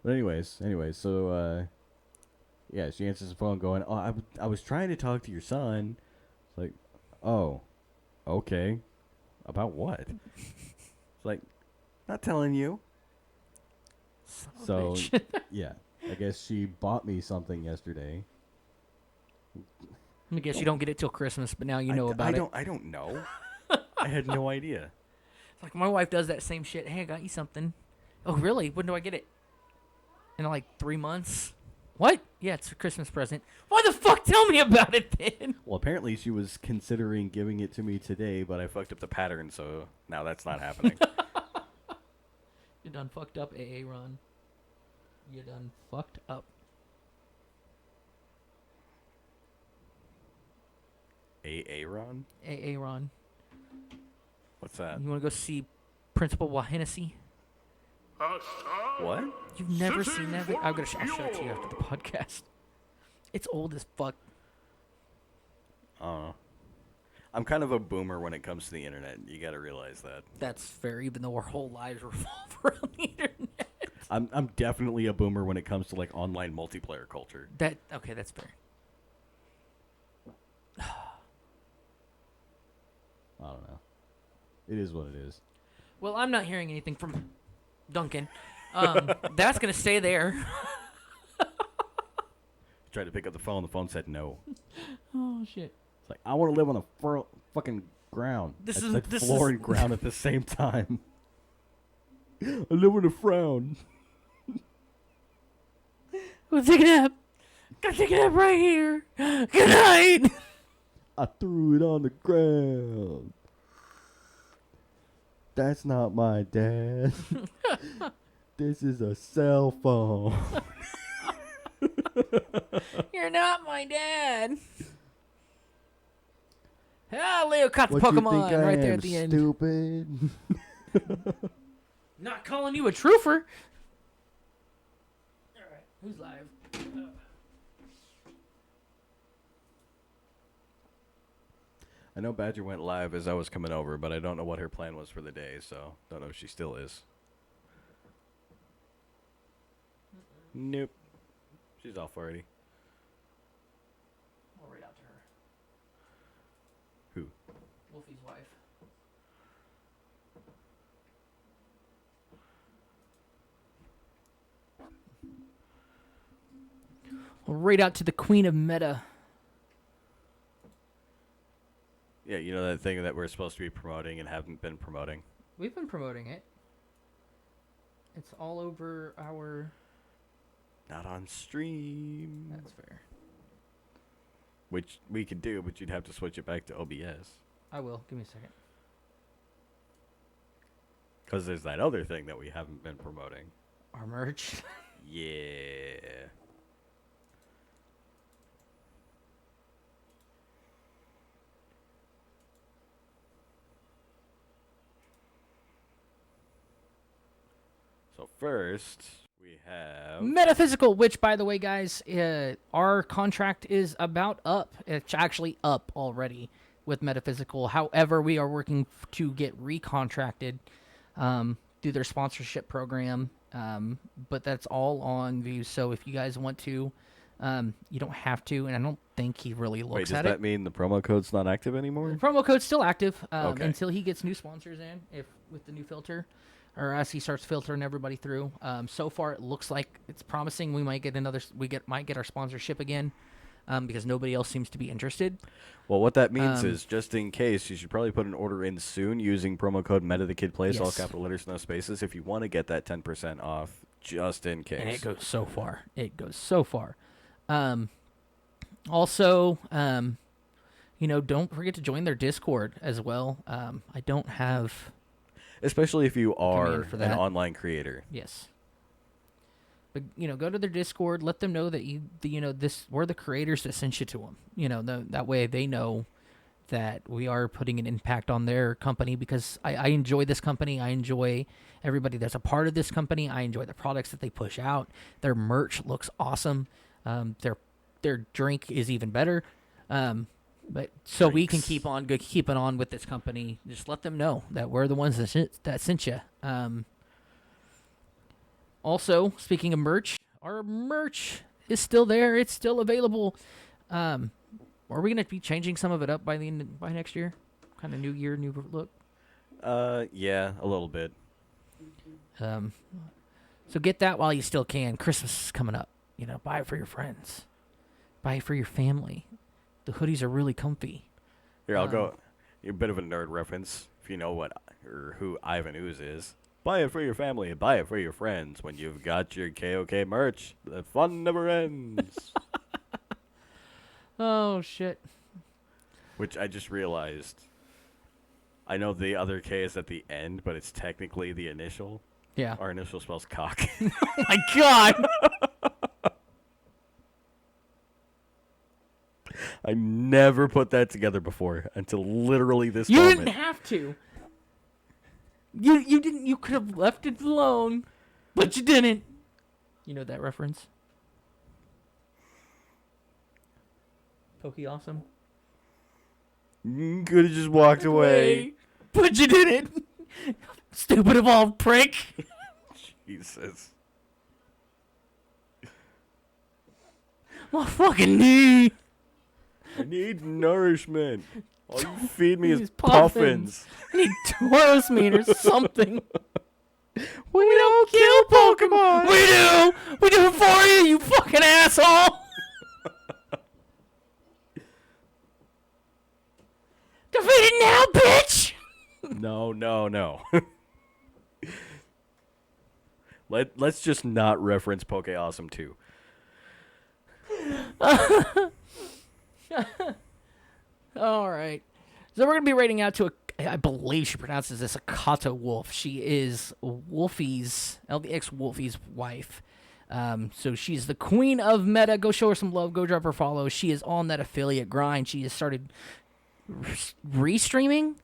But anyways, so yeah, she answers the phone going, "Oh, I was trying to talk to your son." It's like, "Oh, okay. About what?" It's like, "Not telling you." So, yeah, I guess she bought me something yesterday. I guess you don't get it till Christmas, but now you know about it. I don't know. I had no idea. It's like my wife does that same shit. Hey, I got you something. Oh, really? When do I get it? In like 3 months? What? Yeah, it's a Christmas present. Why the fuck tell me about it then? Well, apparently she was considering giving it to me today, but I fucked up the pattern, so now that's not happening. You done fucked up, AA Ron. You done fucked up. Aaron? AA Ron. What's that? You want to go see Principal Hennessy? What? You've never seen that? I'll show it to you after the podcast. It's old as fuck. I'm kind of a boomer when it comes to the internet. You got to realize that. That's fair, even though our whole lives revolve around the internet. I'm definitely a boomer when it comes to like online multiplayer culture. Okay, that's fair. I don't know. It is what it is. Well, I'm not hearing anything from Duncan. That's gonna stay there. Tried to pick up the phone said no. Oh shit. It's like, I want to live on the fucking ground. This I is- said this floor is- and ground at the same time. I live on a frown. Go take a nap. Gotta take a nap right here. Good night. I threw it on the ground. That's not my dad. This is a cell phone. You're not my dad. Ah, Leo caught the What you Pokemon think I right there am, at the end. stupid? Not calling you a trooper. All right, who's live? I know Badger went live as I was coming over, but I don't know what her plan was for the day, so don't know if she still is. Nope. She's off already. I'll read out to her. Who? Wolfie's wife. We'll read out to the Queen of Meta. Yeah, you know that thing that we're supposed to be promoting and haven't been promoting? We've been promoting it. It's all over our... Not on stream. That's fair. Which we could do, but you'd have to switch it back to OBS. I will. Give me a second. Because there's that other thing that we haven't been promoting. Our merch. Yeah. So first, we have... Metaphysical, which, by the way, guys, our contract is about up. It's actually up already with Metaphysical. However, we are working to get recontracted through their sponsorship program. But that's all on view. So if you guys want to, you don't have to. And I don't think he really looks Wait, does at that it. mean the promo code's not active anymore? The promo code's still active Okay. until he gets new sponsors in, if with the new filter, or as he starts filtering everybody through. So far, it looks like it's promising. We might get might get our sponsorship again, because nobody else seems to be interested. Well, what that means is, just in case, you should probably put an order in soon using promo code METATHEKIDPLAYS, all Yes. capital letters, no spaces, if you want to get that 10% off, just in case. And it goes so far. It goes so far. Also, don't forget to join their Discord as well. I don't have... Especially if you are Command for an that. online creator. Yes. But, go to their Discord. Let them know that we're the creators that sent you to them. That way they know that we are putting an impact on their company, because I enjoy this company. I enjoy everybody that's a part of this company. I enjoy the products that they push out. Their merch looks awesome. Their drink is even better. But so we can keep it on with this company. Just let them know that we're the ones that sent you. Also, speaking of merch, our merch is still there. It's still available. Are we gonna be changing some of it up by next year? Kind of new year, new look. Yeah, a little bit. So get that while you still can. Christmas is coming up. Buy it for your friends. Buy it for your family. The hoodies are really comfy. Here, I'll go. A bit of a nerd reference. If you know what or who Ivan Ooze is, buy it for your family. Buy it for your friends. When you've got your KOK merch, the fun never ends. Oh, shit. Which I just realized. I know the other K is at the end, but it's technically the initial. Yeah. Our initial spells cock. Oh, my God. I never put that together before until literally this You moment. didn't have to. You didn't. You could have left it alone, but you didn't. You know that reference? Pokey Awesome. Could have just walked away. But you didn't. Stupid evolved prick. Jesus. My fucking knee. I need nourishment. All you feed me is These puffins. I need Tauros meat or something. We don't kill Pokemon. We do. We do it for you, you fucking asshole. Defeat it now, bitch. No. Let's just not reference Poke Awesome 2. All right. So we're going to be rating out to I believe she pronounces this Akata Wolf. She is Wolfie's, LDX Wolfie's wife. So she's the queen of meta. Go show her some love. Go drop her follow. She is on that affiliate grind. She has started restreaming.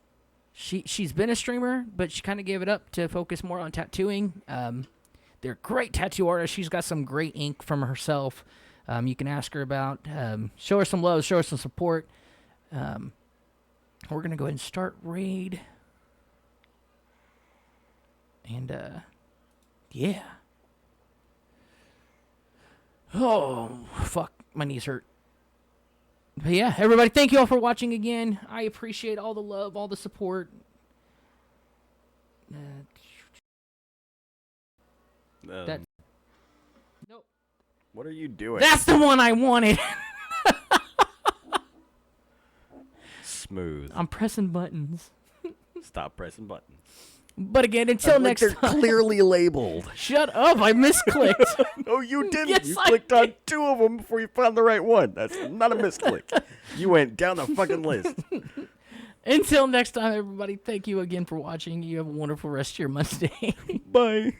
She's been a streamer, but she kind of gave it up to focus more on tattooing. They're great tattoo artists. She's got some great ink from herself. You can ask her about. Show her some love. Show her some support. We're going to go ahead and start raid. And, yeah. Oh, fuck. My knees hurt. But yeah, everybody, thank you all for watching again. I appreciate all the love, all the support. That. Nope. What are you doing? That's the one I wanted. Smooth. I'm pressing buttons. Stop pressing buttons. But again, until next they're time. clearly labeled. Shut up! I misclicked. No, you didn't. Yes, you I clicked on did. 2 of them before you found the right one. That's not a misclick. You went down the fucking list. Until next time, everybody. Thank you again for watching. You have a wonderful rest of your Monday. Bye.